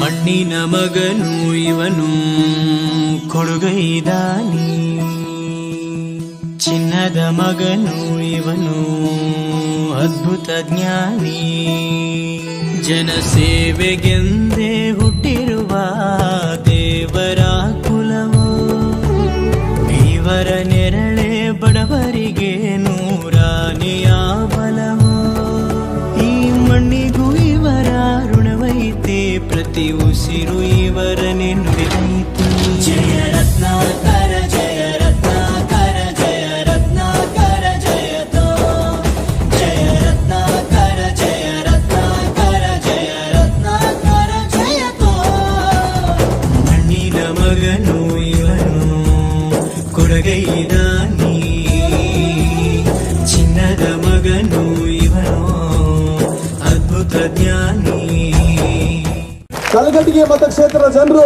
ಮಣ್ಣಿನ ಮಗನು ಇವನು ಕೊಡುಗೈದಾನಿ, ಚಿನ್ನದ ಮಗನು ಇವನು ಅದ್ಭುತ ಜ್ಞಾನಿ. ಜನಸೇವೆಗೆಂದೇ ಹುಟ್ಟಿರುವ ದೇವರ ಕುಲವು, ಇವರ ನೆರಳೆ ಬಡವರಿಗೆ ನೂರಾನೆಯ ಬಲವು. ಈ ಮಣ್ಣಿಗೂ ಇವರ ಋಣವೈತೆ, ಪ್ರತಿ ಉಸಿರು ಇವರನ್ನೇ ನುಡಿದೈತೆ. ಜಯ ರತ್ನಾಕರ ಜಯ ರತ್ನಾಕರ ಜಯ ರತ್ನಾಕರ ಜಯತೋ, ಜಯ ರತ್ನಾಕರ ಜಯ ರತ್ನಾಕರ ಜಯ ರತ್ನಾಕರ ಜಯತೋ. ಮಣ್ಣಿನ ಮಗನು ಇವನು ಕೊಡುಗೈದಾನಿ, ಚಿನ್ನದ ಮಗನು ಇವನು ಅದ್ಭುತ ಜ್ಞಾನಿ. ಕಲಘಟಗಿ ಮತಕ್ಷೇತ್ರದ ಜನರು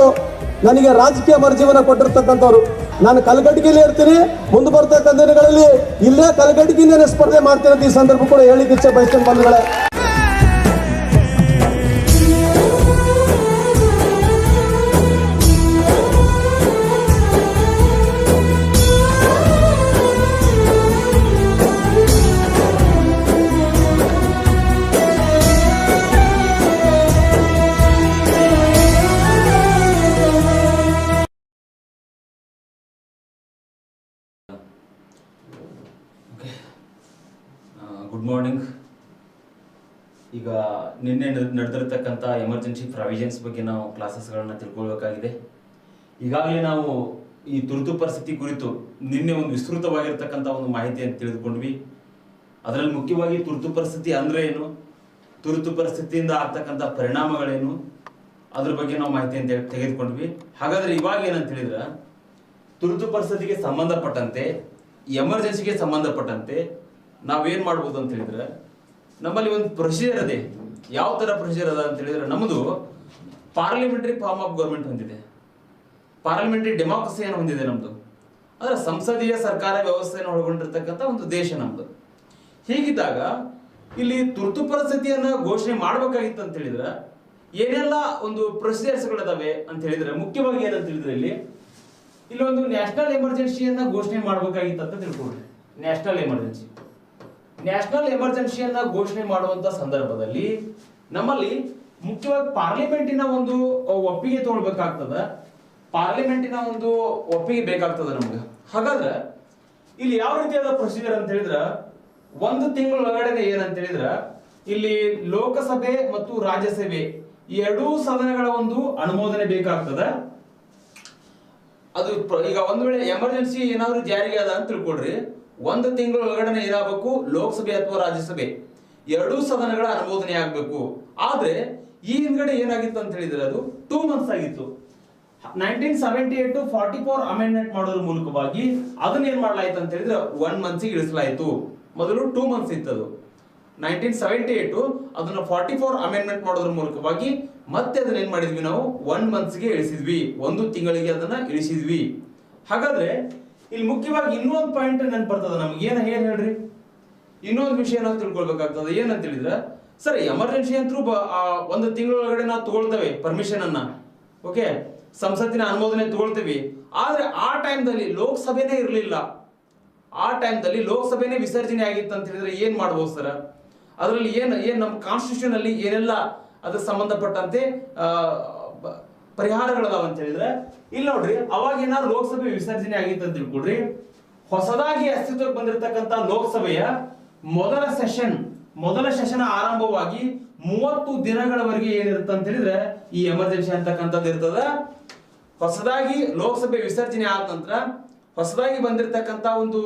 ನನಗೆ ರಾಜಕೀಯ ಮರುಜೀವನ ಕೊಟ್ಟಿರ್ತಕ್ಕಂಥವ್ರು. ನಾನು ಕಲಘಟಗಿಯಲ್ಲಿ ಇರ್ತೀನಿ, ಮುಂದೆ ಬರ್ತಕ್ಕಂಥ ದಿನಗಳಲ್ಲಿ ಇಲ್ಲೇ ಕಲಘಟಗಿನೇ ಸ್ಪರ್ಧೆ ಮಾಡ್ತೀನಿ ಅಂತ ಈ ಸಂದರ್ಭ ಕೂಡ ಹೇಳಿಕ್ಕೆ ಇಚ್ಛೆ ಬಯಸ್ತೇನೆ ಬಂಧುಗಳೇ. Good morning. ಈಗ ನಿನ್ನೆ ನಡೆದಿರ್ತಕ್ಕಂಥ ಎಮರ್ಜೆನ್ಸಿ ಪ್ರಾವಿಷನ್ಸ್ ಬಗ್ಗೆ ನಾವು ಕ್ಲಾಸಸ್ಗಳನ್ನು ತಿಳ್ಕೊಳ್ಬೇಕಾಗಿದೆ. ಈಗಾಗಲೇ ನಾವು ಈ ತುರ್ತು ಪರಿಸ್ಥಿತಿ ಕುರಿತು ನಿನ್ನೆ ಒಂದು ವಿಸ್ತೃತವಾಗಿರ್ತಕ್ಕಂಥ ಒಂದು ಮಾಹಿತಿಯನ್ನು ತಿಳಿದುಕೊಂಡ್ವಿ. ಅದರಲ್ಲಿ ಮುಖ್ಯವಾಗಿ ತುರ್ತು ಪರಿಸ್ಥಿತಿ ಅಂದರೆ ಏನು, ತುರ್ತು ಪರಿಸ್ಥಿತಿಯಿಂದ ಆಗ್ತಕ್ಕಂಥ ಪರಿಣಾಮಗಳೇನು, ಅದ್ರ ಬಗ್ಗೆ ನಾವು ಮಾಹಿತಿಯನ್ನು ತೆಗೆದುಕೊಂಡ್ವಿ. ಹಾಗಾದರೆ ಇವಾಗ ಏನಂತ ಹೇಳಿದ್ರೆ, ತುರ್ತು ಪರಿಸ್ಥಿತಿಗೆ ಸಂಬಂಧಪಟ್ಟಂತೆ, ಎಮರ್ಜೆನ್ಸಿಗೆ ಸಂಬಂಧಪಟ್ಟಂತೆ ನಾವೇನ್ ಮಾಡ್ಬೋದು ಅಂತ ಹೇಳಿದ್ರೆ, ನಮ್ಮಲ್ಲಿ ಒಂದು ಪ್ರೊಸೀಜರ್ ಇದೆ. ಯಾವ ತರ ಪ್ರೊಸೀಜರ್ ಅದ ಅಂತ ಹೇಳಿದ್ರೆ, ನಮ್ಮದು ಪಾರ್ಲಿಮೆಂಟರಿ ಫಾರ್ಮ್ ಆಫ್ ಗೌರ್ಮೆಂಟ್ ಹೊಂದಿದೆ, ಪಾರ್ಲಿಮೆಂಟರಿ ಡೆಮಾಕ್ರಸಿಯನ್ನು ಹೊಂದಿದೆ ನಮ್ದು. ಅಂದ್ರೆ ಸಂಸದೀಯ ಸರ್ಕಾರ ವ್ಯವಸ್ಥೆಯನ್ನು ಒಳಗೊಂಡಿರ್ತಕ್ಕಂಥ ಒಂದು ದೇಶ ನಮ್ದು. ಹೀಗಿದ್ದಾಗ ಇಲ್ಲಿ ತುರ್ತು ಪರಿಸ್ಥಿತಿಯನ್ನ ಘೋಷಣೆ ಮಾಡ್ಬೇಕಾಗಿತ್ತು ಅಂತ ಹೇಳಿದ್ರೆ ಏನೆಲ್ಲ ಒಂದು ಪ್ರೊಸೀಜರ್ಸ್ಗಳಿದಾವೆ ಅಂತ ಹೇಳಿದ್ರೆ, ಮುಖ್ಯವಾಗಿ ಏನಂತ ಹೇಳಿದ್ರೆ ಇಲ್ಲಿ ಒಂದು ನ್ಯಾಷನಲ್ ಎಮರ್ಜೆನ್ಸಿಯನ್ನ ಘೋಷಣೆ ಮಾಡ್ಬೇಕಾಗಿತ್ತು ಅಂತ ತಿಳ್ಕೊಳ್ರಿ. ನ್ಯಾಷನಲ್ ಎಮರ್ಜೆನ್ಸಿಯನ್ನ ಘೋಷಣೆ ಮಾಡುವಂತ ಸಂದರ್ಭದಲ್ಲಿ ನಮ್ಮಲ್ಲಿ ಮುಖ್ಯವಾಗಿ ಪಾರ್ಲಿಮೆಂಟಿನ ಒಂದು ಒಪ್ಪಿಗೆ ತಗೊಳ್ಬೇಕಾಗ್ತದ, ಪಾರ್ಲಿಮೆಂಟಿನ ಒಂದು ಒಪ್ಪಿಗೆ ಬೇಕಾಗ್ತದ ನಮ್ಗೆ. ಹಾಗಾದ್ರೆ ಇಲ್ಲಿ ಯಾವ ರೀತಿಯಾದ ಪ್ರೊಸೀಜರ್ ಅಂತ ಹೇಳಿದ್ರ, ಒಂದು ತಿಂಗಳೊಳಗಡೆ ಏನಂತ ಹೇಳಿದ್ರ, ಇಲ್ಲಿ ಲೋಕಸಭೆ ಮತ್ತು ರಾಜ್ಯಸಭೆ ಎರಡೂ ಸದನಗಳ ಒಂದು ಅನುಮೋದನೆ ಬೇಕಾಗ್ತದ. ಅದು ಈಗ ಒಂದ್ ವೇಳೆ ಎಮರ್ಜೆನ್ಸಿ ಏನಾದ್ರು ಜಾರಿಗೆ ಅದ ಅಂತ ತಿಳ್ಕೊಳ್ರಿ, ಒಂದು ತಿಂಗಳೊಳಗಡೆ ಏನಾಗಬೇಕು, ಲೋಕಸಭೆ ಅಥವಾ ರಾಜ್ಯಸಭೆ ಎರಡೂ ಸದನಗಳ ಅನುಮೋದನೆ ಆಗ್ಬೇಕು. ಆದ್ರೆ ಈ ಹಿಂದ್ಗಡೆ ಏನಾಗಿತ್ತು ಅಂತ ಹೇಳಿದ್ರೆ, ಅದು 2 months ಆಗಿತ್ತು. 1978 44 ಅಮೆಂಡ್ಮೆಂಟ್ ಮಾಡೋದ್ರ ಮೂಲಕವಾಗಿ ಅದನ್ನ ಏನ್ ಮಾಡ್ಲಾಯ್ತು ಅಂತ ಹೇಳಿದ್ರೆ 1 month ಇಳಿಸಲಾಯ್ತು. ಮೊದಲು 2 months ಇತ್ತದು. 1978 ಅದನ್ನ 44 ಅಮೆಂಡ್ಮೆಂಟ್ ಮಾಡೋದ್ರ ಮೂಲಕವಾಗಿ ಮತ್ತೆ ಅದನ್ನ ಏನ್ ಮಾಡಿದ್ವಿ ನಾವು, 1 month ಇಳಿಸಿದ್ವಿ, 1 ತಿಂಗಳಿಗೆ ಅದನ್ನ ಇಳಿಸಿದ್ವಿ. ಹಾಗಾದ್ರೆ ಇಲ್ಲಿ ಮುಖ್ಯವಾಗಿ ಇನ್ನೊಂದು ಪಾಯಿಂಟ್ ನೆನಪು ಬರ್ತದ ನಮ್ಗೆ. ಏನ್ ಹೇಳ್ರಿ, ಇನ್ನೊಂದು ವಿಷಯ ನಾವು ತಿಳ್ಕೊಳ್ಬೇಕಾಗ್ತದೆ. ಏನಂತ ಹೇಳಿದ್ರೆ, ಸರ್ ಎಮರ್ಜೆನ್ಸಿ ಅಂತೂ 1 ತಿಂಗಳೊಳಗಡೆ ನಾವು ತಗೊಳ್ತೇವೆ ಪರ್ಮಿಷನ್ ಅನ್ನ, ಓಕೆ, ಸಂಸತ್ತಿನ ಅನುಮೋದನೆ ತಗೊಳ್ತೀವಿ. ಆದ್ರೆ ಆ ಟೈಮ್ದಲ್ಲಿ ಲೋಕಸಭೆನೇ ಇರಲಿಲ್ಲ, ಆ ಟೈಮ್ದಲ್ಲಿ ಲೋಕಸಭೆನೇ ವಿಸರ್ಜನೆ ಆಗಿತ್ತು ಅಂತ ಹೇಳಿದ್ರೆ ಏನ್ ಮಾಡ್ಬೋದು ಸರ್? ಅದರಲ್ಲಿ ಏನ್ ನಮ್ಮ ಕಾನ್ಸ್ಟಿಟ್ಯೂಷನ್ ಅಲ್ಲಿ ಏನೆಲ್ಲ ಅದಕ್ಕೆ ಸಂಬಂಧಪಟ್ಟಂತೆ ಪರಿಹಾರಗಳದಾವ ಅಂತ ಹೇಳಿದ್ರೆ, ಇಲ್ಲಿ ನೋಡ್ರಿ, ಅವಾಗ ಏನಾದ್ರು ಲೋಕಸಭೆ ವಿಸರ್ಜನೆ ಆಗಿತ್ತು ಅಂತ ತಿಳ್ಕೊಡ್ರಿ, ಹೊಸದಾಗಿ ಅಸ್ತಿತ್ವಕ್ಕೆ ಬಂದಿರತಕ್ಕಂತ ಲೋಕಸಭೆಯ ಮೊದಲ ಸೆಷನ್ ಆರಂಭವಾಗಿ 30 ದಿನಗಳವರೆಗೆ ಏನಿರುತ್ತೆ ಅಂತ ಹೇಳಿದ್ರೆ ಈ ಎಮರ್ಜೆನ್ಸಿ ಅಂತಕ್ಕಂಥದ್ದು ಇರ್ತದ. ಹೊಸದಾಗಿ ಲೋಕಸಭೆ ವಿಸರ್ಜನೆ ಆದ ನಂತರ ಹೊಸದಾಗಿ ಬಂದಿರತಕ್ಕಂತ ಒಂದು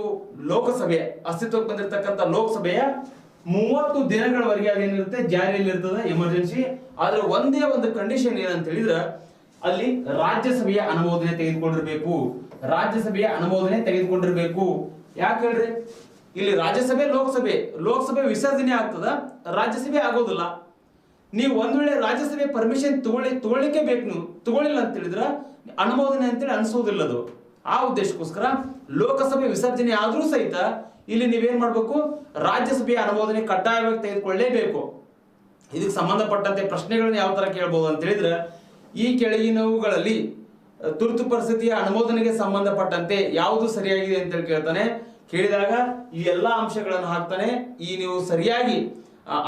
ಲೋಕಸಭೆ, ಅಸ್ತಿತ್ವಕ್ಕೆ ಬಂದಿರತಕ್ಕಂತ ಲೋಕಸಭೆಯ 30 ದಿನಗಳವರೆಗೆ ಅದೇನಿರುತ್ತೆ ಜಾರಿಯಲ್ಲಿ ಇರ್ತದೆ ಎಮರ್ಜೆನ್ಸಿ. ಆದ್ರೆ ಒಂದೇ ಒಂದು ಕಂಡೀಷನ್ ಏನಂತ ಹೇಳಿದ್ರೆ, ಅಲ್ಲಿ ರಾಜ್ಯಸಭೆಯ ಅನುಮೋದನೆ ತೆಗೆದುಕೊಂಡಿರ್ಬೇಕು. ಯಾಕೆ ಹೇಳ್ರಿ, ಇಲ್ಲಿ ರಾಜ್ಯಸಭೆ ಲೋಕಸಭೆ ವಿಸರ್ಜನೆ ಆಗ್ತದ, ರಾಜ್ಯಸಭೆ ಆಗೋದಿಲ್ಲ. ನೀವು ಒಂದ್ ವೇಳೆ ರಾಜ್ಯಸಭೆ ಪರ್ಮಿಷನ್ ತಗೊಳ್ಳಿಕ್ಕೆ ಬೇಕು, ನೀವು ತಗೊಳ್ಳಿಲ್ಲ ಅಂತ ಹೇಳಿದ್ರ ಅನುಮೋದನೆ ಅಂತೇಳಿ ಅನ್ಸೋದಿಲ್ಲ ಅದು. ಆ ಉದ್ದೇಶಕ್ಕೋಸ್ಕರ ಲೋಕಸಭೆ ವಿಸರ್ಜನೆ ಆದ್ರೂ ಸಹಿತ ಇಲ್ಲಿ ನೀವೇನ್ ಮಾಡ್ಬೇಕು, ರಾಜ್ಯಸಭೆಯ ಅನುಮೋದನೆ ಕಡ್ಡಾಯವಾಗಿ ತೆಗೆದುಕೊಳ್ಳಲೇಬೇಕು. ಇದಕ್ಕೆ ಸಂಬಂಧಪಟ್ಟಂತೆ ಪ್ರಶ್ನೆಗಳನ್ನ ಯಾವ ತರ ಕೇಳಬಹುದು ಅಂತ ಹೇಳಿದ್ರೆ, ಈ ಕೆಳಗಿನವುಗಳಲ್ಲಿ ತುರ್ತು ಪರಿಸ್ಥಿತಿಯ ಅನುಮೋದನೆಗೆ ಸಂಬಂಧಪಟ್ಟಂತೆ ಯಾವುದು ಸರಿಯಾಗಿದೆ ಅಂತ ಕೇಳ್ತಾನೆ. ಕೇಳಿದಾಗ ಈ ಎಲ್ಲಾ ಅಂಶಗಳನ್ನು ಹಾಕ್ತಾನೆ. ಈ ನೀವು ಸರಿಯಾಗಿ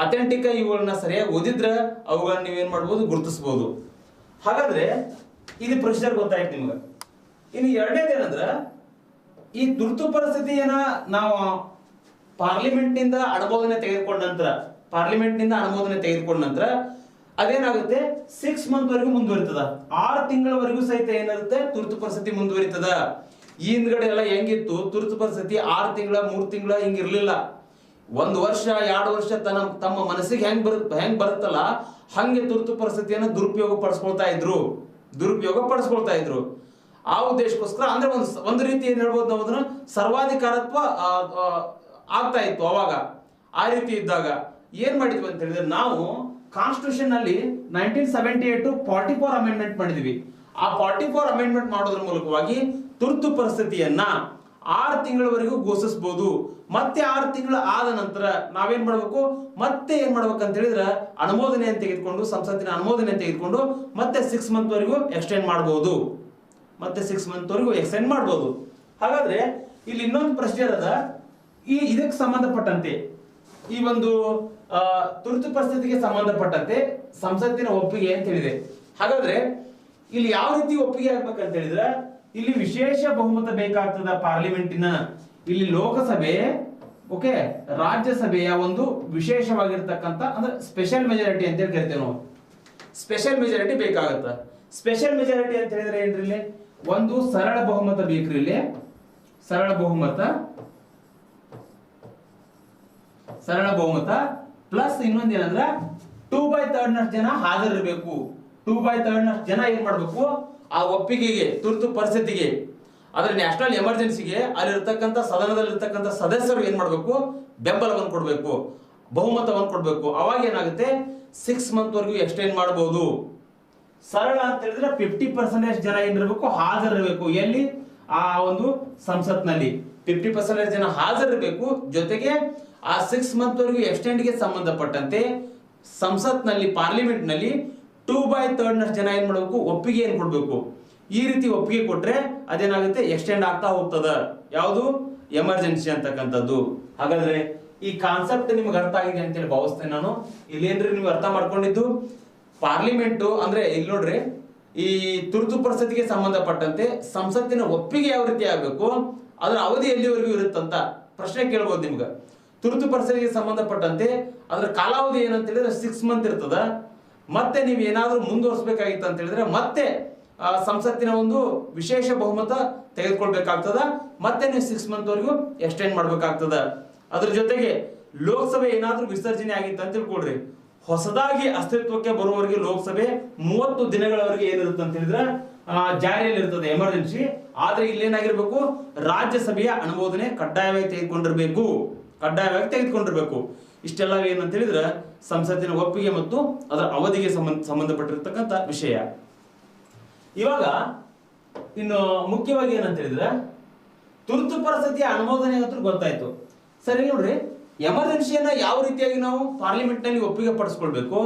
ಅಥೆಂಟಿಕ್ ಇವುಗಳನ್ನ ಸರಿಯಾಗಿ ಓದಿದ್ರೆ ಅವುಗಳನ್ನ ನೀವೇನ್ ಮಾಡ್ಬೋದು, ಗುರುತಿಸಬಹುದು. ಹಾಗಾದ್ರೆ ಇದು ಪ್ರೊಸೀಜರ್ ಗೊತ್ತಾಯ್ತು ನಿಮ್ಗೆ. ಇನ್ನು ಎರಡನೇದು ಏನಂದ್ರ, ಈ ತುರ್ತು ಪರಿಸ್ಥಿತಿಯನ್ನ ನಾವು ಪಾರ್ಲಿಮೆಂಟ್ ನಿಂದ ಅನುಮೋದನೆ ತೆಗೆದುಕೊಂಡ ನಂತರ ಅದೇನಾಗುತ್ತೆ, 6 ಮಂತ್ ವರೆಗೂ ಮುಂದುವರಿತದ. 6 ತಿಂಗಳವರೆಗೂ ಸಹಿತ ಏನಿರುತ್ತೆ, ತುರ್ತು ಪರಿಸ್ಥಿತಿ ಮುಂದುವರಿತದ. ಈ ಹಿಂದ್ಗಡೆ ಎಲ್ಲ ಹೆಂಗಿತ್ತು, ತುರ್ತು ಪರಿಸ್ಥಿತಿ 6 ತಿಂಗಳ 3 ತಿಂಗಳ ಹಿಂಗಿರ್ಲಿಲ್ಲ. 1 ವರ್ಷ 2 ವರ್ಷ ತಮ್ಮ ಮನಸ್ಸಿಗೆ ಹೆಂಗ್ ಬರುತ್ತಲ್ಲ ಹಂಗೆ ತುರ್ತು ಪರಿಸ್ಥಿತಿಯನ್ನು ದುರುಪಯೋಗ ಪಡಿಸ್ಕೊಳ್ತಾ ಇದ್ರು. ಆ ಉದ್ದೇಶಕ್ಕೋಸ್ಕರ ಅಂದ್ರೆ ಒಂದು ರೀತಿ ಏನ್ ಹೇಳ್ಬೋದು, ನಾವು ಅದನ್ನ ಸರ್ವಾಧಿಕಾರತ್ವ ಆಗ್ತಾ ಇತ್ತು ಅವಾಗ. ಆ ರೀತಿ ಇದ್ದಾಗ ಏನ್ ಮಾಡಿದ್ವಿ ಅಂತ ಹೇಳಿದ್ರೆ, ನಾವು ಕಾನ್ಸ್ಟಿಟ್ಯೂಷನ್ ನಲ್ಲಿ 1978 44 ಅಮೆಂಡ್ಮೆಂಟ್ ಮಾಡಿದ್ವಿ. ಆ 44 ಅಮೆಂಡ್ಮೆಂಟ್ ಮಾಡೋದ್ರ ಮೂಲಕವಾಗಿ ತುರ್ತು ಪರಿಸ್ಥಿತಿಯನ್ನ 6 ತಿಂಗಳವರೆಗೂ ಘೋಷಿಸಬಹುದು. ಮತ್ತೆ 6 ತಿಂಗಳು ಆದ ನಂತರ ನಾವೇನ್ ಮಾಡ್ಬೇಕು, ಮತ್ತೆ ಏನ್ ಮಾಡ್ಬೇಕಂತ ಹೇಳಿದ್ರೆ ಅನುಮೋದನೆಯನ್ನು ತೆಗೆದುಕೊಂಡು, ಸಂಸತ್ತಿನ ಅನುಮೋದನೆ ತೆಗೆದುಕೊಂಡು ಮತ್ತೆ 6 ಮಂತ್ ವರೆಗೂ ಎಕ್ಸ್ಟೆಂಡ್ ಮಾಡಬಹುದು. ಹಾಗಾದ್ರೆ ಇಲ್ಲಿ ಇನ್ನೊಂದು ಪ್ರೊಸೀಜರ್ ಅದ. ಇದಕ್ಕೆ ಸಂಬಂಧಪಟ್ಟಂತೆ, ಈ ಒಂದು ತುರ್ತು ಪರಿಸ್ಥಿತಿಗೆ ಸಂಬಂಧಪಟ್ಟಂತೆ ಸಂಸತ್ತಿನ ಒಪ್ಪಿಗೆ ಅಂತ ಹೇಳಿದೆ. ಹಾಗಾದ್ರೆ ಇಲ್ಲಿ ಯಾವ ರೀತಿ ಒಪ್ಪಿಗೆ ಆಗ್ಬೇಕಂತ ಹೇಳಿದ್ರೆ, ಇಲ್ಲಿ ವಿಶೇಷ ಬಹುಮತ ಬೇಕಾಗ್ತದ ಪಾರ್ಲಿಮೆಂಟಿನ. ಇಲ್ಲಿ ಲೋಕಸಭೆ, ಓಕೆ, ರಾಜ್ಯಸಭೆಯ ಒಂದು ವಿಶೇಷವಾಗಿರ್ತಕ್ಕಂಥ ಅಂದ್ರೆ ಸ್ಪೆಷಲ್ ಮೆಜಾರಿಟಿ ಅಂತ ಹೇಳಿ ಕರಿತೇವೆ ನಾವು. ಸ್ಪೆಷಲ್ ಮೆಜಾರಿಟಿ ಬೇಕಾಗತ್ತ. ಸ್ಪೆಷಲ್ ಮೆಜಾರಿಟಿ ಅಂತ ಹೇಳಿದ್ರೆ ಏನ್ರಿ, ಇಲ್ಲಿ ಒಂದು ಸರಳ ಬಹುಮತ ಬೇಕ್ರಿ. ಇಲ್ಲಿ ಸರಳ ಬಹುಮತ ಪ್ಲಸ್ ಇನ್ನೊಂದು ಏನಂದ್ರ 2/3 ಜನ ಹಾಜರಿರಬೇಕು. 2/3 ಜನ ಏನ್ ಮಾಡ್ಬೇಕು, ಆ ಒಪ್ಪಿಗೆಗೆ, ತುರ್ತು ಪರಿಸ್ಥಿತಿಗೆ, ಅದ್ರ ನ್ಯಾಷನಲ್ ಎಮರ್ಜೆನ್ಸಿಗೆ ಅಲ್ಲಿರ್ತಕ್ಕಂಥ ಸದನದಲ್ಲಿರ್ತಕ್ಕಂಥ ಸದಸ್ಯರು ಏನ್ ಮಾಡ್ಬೇಕು, ಬೆಂಬಲವನ್ನು ಕೊಡ್ಬೇಕು, ಬಹುಮತವನ್ನು ಕೊಡ್ಬೇಕು. ಅವಾಗ ಏನಾಗುತ್ತೆ, 6 ಮಂತ್ ವರೆಗೂ ಎಕ್ಸ್ಟೆಂಡ್ ಮಾಡಬಹುದು. ಸರಳ ಅಂತ ಹೇಳಿದ್ರೆ 50% ಜನ ಏನಿರಬೇಕು, ಹಾಜರಿರಬೇಕು. ಎಲ್ಲಿ, ಆ ಒಂದು ಸಂಸತ್ನಲ್ಲಿ 50% ಜನ ಹಾಜರಿರಬೇಕು. ಜೊತೆಗೆ ಆ 6 ಮಂತ್ ವರೆಗೂ ಎಕ್ಸ್ಟೆಂಡ್ ಗೆ ಸಂಬಂಧಪಟ್ಟಂತೆ ಸಂಸತ್ನಲ್ಲಿ, ಪಾರ್ಲಿಮೆಂಟ್ ನಲ್ಲಿ 2/3 ಜನ ಏನ್ ಮಾಡಬೇಕು, ಒಪ್ಪಿಗೆ ಏನ್ ಕೊಡ್ಬೇಕು. ಈ ರೀತಿ ಒಪ್ಪಿಗೆ ಕೊಟ್ರೆ ಅದೇನಾಗುತ್ತೆ, ಎಕ್ಸ್ಟೆಂಡ್ ಆಗ್ತಾ ಹೋಗ್ತದ. ಯಾವುದು, ಎಮರ್ಜೆನ್ಸಿ ಅಂತಕ್ಕಂಥದ್ದು. ಹಾಗಾದ್ರೆ ಈ ಕಾನ್ಸೆಪ್ಟ್ ನಿಮ್ಗೆ ಅರ್ಥ ಆಗಿದೆ ಅಂತೇಳಿ ಭಾವಿಸ್ತೇನೆ ನಾನು. ಇಲ್ಲೇನ್ರಿ ನೀವು ಅರ್ಥ ಮಾಡ್ಕೊಂಡಿದ್ದು, ಪಾರ್ಲಿಮೆಂಟ್ ಅಂದ್ರೆ ಇಲ್ಲಿ ನೋಡ್ರಿ, ಈ ತುರ್ತು ಪರಿಸ್ಥಿತಿಗೆ ಸಂಬಂಧಪಟ್ಟಂತೆ ಸಂಸತ್ತಿನ ಒಪ್ಪಿಗೆ ಯಾವ ರೀತಿ ಆಗ್ಬೇಕು, ಅದರ ಅವಧಿ ಎಲ್ಲಿವರೆಗೂ ಇರುತ್ತಂತ ಪ್ರಶ್ನೆ ಕೇಳ್ಬೋದು ನಿಮ್ಗೆ. ತುರ್ತು ಪರಿಸ್ಥಿತಿಗೆ ಸಂಬಂಧಪಟ್ಟಂತೆ ಅದರ ಕಾಲಾವಧಿ ಏನಂತ ಹೇಳಿದ್ರೆ 6 ಮಂತ್ ಇರ್ತದ. ಮತ್ತೆ ನೀವು ಏನಾದ್ರೂ ಮುಂದುವರಿಸಬೇಕಾಗಿತ್ತು ಅಂತ ಹೇಳಿದ್ರೆ ಮತ್ತೆ ಸಂಸತ್ತಿನ ಒಂದು ವಿಶೇಷ ಬಹುಮತ ತೆಗೆದುಕೊಳ್ಬೇಕಾಗ್ತದ. ಮತ್ತೆ ನೀವು 6 ಮಂತ್ ವರೆಗೂ ಎಕ್ಸ್ಟೆಂಡ್ ಮಾಡ್ಬೇಕಾಗ್ತದ. ಅದ್ರ ಜೊತೆಗೆ ಲೋಕಸಭೆ ಏನಾದ್ರೂ ವಿಸರ್ಜನೆ ಆಗಿತ್ತು ಅಂತ ತಿಳ್ಕೊಳ್ರಿ, ಹೊಸದಾಗಿ ಅಸ್ತಿತ್ವಕ್ಕೆ ಬರುವವರೆಗೆ ಲೋಕಸಭೆ 30 ದಿನಗಳವರೆಗೆ ಏನಿರುತ್ತೆ ಅಂತ ಹೇಳಿದ್ರೆ ಜಾರಿಯಲ್ಲಿ ಇರ್ತದೆ, ಎಮರ್ಜೆನ್ಸಿ. ಆದ್ರೆ ಇಲ್ಲೇನಾಗಿರ್ಬೇಕು, ರಾಜ್ಯಸಭೆಯ ಅನುಮೋದನೆ ಕಡ್ಡಾಯವಾಗಿ ತೆಗೆದುಕೊಂಡಿರ್ಬೇಕು. ಇಷ್ಟೆಲ್ಲ ಏನಂತ ಹೇಳಿದ್ರೆ ಸಂಸತ್ತಿನ ಒಪ್ಪಿಗೆ ಮತ್ತು ಅದರ ಅವಧಿಗೆ ಸಂಬಂಧಪಟ್ಟಿರ್ತಕ್ಕಂಥ ವಿಷಯ. ಇವಾಗ ಇನ್ನು ಮುಖ್ಯವಾಗಿ ಏನಂತ ಹೇಳಿದ್ರೆ, ತುರ್ತು ಪರಿಸ್ಥಿತಿಯ ಅನುಮೋದನೆ ಅಂತ ಗೊತ್ತಾಯ್ತು. ಸರಿ ನೋಡ್ರಿ, ಎಮರ್ಜೆನ್ಸಿಯನ್ನ ಯಾವ ರೀತಿಯಾಗಿ ನಾವು ಪಾರ್ಲಿಮೆಂಟ್ ನಲ್ಲಿ ಒಪ್ಪಿಗೆ ಪಡಿಸ್ಕೊಳ್ಬೇಕು,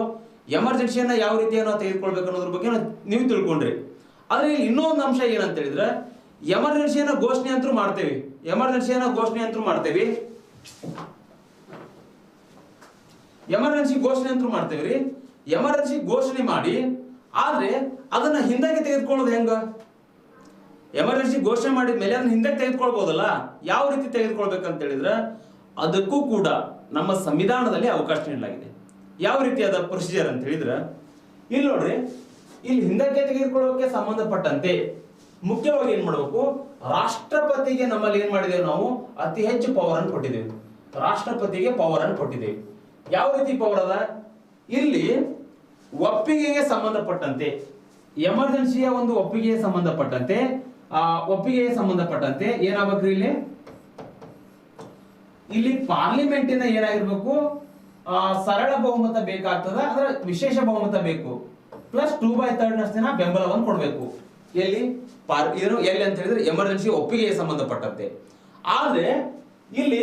ಎಮರ್ಜೆನ್ಸಿಯನ್ನ ಯಾವ ರೀತಿಯಾಗಿ ನಾವು ತೆಗೆದುಕೊಳ್ಬೇಕು ಅನ್ನೋದ್ರ ಬಗ್ಗೆ ನೀವು ತಿಳ್ಕೊಂಡ್ರಿ. ಆದ್ರೆ ಇಲ್ಲಿ ಇನ್ನೊಂದು ಅಂಶ ಏನಂತ ಹೇಳಿದ್ರೆ, ಎಮರ್ಜೆನ್ಸಿಯನ್ನ ಘೋಷಣೆ ಅಂತೂ ಮಾಡ್ತೇವೆ. ಎಮರ್ಜೆನ್ಸಿ ಘೋಷಣೆ ಮಾಡಿ, ಆದ್ರೆ ಅದನ್ನ ಹಿಂದಕ್ಕೆ ತೆಗೆದುಕೊಳ್ಳೋದು ಹೆಂಗ? ಎಮರ್ಜೆನ್ಸಿ ಘೋಷಣೆ ಮಾಡಿದ ಮೇಲೆ ಅದನ್ನ ಹಿಂದಕ್ಕೆ ತೆಗೆದುಕೊಳ್ಬಹುದಲ್ಲ. ಯಾವ ರೀತಿ ತೆಗೆದುಕೊಳ್ಬೇಕಂತ ಹೇಳಿದ್ರೆ, ಅದಕ್ಕೂ ಕೂಡ ನಮ್ಮ ಸಂವಿಧಾನದಲ್ಲಿ ಅವಕಾಶ ನೀಡಲಾಗಿದೆ. ಯಾವ ರೀತಿಯಾದ ಪ್ರೊಸೀಜರ್ ಅಂತ ಹೇಳಿದ್ರೆ, ಇಲ್ಲಿ ನೋಡ್ರಿ, ಇಲ್ಲಿ ಹಿಂದಕ್ಕೆ ತೆಗೆದುಕೊಳ್ಳೋಕೆ ಸಂಬಂಧಪಟ್ಟಂತೆ ಮುಖ್ಯವಾಗಿ ಏನ್ ಮಾಡಬೇಕು, ರಾಷ್ಟ್ರಪತಿಗೆ ನಮ್ಮಲ್ಲಿ ಏನ್ ಮಾಡಿದ್ದೇವೆ, ನಾವು ಅತಿ ಹೆಚ್ಚು ಪವರ್ ಅನ್ನು ಕೊಟ್ಟಿದ್ದೇವೆ. ರಾಷ್ಟ್ರಪತಿಗೆ ಪವರ್ ಅನ್ನು ಕೊಟ್ಟಿದ್ದೇವೆ. ಯಾವ ರೀತಿ ಪವರ್ ಅದ, ಇಲ್ಲಿ ಒಪ್ಪಿಗೆಗೆ ಸಂಬಂಧಪಟ್ಟಂತೆ, ಎಮರ್ಜೆನ್ಸಿಯ ಒಂದು ಒಪ್ಪಿಗೆಗೆ ಸಂಬಂಧಪಟ್ಟಂತೆ ಏನಾಗಬೇಕ್ರಿ, ಇಲ್ಲಿ ಪಾರ್ಲಿಮೆಂಟಿನ ಏನಾಗಿರ್ಬೇಕು, ಸರಳ ಬಹುಮತ ಬೇಕಾಗ್ತದ, ಅದರ ವಿಶೇಷ ಬಹುಮತ ಬೇಕು, ಪ್ಲಸ್ 2/3 ಜನ ಬೆಂಬಲವನ್ನು ಕೊಡಬೇಕು. ಎಲ್ಲಿ ಅಂತ ಹೇಳಿದ್ರೆ ಎಮರ್ಜೆನ್ಸಿ ಒಪ್ಪಿಗೆಗೆ ಸಂಬಂಧಪಟ್ಟಂತೆ. ಆದ್ರೆ ಇಲ್ಲಿ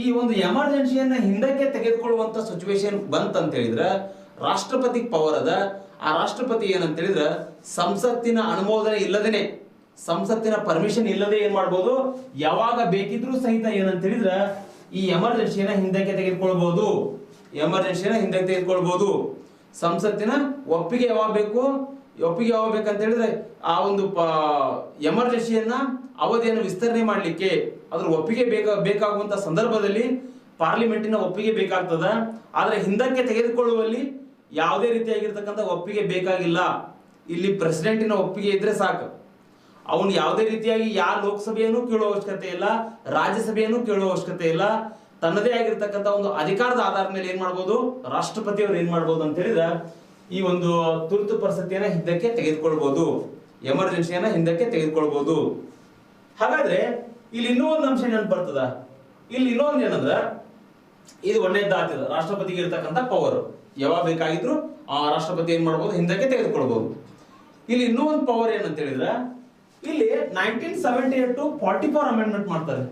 ಈ ಒಂದು ಎಮರ್ಜೆನ್ಸಿಯನ್ನ ಹಿಂದಕ್ಕೆ ತೆಗೆದುಕೊಳ್ಳುವಂತ ಸಿಚುವೇಶನ್ ಬಂತಂತ ಹೇಳಿದ್ರೆ ರಾಷ್ಟ್ರಪತಿ ಪವರ್ ಅದ. ಆ ರಾಷ್ಟ್ರಪತಿ ಏನಂತ ಹೇಳಿದ್ರೆ ಸಂಸತ್ತಿನ ಅನುಮೋದನೆ ಇಲ್ಲದೇನೆ, ಸಂಸತ್ತಿನ ಪರ್ಮಿಷನ್ ಇಲ್ಲದೆ ಏನ್ ಮಾಡ್ಬೋದು, ಯಾವಾಗ ಬೇಕಿದ್ರೂ ಸಹಿತ ಏನಂತ ಹೇಳಿದ್ರೆ ಈ ಎಮರ್ಜೆನ್ಸಿಯನ್ನ ಹಿಂದಕ್ಕೆ ತೆಗೆದುಕೊಳ್ಬಹುದು. ಎಮರ್ಜೆನ್ಸಿಯನ್ನ ಹಿಂದಕ್ಕೆ ತೆಗೆದುಕೊಳ್ಬಹುದು. ಸಂಸತ್ತಿನ ಒಪ್ಪಿಗೆ ಯಾವಾಗ ಬೇಕು, ಒಪ್ಪಿಗೆ ಯಾವಾಗ ಬೇಕಂತ ಹೇಳಿದ್ರೆ ಆ ಒಂದು ಎಮರ್ಜೆನ್ಸಿಯನ್ನ ಅವಧಿಯನ್ನು ವಿಸ್ತರಣೆ ಮಾಡಲಿಕ್ಕೆ ಅದ್ರ ಒಪ್ಪಿಗೆ ಬೇಕಾಗುವಂತ ಸಂದರ್ಭದಲ್ಲಿ ಪಾರ್ಲಿಮೆಂಟಿನ ಒಪ್ಪಿಗೆ ಬೇಕಾಗ್ತದ. ಆದ್ರೆ ಹಿಂದಕ್ಕೆ ತೆಗೆದುಕೊಳ್ಳುವಲ್ಲಿ ಯಾವುದೇ ರೀತಿಯಾಗಿರ್ತಕ್ಕಂಥ ಒಪ್ಪಿಗೆ ಬೇಕಾಗಿಲ್ಲ. ಇಲ್ಲಿ ಪ್ರೆಸಿಡೆಂಟಿನ ಒಪ್ಪಿಗೆ ಇದ್ರೆ ಸಾಕು. ಅವನು ಯಾವುದೇ ರೀತಿಯಾಗಿ ಯಾವ ಲೋಕಸಭೆಯನ್ನು ಕೇಳುವ ಅವಶ್ಯಕತೆ ಇಲ್ಲ, ರಾಜ್ಯಸಭೆಯನ್ನು ಕೇಳುವ ಅವಶ್ಯಕತೆ ಇಲ್ಲ. ತನ್ನದೇ ಆಗಿರ್ತಕ್ಕಂಥ ಒಂದು ಅಧಿಕಾರದ ಆಧಾರದ ಮೇಲೆ ಏನ್ ಮಾಡ್ಬೋದು, ರಾಷ್ಟ್ರಪತಿಯವರು ಏನ್ ಮಾಡ್ಬೋದು ಅಂತ ಹೇಳಿದ್ರೆ ಈ ಒಂದು ತುರ್ತು ಪರಿಸ್ಥಿತಿಯನ್ನ ಹಿಂದಕ್ಕೆ ತೆಗೆದುಕೊಳ್ಬಹುದು, ಎಮರ್ಜೆನ್ಸಿಯನ್ನ ಹಿಂದಕ್ಕೆ ತೆಗೆದುಕೊಳ್ಬಹುದು. ಹಾಗಾದ್ರೆ ಇಲ್ಲಿ ಇನ್ನೂ ಒಂದು ಅಂಶ ನೆನಪು ಬರ್ತದ. ಇಲ್ಲಿ ಇನ್ನೊಂದು ಏನಂದ್ರ ಇದು ಒಳ್ಳೆಯದಾಗ್ತದ, ರಾಷ್ಟ್ರಪತಿಗೆ ಇರ್ತಕ್ಕಂಥ ಪವರ್ ಯಾವಾಗ ಬೇಕಾಗಿದ್ರು ಆ ರಾಷ್ಟ್ರಪತಿ ಏನ್ ಮಾಡ್ಬೋದು, ಹಿಂದಕ್ಕೆ ತೆಗೆದುಕೊಳ್ಬಹುದು. ಇಲ್ಲಿ ಇನ್ನೂ ಒಂದು ಪವರ್ ಏನಂತ ಹೇಳಿದ್ರೆ ಇಲ್ಲಿ 1978 44 ಅಮೆಂಡ್ಮೆಂಟ್ ಮಾಡ್ತಾರೆ.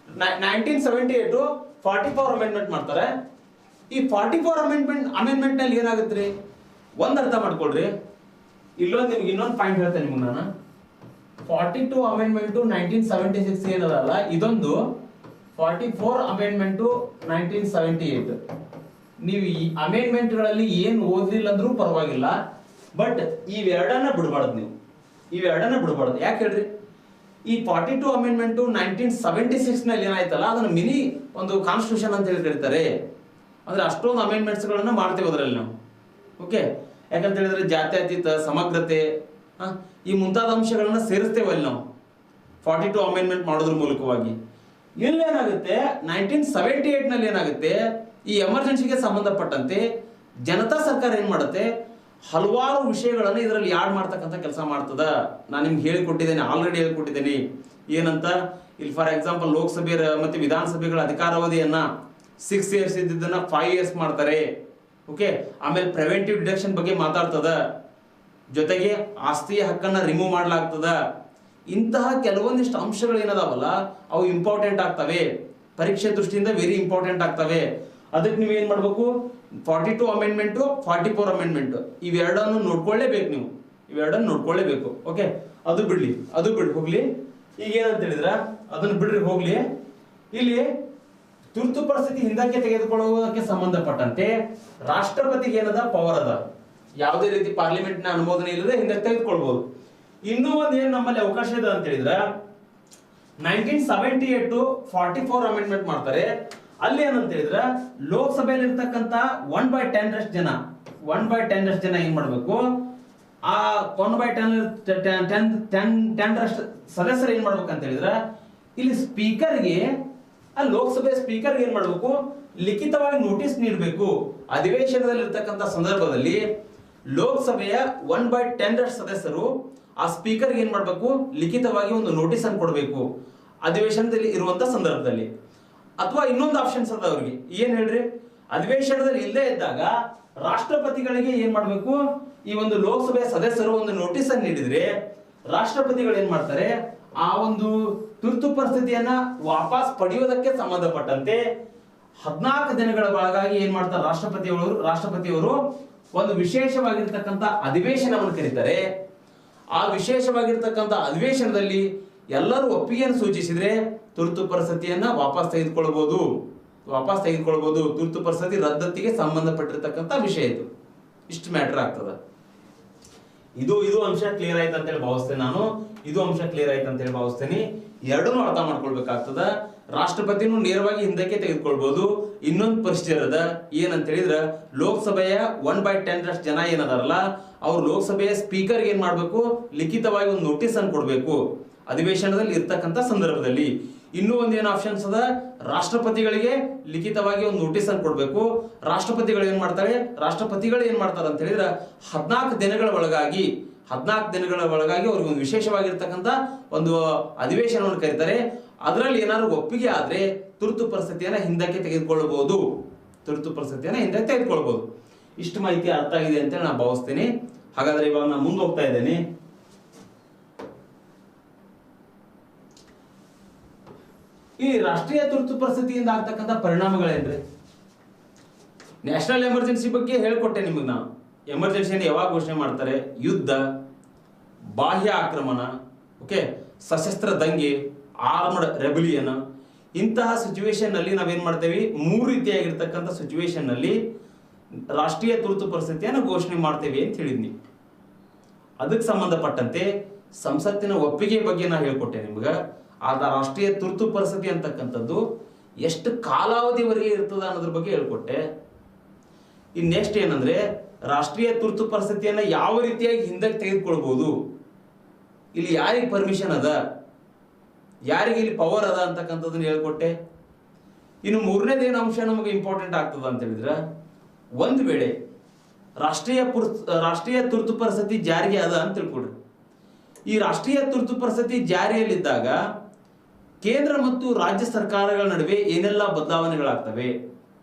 1978 44 ಅಮೆಂಡ್ಮೆಂಟ್ ಮಾಡ್ತಾರೆ. ಈ 44 ಅಮೆಂಡ್ಮೆಂಟ್ ನಲ್ಲಿ ಏನಾಗುತ್ತೆ ಒಂದ್ ಅರ್ಥ ಮಾಡ್ಕೊಳ್ರಿ. ಇಲ್ಲೊಂದು ನಿಮ್ಗೆ ಇನ್ನೊಂದು ಪಾಯಿಂಟ್ ಹೇಳ್ತೇನೆ ನಿಮ್ಗೆ ನಾನು. 42 ಅಮೆಂಡ್ಮೆಂಟ್ 1976 ಏನದಲ್ಲ, ಇದೊಂದು 44 ಅಮೆಂಡ್ಮೆಂಟ್ 1978. ನೀವು ಈ ಅಮೆಂಡ್ಮೆಂಟ್ ಗಳಲ್ಲಿ ಏನ್ ಓದ್ಲಿಲ್ಲ ಅಂದ್ರೂ ಪರವಾಗಿಲ್ಲ, ಬಟ್ ಇವೆರಡನ್ನ ಬಿಡಬಾರ್ದು. ನೀವು ಇವೆರಡನ್ನ ಬಿಡಬಾರ್ದು. ಯಾಕೆ ಹೇಳ್ರಿ, ಈ 42 ಅಮೆಂಡ್ಮೆಂಟ್ 1976 ನಲ್ಲಿ ಏನಾಯ್ತಲ್ಲ ಅದನ್ನ ಮಿನಿ ಒಂದು ಕಾನ್ಸ್ಟಿಟ್ಯೂಷನ್ ಅಂತ ಹೇಳಿ ಕರೀತಾರೆ. ಅಂದ್ರೆ ಅಷ್ಟೊಂದು ಅಮೆಂಡ್ಮೆಂಟ್ಸ್ ಗಳನ್ನ ಮಾಡ್ತೇವೆ ಅದರಲ್ಲಿ ನಾವು. ಓಕೆ, ಯಾಕಂತ ಹೇಳಿದ್ರೆ ಜಾತ್ಯತೀತ, ಸಮಗ್ರತೆ ಈ ಮುಂತಾದ ಅಂಶಗಳನ್ನ ಸೇರಿಸ್ತೇವೆ ಅಲ್ಲಿ ನಾವು 42 ಅಮೆಂಡ್ಮೆಂಟ್ ಮಾಡೋದ್ರ ಮೂಲಕವಾಗಿ. ಇಲ್ಲೇನಾಗುತ್ತೆ 1978 ನಲ್ಲಿ ಏನಾಗುತ್ತೆ, ಈ ಎಮರ್ಜೆನ್ಸಿಗೆ ಸಂಬಂಧಪಟ್ಟಂತೆ ಜನತಾ ಸರ್ಕಾರ ಏನ್ ಮಾಡುತ್ತೆ, ಹಲವಾರು ವಿಷಯಗಳನ್ನು ಇದರಲ್ಲಿ ಯಾಡ್ ಮಾಡ್ತಕ್ಕಂಥ ಕೆಲಸ ಮಾಡ್ತದ. ನಾನು ನಿಮ್ಗೆ ಹೇಳಿಕೊಟ್ಟಿದ್ದೇನೆ, ಆಲ್ರೆಡಿ ಹೇಳಿಕೊಟ್ಟಿದ್ದೇನೆ. ಏನಂತ, ಇಲ್ಲಿ ಫಾರ್ ಎಕ್ಸಾಂಪಲ್ ಲೋಕಸಭೆ ಮತ್ತೆ ವಿಧಾನಸಭೆಗಳ ಅಧಿಕಾರಾವಧಿಯನ್ನ 6 years ಇದ್ದಿದ್ದನ್ನ 5 years ಮಾಡ್ತಾರೆ. ಓಕೆ, ಆಮೇಲೆ ಪ್ರಿವೆಂಟಿವ್ ಡಿಡಕ್ಷನ್ ಬಗ್ಗೆ ಮಾತಾಡ್ತದ, ಜೊತೆಗೆ ಆಸ್ತಿಯ ಹಕ್ಕನ್ನ ರಿಮೂವ್ ಮಾಡ್ಲಾಗ್ತದ. ಇಂತಹ ಕೆಲವೊಂದಿಷ್ಟು ಅಂಶಗಳು ಏನದಾವಲ್ಲ ಅವು ಇಂಪಾರ್ಟೆಂಟ್ ಆಗ್ತವೆ, ಪರೀಕ್ಷೆ ದೃಷ್ಟಿಯಿಂದ ವೆರಿ ಇಂಪಾರ್ಟೆಂಟ್ ಆಗ್ತವೆ. ಅದಕ್ಕೆ ನೀವು ಏನ್ ಮಾಡ್ಬೇಕು, 42 ಅಮೆಂಡ್ಮೆಂಟ್ 44 ಅಮೆಂಡ್ಮೆಂಟ್ ಇವೆರಡನ್ನು ನೋಡ್ಕೊಳ್ಳೇಬೇಕು. ನೀವು ಇವೆರಡನ್ನು ನೋಡ್ಕೊಳ್ಳೇಬೇಕು. ಓಕೆ, ಅದು ಬಿಡ್ಲಿ ಹೋಗ್ಲಿ. ಈಗ ಏನಂತ ಹೇಳಿದ್ರ ಅದನ್ನ ಬಿಡ್ರಿ ಹೋಗ್ಲಿ. ಇಲ್ಲಿ ತುರ್ತು ಪರಿಸ್ಥಿತಿ ಹಿಂದಕ್ಕೆ ತೆಗೆದುಕೊಳ್ಳುವುದಕ್ಕೆ ಸಂಬಂಧಪಟ್ಟಂತೆ ರಾಷ್ಟ್ರಪತಿಗೆ ಏನದ ಪವರ್ ಅದ, ಯಾವುದೇ ರೀತಿ ಪಾರ್ಲಿಮೆಂಟ್ ನ ಅನುಮೋದನೆ ಇಲ್ಲದೆ ಹಿಂದಕ್ಕೆ ತೆಗೆದುಕೊಳ್ಬಹುದು. ಇನ್ನೂ ಒಂದ್ ಏನ್ ನಮ್ಮಲ್ಲಿ ಅವಕಾಶ ಇದೆ ಅಂತ ಹೇಳಿದ್ರ 1978 44 ಅಮೆಂಡ್ಮೆಂಟ್ ಮಾಡ್ತಾರೆ. ಅಲ್ಲಿ ಏನಂತ ಹೇಳಿದ್ರ ಲೋಕಸಭೆಯಲ್ಲಿ ಇರ್ತಕ್ಕಂತ 1/10 ರಷ್ಟು ಜನ ಏನ್ ಮಾಡ್ಬೇಕು, ಆ 1/10 ರಷ್ಟು ಸದಸ್ಯರು ಏನ್ ಮಾಡ್ಬೇಕಂತ ಹೇಳಿದ್ರ ಇಲ್ಲಿ ಸ್ಪೀಕರ್ಗೆ, ಆ ಲೋಕಸಭೆ ಸ್ಪೀಕರ್ಗೆ ಏನ್ ಮಾಡ್ಬೇಕು, ಲಿಖಿತವಾಗಿ ನೋಟಿಸ್ ನೀಡಬೇಕು. ಅಧಿವೇಶನದಲ್ಲಿ ಇರ್ತಕ್ಕಂಥ ಸಂದರ್ಭದಲ್ಲಿ ಲೋಕಸಭೆಯ 1/10 ರಷ್ಟು ಸದಸ್ಯರು ಆ ಸ್ಪೀಕರ್ ಏನ್ ಮಾಡ್ಬೇಕು, ಲಿಖಿತವಾಗಿ ಒಂದು ನೋಟಿಸ್ ಅನ್ನು ಕೊಡಬೇಕು ಅಧಿವೇಶನದಲ್ಲಿ ಇರುವಂತ ಸಂದರ್ಭದಲ್ಲಿ. ಅಥವಾ ಇನ್ನೊಂದು ಆಪ್ಷನ್ಸ್ ಅದ ಅವ್ರಿಗೆ, ಏನ್ ಹೇಳ್ರಿ, ಅಧಿವೇಶನದಲ್ಲಿ ಇಲ್ಲದೆ ಇದ್ದಾಗ ರಾಷ್ಟ್ರಪತಿಗಳಿಗೆ ಏನ್ ಮಾಡ್ಬೇಕು, ಈ ಒಂದು ಲೋಕಸಭೆಯ ಸದಸ್ಯರು ಒಂದು ನೋಟಿಸ್ ಅನ್ನು ನೀಡಿದ್ರೆ ರಾಷ್ಟ್ರಪತಿಗಳು ಏನ್ ಮಾಡ್ತಾರೆ, ಆ ಒಂದು ತುರ್ತು ಪರಿಸ್ಥಿತಿಯನ್ನ ವಾಪಸ್ ಪಡೆಯುವುದಕ್ಕೆ ಸಂಬಂಧಪಟ್ಟಂತೆ 14 ದಿನಗಳ ಒಳಗಾಗಿ ಏನ್ ಮಾಡ್ತಾರೆ ರಾಷ್ಟ್ರಪತಿಯವರು ಒಂದು ವಿಶೇಷವಾಗಿರ್ತಕ್ಕಂಥ ಅಧಿವೇಶನವನ್ನು ಕರೀತಾರೆ. ಆ ವಿಶೇಷವಾಗಿರ್ತಕ್ಕಂಥ ಅಧಿವೇಶನದಲ್ಲಿ ಎಲ್ಲರೂ ಒಪ್ಪಿಗೆಯನ್ನು ಸೂಚಿಸಿದ್ರೆ ತುರ್ತು ಪರಿಸ್ಥಿತಿಯನ್ನ ವಾಪಸ್ ತೆಗೆದುಕೊಳ್ಳಬಹುದು. ತುರ್ತು ಪರಿಸ್ಥಿತಿ ರದ್ದತಿಗೆ ಸಂಬಂಧಪಟ್ಟಿರ್ತಕ್ಕಂಥ ವಿಷಯ ಇದು. ಇಷ್ಟು ಮ್ಯಾಟರ್ ಆಗ್ತದ. ಇದು ಅಂಶ ಕ್ಲಿಯರ್ ಆಯ್ತು ಅಂತ ಹೇಳಿ ಭಾವಿಸ್ತೇನೆ ನಾನು. ಎರಡನ್ನೂ ಅರ್ಥ ಮಾಡ್ಕೊಳ್ಬೇಕಾಗ್ತದ. ರಾಷ್ಟ್ರಪತಿನೂ ನೇರವಾಗಿ ಹಿಂದಕ್ಕೆ ತೆಗೆದುಕೊಳ್ಬಹುದು. ಇನ್ನೊಂದು ಪ್ರೊಸೀಜರ್ ಅದ, ಏನಂತ ಹೇಳಿದ್ರ ಲೋಕಸಭೆಯ 1/10 ರಷ್ಟು ಜನ ಏನದಾರಲ್ಲ ಅವ್ರು ಲೋಕಸಭೆಯ ಸ್ಪೀಕರ್ ಏನ್ ಮಾಡ್ಬೇಕು, ಲಿಖಿತವಾಗಿ ಒಂದು ನೋಟಿಸ್ ಅನ್ನು ಕೊಡ್ಬೇಕು ಅಧಿವೇಶನದಲ್ಲಿ ಇರ್ತಕ್ಕಂಥ ಸಂದರ್ಭದಲ್ಲಿ. ಇನ್ನೂ ಒಂದೇನು ಆಪ್ಷನ್ಸ್ ಅದ, ರಾಷ್ಟ್ರಪತಿಗಳಿಗೆ ಲಿಖಿತವಾಗಿ ಒಂದು ನೋಟಿಸ್ ಅನ್ನು ಕೊಡ್ಬೇಕು. ರಾಷ್ಟ್ರಪತಿಗಳು ಏನ್ ಮಾಡ್ತಾರೆ ಅಂತ ಹೇಳಿದ್ರೆ 14 ದಿನಗಳ ಒಳಗಾಗಿ ಅವ್ರಿಗೆ ಒಂದು ವಿಶೇಷವಾಗಿರ್ತಕ್ಕಂಥ ಒಂದು ಅಧಿವೇಶನವನ್ನು ಕರೀತಾರೆ. ಅದರಲ್ಲಿ ಏನಾದ್ರು ಒಪ್ಪಿಗೆ ಆದ್ರೆ ತುರ್ತು ಪರಿಸ್ಥಿತಿಯನ್ನ ಹಿಂದಕ್ಕೆ ತೆಗೆದುಕೊಳ್ಳಬಹುದು. ಇಷ್ಟು ಮಾಹಿತಿ ಅರ್ಥ ಆಗಿದೆ ಅಂತ ನಾನು ಭಾವಿಸ್ತೇನೆ. ಹಾಗಾದ್ರೆ ಇವಾಗ ನಾನು ಮುಂದೆ ಹೋಗ್ತಾ ಇದ್ದೇನೆ. ಈ ರಾಷ್ಟ್ರೀಯ ತುರ್ತು ಪರಿಸ್ಥಿತಿಯಿಂದ ಆಗ್ತಕ್ಕಂಥ ಪರಿಣಾಮಗಳೇನ್ರಿ? ನ್ಯಾಷನಲ್ ಎಮರ್ಜೆನ್ಸಿ ಬಗ್ಗೆ ಹೇಳ್ಕೊಟ್ಟೆ ನಿಮಗೆ ನಾನು. ಎಮರ್ಜೆನ್ಸಿಯನ್ನು ಯಾವಾಗ ಘೋಷಣೆ ಮಾಡ್ತಾರೆ? ಯುದ್ಧ, ಬಾಹ್ಯ ಆಕ್ರಮಣ, ಓಕೆ, ಸಶಸ್ತ್ರ ದಂಗೆ, ಆರ್ಮ್ಡ್ ರೆಬಲಿಯನ್, ಇಂತಹ ಸಿಚುವೇಶನ್ ನಲ್ಲಿ ನಾವೇನ್ ಮಾಡ್ತೇವೆ? 3 ರೀತಿಯಾಗಿರ್ತಕ್ಕಂಥ ಸಿಚುವೇಶನ್ ನಲ್ಲಿ ರಾಷ್ಟ್ರೀಯ ತುರ್ತು ಪರಿಸ್ಥಿತಿಯನ್ನು ಘೋಷಣೆ ಮಾಡ್ತೇವೆ ಅಂತ ಹೇಳಿದ್ನಿ. ಅದಕ್ಕೆ ಸಂಬಂಧಪಟ್ಟಂತೆ ಸಂಸತ್ತಿನ ಒಪ್ಪಿಗೆ ಬಗ್ಗೆ ನಾ ಹೇಳ್ಕೊಟ್ಟೆ ನಿಮ್ಗೆ. ಆದ ರಾಷ್ಟ್ರೀಯ ತುರ್ತು ಪರಿಸ್ಥಿತಿ ಅಂತಕ್ಕಂಥದ್ದು ಎಷ್ಟು ಕಾಲಾವಧಿವರೆಗೆ ಇರ್ತದ ಅನ್ನೋದ್ರ ಬಗ್ಗೆ ಹೇಳ್ಕೊಟ್ಟೆ. ಇನ್ ನೆಕ್ಸ್ಟ್ ಏನಂದ್ರೆ, ರಾಷ್ಟ್ರೀಯ ತುರ್ತು ಪರಿಸ್ಥಿತಿಯನ್ನ ಯಾವ ರೀತಿಯಾಗಿ ಹಿಂದಕ್ಕೆ ತೆಗೆದುಕೊಳ್ಬಹುದು, ಇಲ್ಲಿ ಯಾರಿಗೆ ಪರ್ಮಿಷನ್ ಅದ, ಯಾರಿಗೆ ಇಲ್ಲಿ ಪವರ್ ಅದ ಅಂತಕ್ಕಂಥದ್ದನ್ನ ಹೇಳ್ಕೊಟ್ಟೆ. ಇನ್ನು 3ನೇದೇನು ಅಂಶ ನಮಗೆ ಇಂಪಾರ್ಟೆಂಟ್ ಆಗ್ತದ ಅಂತ ಹೇಳಿದ್ರೆ, ಒಂದು ವೇಳೆ ರಾಷ್ಟ್ರೀಯ ತುರ್ತು ಪರಿಸ್ಥಿತಿ ಜಾರಿಗೆ ಅದ ಅಂತ ತಿಳ್ಕೊಡ್ರಿ. ಈ ರಾಷ್ಟ್ರೀಯ ತುರ್ತು ಪರಿಸ್ಥಿತಿ ಜಾರಿಯಲ್ಲಿದ್ದಾಗ ಕೇಂದ್ರ ಮತ್ತು ರಾಜ್ಯ ಸರ್ಕಾರಗಳ ನಡುವೆ ಏನೆಲ್ಲ ಬದಲಾವಣೆಗಳಾಗ್ತವೆ,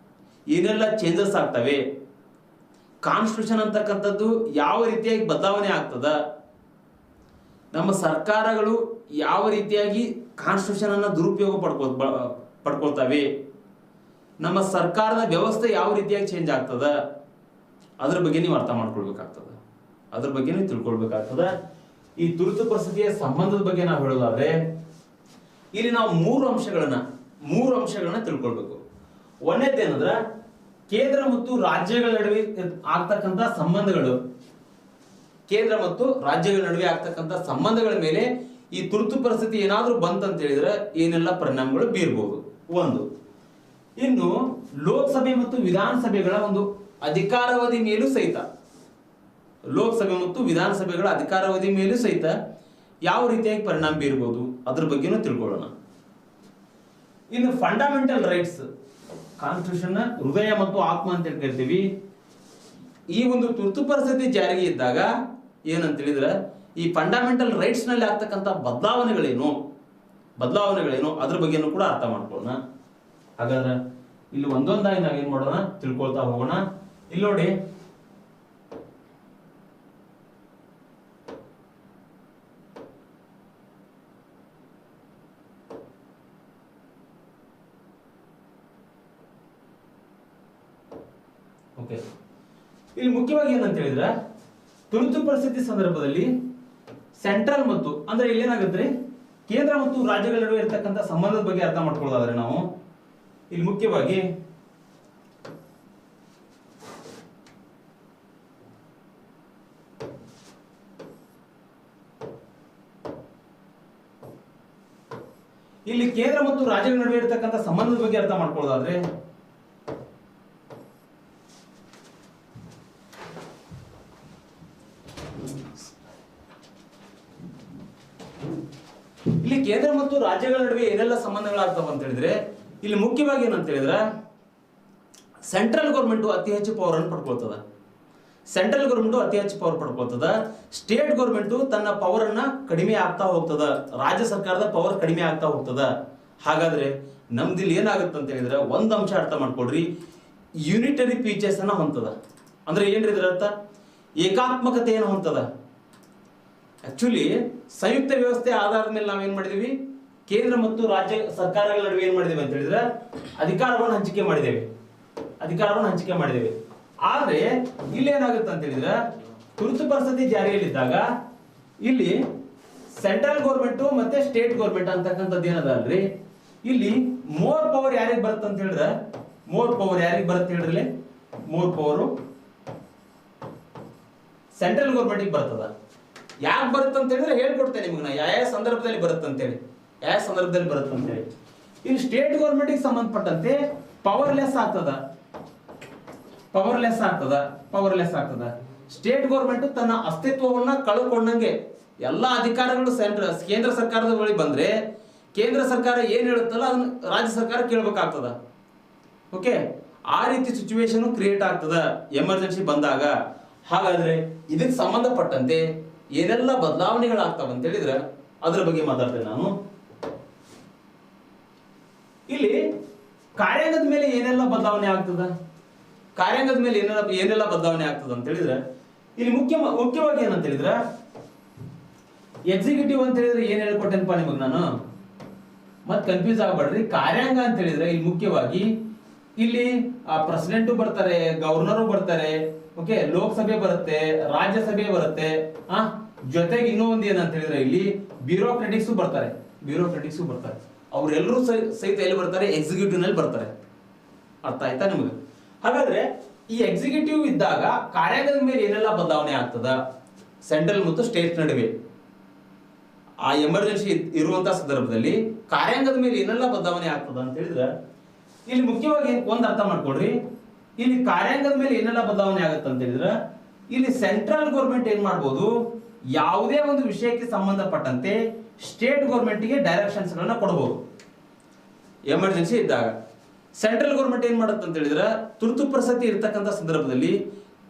ಏನೆಲ್ಲ ಚೇಂಜಸ್ ಆಗ್ತವೆ, ಕಾನ್ಸ್ಟಿಟ್ಯೂಷನ್ ಅಂತಕ್ಕಂಥದ್ದು ಯಾವ ರೀತಿಯಾಗಿ ಬದಲಾವಣೆ ಆಗ್ತದ, ನಮ್ಮ ಸರ್ಕಾರಗಳು ಯಾವ ರೀತಿಯಾಗಿ ಕಾನ್ಸ್ಟಿಟ್ಯೂಷನ್ ಅನ್ನ ದುರುಪಯೋಗ ಪಡ್ಕೊಳ್ತವೆ, ನಮ್ಮ ಸರ್ಕಾರದ ವ್ಯವಸ್ಥೆ ಯಾವ ರೀತಿಯಾಗಿ ಚೇಂಜ್ ಆಗ್ತದ, ಅದ್ರ ಬಗ್ಗೆ ನೀವು ಅರ್ಥ ಮಾಡ್ಕೊಳ್ಬೇಕಾಗ್ತದ, ಅದ್ರ ಬಗ್ಗೆ ನೀವು ತಿಳ್ಕೊಳ್ಬೇಕಾಗ್ತದ. ಈ ತುರ್ತು ಪರಿಸ್ಥಿತಿಯ ಸಂಬಂಧದ ಬಗ್ಗೆ ನಾವು ಹೇಳೋದಾದ್ರೆ, ಇಲ್ಲಿ ನಾವು 3 ಅಂಶಗಳನ್ನ ತಿಳ್ಕೊಳ್ಬೇಕು. ಒಂದನೇದೇನಂದ್ರ, ಕೇಂದ್ರ ಮತ್ತು ರಾಜ್ಯಗಳ ನಡುವೆ ಆಗ್ತಕ್ಕಂಥ ಸಂಬಂಧಗಳು, ಕೇಂದ್ರ ಮತ್ತು ರಾಜ್ಯಗಳ ನಡುವೆ ಆಗ್ತಕ್ಕಂಥ ಸಂಬಂಧಗಳ ಮೇಲೆ ಈ ತುರ್ತು ಪರಿಸ್ಥಿತಿ ಏನಾದ್ರೂ ಬಂತಂತ ಹೇಳಿದ್ರೆ ಏನೆಲ್ಲ ಪರಿಣಾಮಗಳು ಬೀರ್ಬೋದು ಒಂದು. ಇನ್ನು ಲೋಕಸಭೆ ಮತ್ತು ವಿಧಾನಸಭೆಗಳ ಒಂದು ಅಧಿಕಾರಾವಧಿ ಮೇಲೂ ಸಹಿತ, ಲೋಕಸಭೆ ಮತ್ತು ವಿಧಾನಸಭೆಗಳ ಅಧಿಕಾರಾವಧಿ ಮೇಲೂ ಸಹಿತ ಯಾವ ರೀತಿಯಾಗಿ ಪರಿಣಾಮ ಬೀರ್ಬೋದು ಅದ್ರ ಬಗ್ಗೆನೂ ತಿಳ್ಕೊಳ್ಳೋಣ. ಇನ್ನು ಫಂಡಮೆಂಟಲ್ ರೈಟ್ಸ್, ಕಾನ್ಸ್ಟಿಟ್ಯೂಷನ್ ಹೃದಯ ಮತ್ತು ಆತ್ಮ ಅಂತ ಕರಿತೀವಿ. ಈ ಒಂದು ತುರ್ತು ಪರಿಸ್ಥಿತಿ ಜಾರಿಗೆ ಇದ್ದಾಗ ಏನಂತ ಹೇಳಿದ್ರೆ, ಈ ಫಂಡಮೆಂಟಲ್ ರೈಟ್ಸ್ ನಲ್ಲಿ ಆಗ್ತಕ್ಕಂಥ ಬದಲಾವಣೆಗಳೇನು ಅದ್ರ ಬಗ್ಗೆನೂ ಕೂಡ ಅರ್ಥ ಮಾಡ್ಕೊಳ್ಳೋಣ. ಹಾಗಾದ್ರೆ ಇಲ್ಲಿ ಒಂದೊಂದಾಗಿ ನಾವೇನ್ ಮಾಡೋಣ, ತಿಳ್ಕೊಳ್ತಾ ಹೋಗೋಣ. ಇಲ್ಲಿ ನೋಡಿ, ಓಕೆ, ಇಲ್ಲಿ ಮುಖ್ಯವಾಗಿ ಏನಂತ ಹೇಳಿದ್ರೆ, ತುರ್ತು ಪರಿಸ್ಥಿತಿ ಸಂದರ್ಭದಲ್ಲಿ ಸೆಂಟ್ರಲ್ ಮತ್ತು ಅಂದ್ರೆ ಇಲ್ಲಿ ಏನಾಗುತ್ತೆ, ಕೇಂದ್ರ ಮತ್ತು ರಾಜ್ಯಗಳ ನಡುವೆ ಇರತಕ್ಕಂಥ ಸಂಬಂಧದ ಬಗ್ಗೆ ಅರ್ಥ ಮಾಡ್ಕೊಳ್ಳೋದಾದ್ರೆ ನಾವು ಇಲ್ಲಿ ಮುಖ್ಯವಾಗಿ ಇಲ್ಲಿ ಕೇಂದ್ರ ಮತ್ತು ರಾಜ್ಯಗಳ ನಡುವೆ ಇರತಕ್ಕಂಥ ಸಂಬಂಧದ ಬಗ್ಗೆ ಅರ್ಥ ಮಾಡ್ಕೊಳ್ಳೋದಾದ್ರೆ, ಇಲ್ಲಿ ಕೇಂದ್ರ ಮತ್ತು ರಾಜ್ಯಗಳ ನಡುವೆ ಏನೆಲ್ಲ ಸಂಬಂಧಗಳಾಗ್ತಾವ ಅಂತ ಹೇಳಿದ್ರೆ, ಇಲ್ಲಿ ಮುಖ್ಯವಾಗಿ ಏನಂತ ಹೇಳಿದ್ರೆ, ಸೆಂಟ್ರಲ್ ಗೌರ್ಮೆಂಟ್ ಅತಿ ಹೆಚ್ಚು ಪವರ್ ಅನ್ನು ಪಡ್ಕೊಳ್ತದ. ಸ್ಟೇಟ್ ಗೌರ್ಮೆಂಟ್ ತನ್ನ ಪವರ್ ಅನ್ನ ಕಡಿಮೆ ಆಗ್ತಾ ಹೋಗ್ತದ, ರಾಜ್ಯ ಸರ್ಕಾರದ ಪವರ್ ಕಡಿಮೆ ಆಗ್ತಾ ಹೋಗ್ತದ. ಹಾಗಾದ್ರೆ ನಮ್ದಿಲ್ಲಿ ಏನಾಗುತ್ತೆ ಅಂತ ಹೇಳಿದ್ರೆ, ಒಂದ್ ಅಂಶ ಅರ್ಥ ಮಾಡ್ಕೊಳ್ರಿ, ಯೂನಿಟರಿ ಫೀಚರ್ಸ್ ಅನ್ನ ಹೊಂದದ. ಅಂದ್ರೆ ಏನ್ರಿ ಇದ್ರ ಅರ್ಥ, ಏಕಾತ್ಮಕತೆಯನ್ನು ಹೊಂದದ. ಆಕ್ಚುಲಿ ಸಂಯುಕ್ತ ವ್ಯವಸ್ಥೆ ಆಧಾರದ ಮೇಲೆ ನಾವೇನ್ ಮಾಡಿದೀವಿ, ಕೇಂದ್ರ ಮತ್ತು ರಾಜ್ಯ ಸರ್ಕಾರಗಳ ನಡುವೆ ಏನ್ ಮಾಡಿದೀವಿ ಅಂತ ಹೇಳಿದ್ರೆ ಅಧಿಕಾರವನ್ನು ಹಂಚಿಕೆ ಮಾಡಿದ್ದೇವೆ. ಆದ್ರೆ ಇಲ್ಲಿ ಏನಾಗುತ್ತೆ ಅಂತ ಹೇಳಿದ್ರೆ, ತುರ್ತು ಪರಿಸ್ಥಿತಿ ಜಾರಿಯಲ್ಲಿದ್ದಾಗ ಇಲ್ಲಿ ಸೆಂಟ್ರಲ್ ಗೌರ್ಮೆಂಟ್ ಮತ್ತೆ ಸ್ಟೇಟ್ ಗೌರ್ಮೆಂಟ್ ಅಂತಕ್ಕಂಥದ್ದು ಏನದ ಅಲ್ರಿ, ಇಲ್ಲಿ ಮೋರ್ ಪವರ್ ಯಾರಿಗೆ ಬರುತ್ತೆ ಅಂತ ಹೇಳಿದ್ರೆ, ಮೋರ್ ಪವರ್ ಸೆಂಟ್ರಲ್ ಗೌರ್ಮೆಂಟ್ ಬರ್ತದ. ಯಾಕೆ ಬರುತ್ತೆ ಅಂತ ಹೇಳಿದ್ರೆ ಹೇಳ್ಕೊಡ್ತೇನೆ ನಿಮ್ಗೆ ನಾ, ಯಾವ ಸಂದರ್ಭದಲ್ಲಿ ಬರುತ್ತೆ ಅಂತೇಳಿ. ಇನ್ನು ಸ್ಟೇಟ್ ಗೌರ್ಮೆಂಟ್ ಸಂಬಂಧಪಟ್ಟಂತೆ ಪವರ್ಲೆಸ್ ಆಗ್ತದ. ಸ್ಟೇಟ್ ಗೌರ್ಮೆಂಟ್ ತನ್ನ ಅಸ್ತಿತ್ವವನ್ನ ಕಳೆದುಕೊಂಡಂಗೆ ಎಲ್ಲಾ ಅಧಿಕಾರಗಳು ಕೇಂದ್ರ ಸರ್ಕಾರದ ಬಳಿ ಬಂದ್ರೆ, ಕೇಂದ್ರ ಸರ್ಕಾರ ಏನ್ ಹೇಳುತ್ತಲ್ಲ ಅದನ್ನ ರಾಜ್ಯ ಸರ್ಕಾರ ಕೇಳಬೇಕಾಗ್ತದ. ಓಕೆ, ಆ ರೀತಿ ಸಿಚುವೇಶನ್ ಕ್ರಿಯೇಟ್ ಆಗ್ತದ ಎಮರ್ಜೆನ್ಸಿ ಬಂದಾಗ. ಹಾಗಾದ್ರೆ ಇದಕ್ಕೆ ಸಂಬಂಧಪಟ್ಟಂತೆ ಏನೆಲ್ಲ ಬದಲಾವಣೆಗಳಾಗ್ತಾವ ಅಂತ ಹೇಳಿದ್ರೆ ಅದ್ರ ಬಗ್ಗೆ ಮಾತಾಡ್ತೇನೆ ನಾನು. ಇಲ್ಲಿ ಕಾರ್ಯಾಂಗದ ಮೇಲೆ ಏನೆಲ್ಲ ಬದಲಾವಣೆ ಆಗ್ತದ ಅಂತ ಹೇಳಿದ್ರೆ, ಇಲ್ಲಿ ಮುಖ್ಯವಾಗಿ ಏನಂತ ಹೇಳಿದ್ರೆ, ಎಕ್ಸಿಕ್ಯೂಟಿವ್ ಅಂತ ಹೇಳಿದ್ರೆ ಏನ್ ಹೇಳ್ಕೊಟ್ಟೆನಪ್ಪ ನಿಮಗೆ ನಾನು, ಮತ್ ಕನ್ಫ್ಯೂಸ್ ಆಗಬೇಡ್ರಿ. ಕಾರ್ಯಾಂಗ ಅಂತ ಹೇಳಿದ್ರೆ ಇಲ್ಲಿ ಮುಖ್ಯವಾಗಿ ಇಲ್ಲಿ ಪ್ರೆಸಿಡೆಂಟು ಬರ್ತಾರೆ, ಗವರ್ನರು ಬರ್ತಾರೆ, ಓಕೆ, ಲೋಕಸಭೆ ಬರುತ್ತೆ, ರಾಜ್ಯಸಭೆ ಬರುತ್ತೆ. ಜೊತೆಗೆ ಇನ್ನೂ ಒಂದು ಏನಂತ ಹೇಳಿದ್ರೆ ಇಲ್ಲಿ ಬ್ಯೂರೋಕ್ರೆಟಿಕ್ಸ್ ಬರ್ತಾರೆ. ಅವರೆಲ್ಲರೂ ಸಹಿತ ಎಲ್ಲಿ ಬರ್ತಾರೆ? ಎಕ್ಸಿಕ್ಯೂಟಿವ್ ನಲ್ಲಿ ಬರ್ತಾರೆ. ಅರ್ಥ ಆಯ್ತಾ ನಿಮಗೆ? ಹಾಗಾದ್ರೆ ಈ ಎಕ್ಸಿಕ್ಯೂಟಿವ್ ಇದ್ದಾಗ ಕಾರ್ಯಾಂಗದ ಮೇಲೆ ಏನೆಲ್ಲ ಬದಲಾವಣೆ ಆಗ್ತದ ಸೆಂಟ್ರಲ್ ಮತ್ತು ಸ್ಟೇಟ್ ನಡುವೆ? ಆ ಎಮರ್ಜೆನ್ಸಿ ಇರುವಂತಹ ಸಂದರ್ಭದಲ್ಲಿ ಕಾರ್ಯಾಂಗದ ಮೇಲೆ ಏನೆಲ್ಲ ಬದಲಾವಣೆ ಆಗ್ತದ ಅಂತ ಹೇಳಿದ್ರೆ ಇಲ್ಲಿ ಮುಖ್ಯವಾಗಿ ಒಂದು ಅರ್ಥ ಮಾಡ್ಕೊಡ್ರಿ. ಇಲ್ಲಿ ಕಾರ್ಯಾಂಗದ ಮೇಲೆ ಏನೆಲ್ಲ ಬದಲಾವಣೆ ಆಗುತ್ತೆ ಅಂತ ಹೇಳಿದ್ರೆ ಇಲ್ಲಿ ಸೆಂಟ್ರಲ್ ಗೌರ್ಮೆಂಟ್ ಏನ್ ಮಾಡ್ಬೋದು, ಯಾವುದೇ ಒಂದು ವಿಷಯಕ್ಕೆ ಸಂಬಂಧಪಟ್ಟಂತೆ ಸ್ಟೇಟ್ ಗೌರ್ಮೆಂಟ್ಗೆ ಡೈರೆಕ್ಷನ್ಸ್ ಗಳನ್ನ ಕೊಡಬಹುದು. ಎಮರ್ಜೆನ್ಸಿ ಇದ್ದಾಗ ಸೆಂಟ್ರಲ್ ಗೌರ್ಮೆಂಟ್ ಏನ್ ಮಾಡುತ್ತೆ ಅಂತ ಹೇಳಿದ್ರೆ ತುರ್ತು ಪರಿಸ್ಥಿತಿ ಇರ್ತಕ್ಕಂಥ ಸಂದರ್ಭದಲ್ಲಿ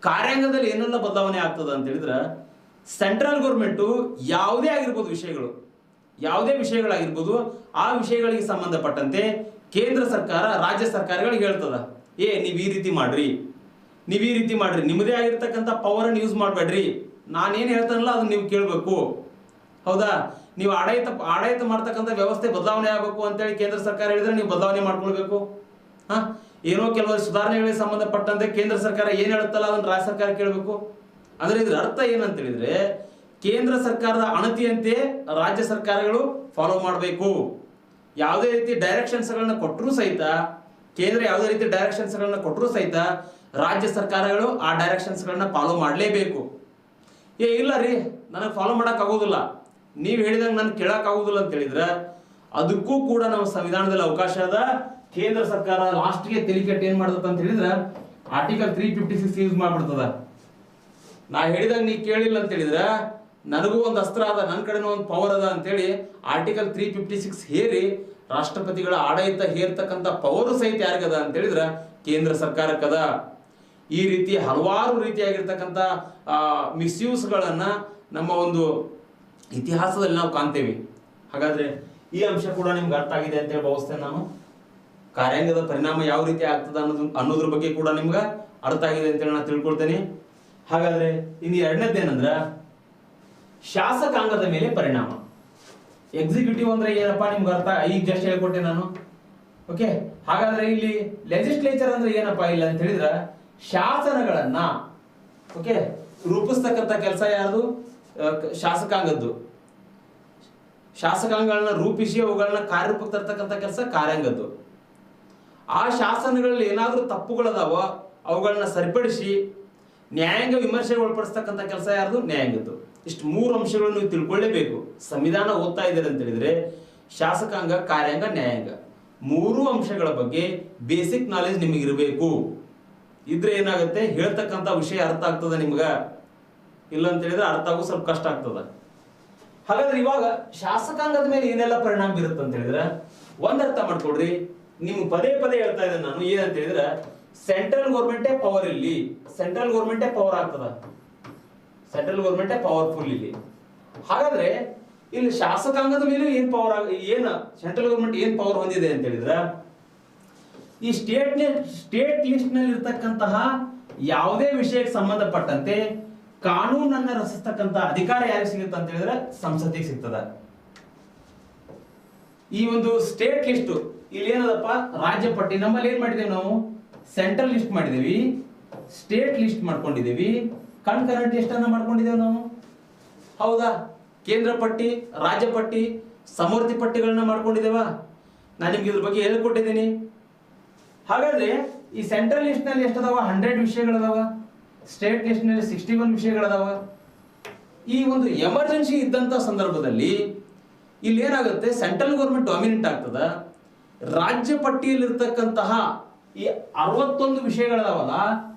ಕಾರ್ಯಾಂಗದಲ್ಲಿ ಏನೆಲ್ಲ ಬದಲಾವಣೆ ಆಗ್ತದ ಅಂತ ಹೇಳಿದ್ರೆ ಸೆಂಟ್ರಲ್ ಗೌರ್ಮೆಂಟ್ ಯಾವುದೇ ಆಗಿರ್ಬೋದು ವಿಷಯಗಳು, ಯಾವುದೇ ವಿಷಯಗಳಾಗಿರ್ಬೋದು, ಆ ವಿಷಯಗಳಿಗೆ ಸಂಬಂಧಪಟ್ಟಂತೆ ಕೇಂದ್ರ ಸರ್ಕಾರ ರಾಜ್ಯ ಸರ್ಕಾರಗಳಿಗೆ ಹೇಳ್ತದ, ನೀವು ಈ ರೀತಿ ಮಾಡ್ರಿ, ನಿಮ್ಮದೇ ಆಗಿರ್ತಕ್ಕಂಥ ಪವರ್ ಅನ್ನು ಯೂಸ್ ಮಾಡಬೇಡ್ರಿ, ನಾನೇನು ಹೇಳ್ತಾನಲ್ಲ ಅದನ್ನ ನೀವು ಕೇಳಬೇಕು. ಹೌದಾ? ನೀವು ಆಡಳಿತ ಮಾಡ್ತಕ್ಕಂಥ ವ್ಯವಸ್ಥೆ ಬದಲಾವಣೆ ಆಗಬೇಕು ಅಂತೇಳಿ ಕೇಂದ್ರ ಸರ್ಕಾರ ಹೇಳಿದ್ರೆ ನೀವು ಬದಲಾವಣೆ ಮಾಡ್ಕೊಳ್ಬೇಕು. ಏನೋ ಕೆಲವು ಸುಧಾರಣೆಗಳಿಗೆ ಸಂಬಂಧಪಟ್ಟಂತೆ ಕೇಂದ್ರ ಸರ್ಕಾರ ಏನ್ ಹೇಳುತ್ತಲ್ಲ ಅದನ್ನ ರಾಜ್ಯ ಸರ್ಕಾರ ಕೇಳಬೇಕು. ಅಂದ್ರೆ ಇದ್ರ ಅರ್ಥ ಏನಂತ ಹೇಳಿದ್ರೆ ಕೇಂದ್ರ ಸರ್ಕಾರದ ಅಣತಿಯಂತೆ ರಾಜ್ಯ ಸರ್ಕಾರಗಳು ಫಾಲೋ ಮಾಡಬೇಕು. ಯಾವುದೇ ರೀತಿ ಡೈರೆಕ್ಷನ್ಸ್ ಗಳನ್ನ ಕೊಟ್ಟರು ಸಹಿತ, ಕೇಂದ್ರ ಯಾವುದೇ ರೀತಿ ಡೈರೆಕ್ಷನ್ಸ್ ಗಳನ್ನ ಕೊಟ್ಟರು ಸಹಿತ ರಾಜ್ಯ ಸರ್ಕಾರಗಳು ಆ ಡೈರೆಕ್ಷನ್ಸ್ ಗಳನ್ನ ಫಾಲೋ ಮಾಡಲೇಬೇಕು. ಇಲ್ಲ ರೀ ನನಗೆ ಫಾಲೋ ಮಾಡಕ್ ಆಗೋದಿಲ್ಲ, ನೀವು ಹೇಳಿದಂಗೆ ನನ್ಗೆ ಕೇಳಕ್ ಆಗುದಿಲ್ಲ ಅಂತ ಹೇಳಿದ್ರೆ ಅದಕ್ಕೂ ಕೂಡ ನಮ್ಮ ಸಂವಿಧಾನದಲ್ಲಿ ಅವಕಾಶ ಅದ. ಕೇಂದ್ರ ಸರ್ಕಾರ ಲಾಸ್ಟ್ಗೆ ತೆಲಿಕೆಟ್ ಏನ್ ಮಾಡ್ತದ ಅಂತ ಹೇಳಿದ್ರೆ ಆರ್ಟಿಕಲ್ 356 ಯೂಸ್ ಮಾಡ್ಬಿಡ್ತದ. ನಾ ಹೇಳಿದಂಗೆ ನೀ ಕೇಳಿಲ್ಲ ಅಂತ ಹೇಳಿದ್ರೆ ನನಗೂ ಒಂದು ಅಸ್ತ್ರ ಅದ, ನನ್ನ ಕಡೆನೂ ಒಂದು ಪವರ್ ಅದ ಅಂತೇಳಿ ಆರ್ಟಿಕಲ್ 356 ಹೇರಿ ರಾಷ್ಟ್ರಪತಿಗಳ ಆಡಳಿತ ಹೇರ್ತಕ್ಕಂಥ ಪವರು ಸಹಿತ ಯಾರಿಗದ ಅಂತ ಹೇಳಿದ್ರೆ ಕೇಂದ್ರ ಸರ್ಕಾರಕ್ಕದ. ಈ ರೀತಿ ಹಲವಾರು ರೀತಿಯಾಗಿರ್ತಕ್ಕಂಥ ಮಿಸ್ಯೂಸ್ಗಳನ್ನ ನಮ್ಮ ಒಂದು ಇತಿಹಾಸದಲ್ಲಿ ನಾವು ಕಾಣ್ತೇವೆ. ಹಾಗಾದ್ರೆ ಈ ಅಂಶ ಕೂಡ ನಿಮ್ಗೆ ಅರ್ಥ ಆಗಿದೆ ಅಂತ ಹೇಳಿ ಭಾವಿಸ್ತೇನೆ ನಾನು. ಕಾರ್ಯಾಂಗದ ಪರಿಣಾಮ ಯಾವ ರೀತಿ ಆಗ್ತದ ಅನ್ನೋದ್ರ ಬಗ್ಗೆ ಕೂಡ ನಿಮ್ಗೆ ಅರ್ಥ ಆಗಿದೆ ಅಂತೇಳಿ ನಾನು ತಿಳ್ಕೊಳ್ತೇನೆ. ಹಾಗಾದ್ರೆ ಇನ್ನು ಎರಡನೇದೇನಂದ್ರ ಶಾಸಕಾಂಗದ ಮೇಲೆ ಪರಿಣಾಮ. ಎಕ್ಸಿಕ್ಯೂಟಿವ್ ಅಂದ್ರೆ ಏನಪ್ಪಾ ನಿಮ್ಗೆ ಅರ್ಥ ಈಗ ಜಸ್ಟ್ ಹೇಳ್ಕೊಟ್ಟೆ ನಾನು. ಓಕೆ, ಹಾಗಾದ್ರೆ ಇಲ್ಲಿ ಲೆಜಿಸ್ಲೇಚರ್ ಅಂದ್ರೆ ಏನಪ್ಪಾ ಇಲ್ಲ ಅಂತ ಹೇಳಿದ್ರೆ ಶಾಸನಗಳನ್ನ ಓಕೆ ರೂಪಿಸ್ತಕ್ಕಂಥ ಕೆಲಸ ಯಾರ್ದು? ಶಾಸಕಾಂಗದ್ದು. ಶಾಸಕಾಂಗಗಳನ್ನ ರೂಪಿಸಿ ಅವುಗಳನ್ನ ಕಾರ್ಯರೂಪಕ್ಕೆ ತರ್ತಕ್ಕಂಥ ಕೆಲಸ ಕಾರ್ಯಾಂಗದ್ದು. ಆ ಶಾಸನಗಳಲ್ಲಿ ಏನಾದ್ರೂ ತಪ್ಪುಗಳದಾವ ಅವುಗಳನ್ನ ಸರಿಪಡಿಸಿ ನ್ಯಾಯಾಂಗ ವಿಮರ್ಶೆಗೆ ಒಳಪಡಿಸ್ತಕ್ಕಂಥ ಕೆಲಸ ಯಾರ್ದು? ನ್ಯಾಯಾಂಗದ್ದು. ಇಷ್ಟು ಮೂರು ಅಂಶಗಳನ್ನು ನೀವು ತಿಳ್ಕೊಳ್ಳೇಬೇಕು. ಸಂವಿಧಾನ ಓದ್ತಾ ಇದ್ದಾರೆ ಅಂತ ಹೇಳಿದ್ರೆ ಶಾಸಕಾಂಗ, ಕಾರ್ಯಾಂಗ, ನ್ಯಾಯಾಂಗ ಮೂರು ಅಂಶಗಳ ಬಗ್ಗೆ ಬೇಸಿಕ್ ನಾಲೆಜ್ ನಿಮಗಿರಬೇಕು. ಇದ್ರೆ ಏನಾಗುತ್ತೆ, ಹೇಳ್ತಕ್ಕಂಥ ವಿಷಯ ಅರ್ಥ ಆಗ್ತದ ನಿಮ್ಗ. ಇಲ್ಲ ಅಂತ ಹೇಳಿದ್ರೆ ಅರ್ಥ ಆಗೋ ಸ್ವಲ್ಪ ಕಷ್ಟ ಆಗ್ತದ. ಹಾಗಾದ್ರೆ ಇವಾಗ ಶಾಸಕಾಂಗದ ಮೇಲೆ ಏನೆಲ್ಲ ಪರಿಣಾಮ ಬೀರುತ್ತೆ ಅಂತ ಹೇಳಿದ್ರೆ ಒಂದ್ ಅರ್ಥ ಮಾಡ್ಕೊಡ್ರಿ. ನಿಮ್ಗೆ ಪದೇ ಪದೇ ಹೇಳ್ತಾ ಇದ್ದೇನೆ ನಾನು, ಏನಂತ ಹೇಳಿದ್ರೆ ಸೆಂಟ್ರಲ್ ಗೌರ್ಮೆಂಟೇ ಪವರ್, ಇಲ್ಲಿ ಸೆಂಟ್ರಲ್ ಗೌರ್ಮೆಂಟೇ ಪವರ್ ಆಗ್ತದ, ಸೆಂಟ್ರಲ್ ಗೌರ್ಮೆಂಟೇ ಪವರ್ಫುಲ್ ಇಲ್ಲಿ. ಹಾಗಾದ್ರೆ ಇಲ್ಲಿ ಶಾಸಕಾಂಗದ ಮೇಲೆ ಏನ್ ಪವರ್ ಏನ್ ಸೆಂಟ್ರಲ್ ಗೌರ್ಮೆಂಟ್ ಏನ್ ಪವರ್ ಹೊಂದಿದೆ ಅಂತ ಹೇಳಿದ್ರೆ ಈ ಸ್ಟೇಟ್ ಲಿಸ್ಟ್ ನಲ್ಲಿ ಇರ್ತಕ್ಕಂತಹ ಯಾವುದೇ ವಿಷಯಕ್ಕೆ ಸಂಬಂಧಪಟ್ಟಂತೆ ಕಾನೂನನ್ನ ರಚಿಸ್ತಕ್ಕಂತ ಅಧಿಕಾರ ಯಾರಿಗೆ ಸಿಗುತ್ತೆ ಅಂತ ಹೇಳಿದ್ರೆ ಸಂಸತ್ತಿಗೆ ಸಿಗ್ತದ. ಈ ಒಂದು ಸ್ಟೇಟ್ ಲಿಸ್ಟ್ ಇಲ್ಲಿ ಏನದಪ್ಪ, ರಾಜ್ಯ ಪಟ್ಟಿ. ನಮ್ಮಲ್ಲಿ ಏನ್ ಮಾಡಿದೇವಿ ನಾವು? ಸೆಂಟ್ರಲ್ ಲಿಸ್ಟ್ ಮಾಡಿದೇವಿ, ಸ್ಟೇಟ್ ಲಿಸ್ಟ್ ಮಾಡ್ಕೊಂಡಿದ್ದೀವಿ, ಕನ್ಕರೆಂಟ್ ಲಿಸ್ಟ್ ಅನ್ನ ಮಾಡ್ಕೊಂಡಿದ್ದೇವೆ ನಾವು. ಹೌದಾ? ಕೇಂದ್ರ ಪಟ್ಟಿ, ರಾಜ್ಯ ಪಟ್ಟಿ, ಸಮವರ್ತಿ ಪಟ್ಟಿಗಳನ್ನ ಮಾಡ್ಕೊಂಡಿದ್ದೇವ. ನಾನು ನಿಮ್ಗೆ ಇದ್ರ ಬಗ್ಗೆ ಹೇಳ್ಕೊಟ್ಟಿದ್ದೀನಿ. ಹಾಗಾದ್ರೆ ಈ ಸೆಂಟ್ರಲ್ ಲಿಸ್ಟ್ ನಲ್ಲಿ ಎಷ್ಟದಾವ? 100 ವಿಷಯಗಳದಾವ. ಸ್ಟೇಟ್ ಲಿಸ್ಟ್ ನಲ್ಲಿ 61 ವಿಷಯಗಳದಾವ. ಈ ಒಂದು ಎಮರ್ಜೆನ್ಸಿ ಇದ್ದಂತ ಸಂದರ್ಭದಲ್ಲಿ ಇಲ್ಲಿ ಏನಾಗುತ್ತೆ, ಸೆಂಟ್ರಲ್ ಗೌರ್ಮೆಂಟ್ ಡಾಮಿನೆಂಟ್ ಆಗ್ತದ. ರಾಜ್ಯ ಪಟ್ಟಿಯಲ್ಲಿರ್ತಕ್ಕಂತಹ ಈ 61 ವಿಷಯಗಳದಾವಲ್ಲ,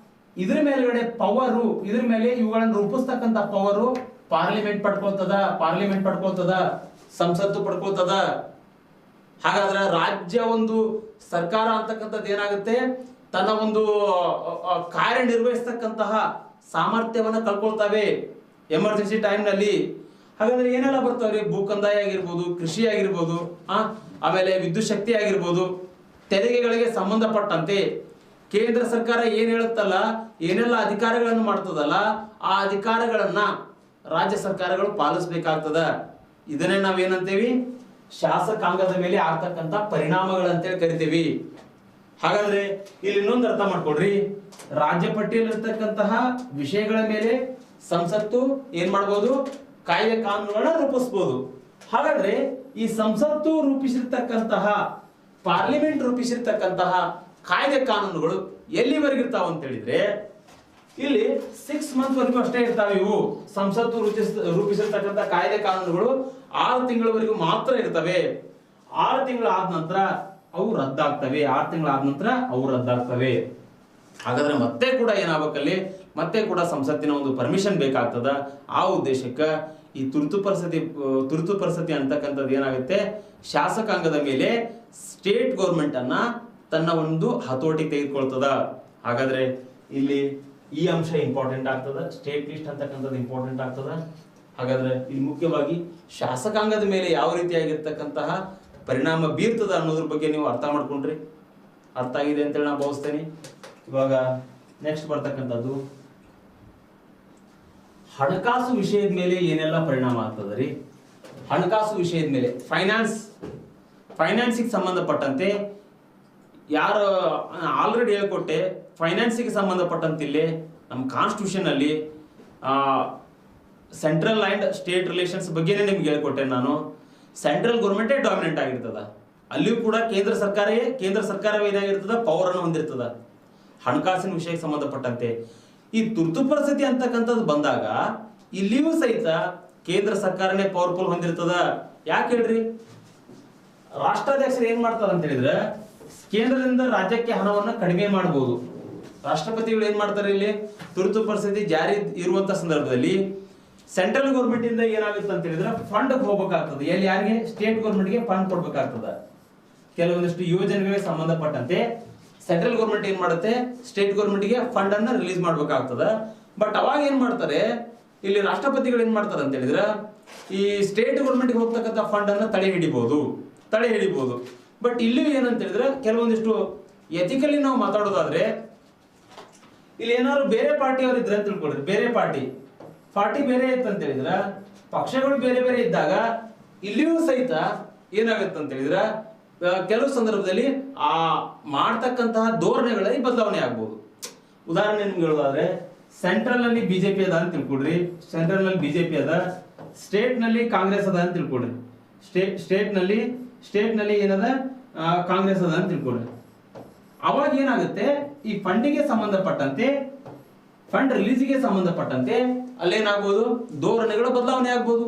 ಇದ್ರ ಮೇಲ್ಗಡೆ ಪವರು, ಇದ್ರ ಮೇಲೆ ಇವುಗಳನ್ನು ರೂಪಿಸ್ತಕ್ಕಂಥ ಪವರು ಪಾರ್ಲಿಮೆಂಟ್ ಪಡ್ಕೊಳ್ತದ, ಸಂಸತ್ತು ಪಡ್ಕೊಳ್ತದ. ಹಾಗಾದ್ರೆ ರಾಜ್ಯ ಒಂದು ಸರ್ಕಾರ ಅಂತಕ್ಕಂಥದ್ದು ಏನಾಗುತ್ತೆ, ತನ್ನ ಒಂದು ಕಾರ್ಯನಿರ್ವಹಿಸ್ತಕ್ಕಂತಹ ಸಾಮರ್ಥ್ಯವನ್ನ ಕಳ್ಕೊಳ್ತವೆ ಎಮರ್ಜೆನ್ಸಿ ಟೈಮ್ ನಲ್ಲಿ. ಹಾಗಾದ್ರೆ ಏನೆಲ್ಲ ಬರ್ತಾವ್ರಿ? ಭೂಕಂದಾಯ ಆಗಿರ್ಬೋದು, ಕೃಷಿ ಆಗಿರ್ಬೋದು, ಆಮೇಲೆ ವಿದ್ಯುತ್ ಶಕ್ತಿ ಆಗಿರ್ಬೋದು, ತೆರಿಗೆಗಳಿಗೆ ಸಂಬಂಧಪಟ್ಟಂತೆ ಕೇಂದ್ರ ಸರ್ಕಾರ ಏನ್ ಹೇಳುತ್ತಲ್ಲ, ಏನೆಲ್ಲ ಅಧಿಕಾರಗಳನ್ನು ಮಾಡ್ತದಲ್ಲ, ಆ ಅಧಿಕಾರಗಳನ್ನ ರಾಜ್ಯ ಸರ್ಕಾರಗಳು ಪಾಲಿಸಬೇಕಾಗ್ತದ. ಇದನ್ನೇ ನಾವೇನಂತೇವಿ? ಶಾಸಕಾಂಗದ ಮೇಲೆ ಆಗ್ತಕ್ಕಂಥ ಪರಿಣಾಮಗಳಂತೇಳಿ ಕರಿತೀವಿ. ಹಾಗಾದ್ರೆ ಇಲ್ಲಿ ಇನ್ನೊಂದು ಅರ್ಥ ಮಾಡ್ಕೊಡ್ರಿ, ರಾಜ್ಯ ಪಟ್ಟಿಯಲ್ಲಿರ್ತಕ್ಕಂತಹ ವಿಷಯಗಳ ಮೇಲೆ ಸಂಸತ್ತು ಏನ್ ಮಾಡ್ಬೋದು, ಕಾಯ್ದೆ ಕಾನೂನುಗಳನ್ನ ರೂಪಿಸಬಹುದು. ಹಾಗಾದ್ರೆ ಈ ಸಂಸತ್ತು ರೂಪಿಸಿರ್ತಕ್ಕಂತಹ, ಪಾರ್ಲಿಮೆಂಟ್ ರೂಪಿಸಿರ್ತಕ್ಕಂತಹ ಕಾಯ್ದೆ ಕಾನೂನುಗಳು ಎಲ್ಲಿವರೆಗಿರ್ತಾವ ಅಂತ ಹೇಳಿದ್ರೆ ಇಲ್ಲಿ 6 ಮಂತ್ ವರೆಗೂ ಅಷ್ಟೇ ಇರ್ತಾವೆ. ಇವು ಸಂಸತ್ತು ರೂಪಿಸಿರ್ತಕ್ಕಂಥ ಕಾಯ್ದೆ ಕಾನೂನುಗಳು 6 ತಿಂಗಳವರೆಗೂ ಮಾತ್ರ ಇರ್ತವೆ. 6 ತಿಂಗಳಾದ ನಂತರ ಅವು ರದ್ದಾಗ್ತವೆ. 6 ತಿಂಗಳಾದ ನಂತರ ಅವು ರದ್ದಾಗ್ತವೆ. ಹಾಗಾದ್ರೆ ಮತ್ತೆ ಕೂಡ ಏನಾಗಬೇಕಲ್ಲಿ, ಮತ್ತೆ ಕೂಡ ಸಂಸತ್ತಿನ ಒಂದು ಪರ್ಮಿಷನ್ ಬೇಕಾಗ್ತದ. ಆ ಉದ್ದೇಶಕ್ಕೆ ಈ ತುರ್ತು ಪರಿಸ್ಥಿತಿ ಅಂತಕ್ಕಂಥದ್ದು ಏನಾಗುತ್ತೆ, ಶಾಸಕಾಂಗದ ಮೇಲೆ ಸ್ಟೇಟ್ ಗೌರ್ಮೆಂಟ್ ಅನ್ನ ತನ್ನ ಒಂದು ಹತೋಟಿಗೆ ತೆಗೆದುಕೊಳ್ತದ. ಹಾಗಾದ್ರೆ ಇಲ್ಲಿ ಈ ಅಂಶ ಇಂಪಾರ್ಟೆಂಟ್ ಆಗ್ತದ, ಸ್ಟೇಟ್ ಲಿಸ್ಟ್ ಅಂತಕ್ಕಂಥದ್ದು ಇಂಪಾರ್ಟೆಂಟ್ ಆಗ್ತದ. ಹಾಗಾದ್ರೆ ಇಲ್ಲಿ ಮುಖ್ಯವಾಗಿ ಶಾಸಕಾಂಗದ ಮೇಲೆ ಯಾವ ರೀತಿಯಾಗಿರ್ತಕ್ಕಂತಹ ಪರಿಣಾಮ ಬೀರ್ತದ ಅನ್ನೋದ್ರ ಬಗ್ಗೆ ನೀವು ಅರ್ಥ ಮಾಡ್ಕೊಂಡ್ರಿ, ಅರ್ಥ ಆಗಿದೆ ಅಂತೇಳಿ ನಾನು ಭಾವಿಸ್ತೇನೆ. ಇವಾಗ ನೆಕ್ಸ್ಟ್ ಬರ್ತಕ್ಕಂಥದ್ದು ಹಣಕಾಸು ವಿಷಯದ ಮೇಲೆ ಏನೆಲ್ಲ ಪರಿಣಾಮ ಆಗ್ತದ ರೀ. ಹಣಕಾಸು ವಿಷಯದ ಮೇಲೆ ಫೈನಾನ್ಸಿಗೆ ಸಂಬಂಧಪಟ್ಟಂತೆ ಯಾರು ಆಲ್ರೆಡಿ ಹೇಳ್ಕೊಟ್ಟೆ, ಫೈನಾನ್ಸಿಗೆ ಸಂಬಂಧಪಟ್ಟಂತೆ ಇಲ್ಲಿ ನಮ್ಮ ಕಾನ್ಸ್ಟಿಟ್ಯೂಷನ್ ಅಲ್ಲಿ ಸೆಂಟ್ರಲ್ ಅಂಡ್ ಸ್ಟೇಟ್ ರಿಲೇಷನ್ಸ್ ಬಗ್ಗೆನೇ ನಿಮ್ಗೆ ಹೇಳ್ಕೊಟ್ಟೆ ನಾನು. ಸೆಂಟ್ರಲ್ ಗೌರ್ಮೆಂಟೇ ಡಾಮಿನೆಂಟ್ ಆಗಿರ್ತದ, ಅಲ್ಲಿಯೂ ಕೂಡ ಕೇಂದ್ರ ಸರ್ಕಾರವೇ ಏನಾಗಿರ್ತದ, ಪವರ್ ಅನ್ನು ಹೊಂದಿರ್ತದ ಹಣಕಾಸಿನ ವಿಷಯಕ್ಕೆ ಸಂಬಂಧಪಟ್ಟಂತೆ. ಈ ತುರ್ತು ಪರಿಸ್ಥಿತಿ ಅಂತಕ್ಕಂಥದ್ದು ಬಂದಾಗ ಇಲ್ಲಿಯೂ ಸಹಿತ ಕೇಂದ್ರ ಸರ್ಕಾರನೇ ಪವರ್ಫುಲ್ ಹೊಂದಿರ್ತದ. ಯಾಕೆ ಹೇಳ್ರಿ, ರಾಷ್ಟ್ರಾಧ್ಯಕ್ಷರು ಏನ್ ಮಾಡ್ತಾರ ಅಂತ ಹೇಳಿದ್ರೆ ಕೇಂದ್ರದಿಂದ ರಾಜ್ಯಕ್ಕೆ ಹಣವನ್ನ ಕಡಿಮೆ ಮಾಡಬಹುದು. ರಾಷ್ಟ್ರಪತಿಗಳು ಏನ್ ಮಾಡ್ತಾರೆ, ಇಲ್ಲಿ ತುರ್ತು ಪರಿಸ್ಥಿತಿ ಜಾರಿ ಇರುವಂತ ಸಂದರ್ಭದಲ್ಲಿ ಸೆಂಟ್ರಲ್ ಗೌರ್ಮೆಂಟ್ ಇಂದ ಏನಾಗುತ್ತೆ ಅಂತ ಹೇಳಿದ್ರೆ ಫಂಡ್ ಹೋಗ್ಬೇಕಾಗ್ತದೆ. ಎಲ್ಲಿ ಯಾರಿಗೆ, ಸ್ಟೇಟ್ ಗೌರ್ಮೆಂಟ್ಗೆ ಫಂಡ್ ಕೊಡ್ಬೇಕಾಗ್ತದ. ಕೆಲವೊಂದಿಷ್ಟು ಯೋಜನೆಗಳಿಗೆ ಸಂಬಂಧಪಟ್ಟಂತೆ ಸೆಂಟ್ರಲ್ ಗೌರ್ಮೆಂಟ್ ಏನ್ ಮಾಡುತ್ತೆ, ಸ್ಟೇಟ್ ಗೌರ್ಮೆಂಟ್ಗೆ ಫಂಡ್ ಅನ್ನ ರಿಲೀಸ್ ಮಾಡ್ಬೇಕಾಗ್ತದ. ಬಟ್ ಅವಾಗ ಏನ್ ಮಾಡ್ತಾರೆ, ಇಲ್ಲಿ ರಾಷ್ಟ್ರಪತಿಗಳು ಏನ್ ಮಾಡ್ತಾರೆ ಅಂತ ಹೇಳಿದ್ರೆ ಈ ಸ್ಟೇಟ್ ಗೌರ್ಮೆಂಟ್ಗೆ ಹೋಗ್ತಕ್ಕಂಥ ಫಂಡ್ ಅನ್ನ ತಡೆ ಹಿಡಿಬಹುದು. ಬಟ್ ಇಲ್ಲಿ ಏನಂತ ಹೇಳಿದ್ರೆ ಕೆಲವೊಂದಿಷ್ಟು ಎಥಿಕಲಿ ನಾವು ಮಾತಾಡೋದಾದ್ರೆ ಇಲ್ಲಿ ಏನಾದ್ರು ಬೇರೆ ಪಾರ್ಟಿಯವರು ಇದ್ರೆ ಅಂತ ತಿಳ್ಕೊಳ್ರಿ, ಬೇರೆ ಪಾರ್ಟಿ ಬೇರೆ ಇತ್ತು ಅಂತ ಹೇಳಿದ್ರ, ಪಕ್ಷಗಳು ಬೇರೆ ಬೇರೆ ಇದ್ದಾಗ ಇಲ್ಲಿಯೂ ಸಹಿತ ಏನಾಗುತ್ತೆ ಅಂತ ಹೇಳಿದ್ರ ಕೆಲವು ಸಂದರ್ಭದಲ್ಲಿ ಆ ಮಾಡ್ತಕ್ಕಂತಹ ಧೋರಣೆಗಳಲ್ಲಿ ಬದಲಾವಣೆ ಆಗ್ಬೋದು. ಉದಾಹರಣೆ ನಿಮ್ಗೆ ಹೇಳೋದಾದ್ರೆ ಸೆಂಟ್ರಲ್ ನಲ್ಲಿ ಬಿಜೆಪಿ ಅದ ಅಂತ ತಿಳ್ಕೊಡ್ರಿ, ಸೆಂಟ್ರಲ್ ನಲ್ಲಿ ಬಿಜೆಪಿ ಅದ, ಸ್ಟೇಟ್ ನಲ್ಲಿ ಕಾಂಗ್ರೆಸ್ ಅದ ಅಂತ ತಿಳ್ಕೊಡ್ರಿ, ಸ್ಟೇಟ್ ನಲ್ಲಿ ಏನದ ಕಾಂಗ್ರೆಸ್ ಅದ ಅಂತ ತಿಳ್ಕೊಡ್ರಿ. ಅವಾಗ ಏನಾಗುತ್ತೆ, ಈ ಫಂಡಿಗೆ ಸಂಬಂಧಪಟ್ಟಂತೆ, ಫಂಡ್ ರಿಲೀಸ್ಗೆ ಸಂಬಂಧಪಟ್ಟಂತೆ ಅಲ್ಲೇನಾಗ್ಬೋದು, ಧೋರಣೆಗಳ ಬದಲಾವಣೆ ಆಗ್ಬೋದು,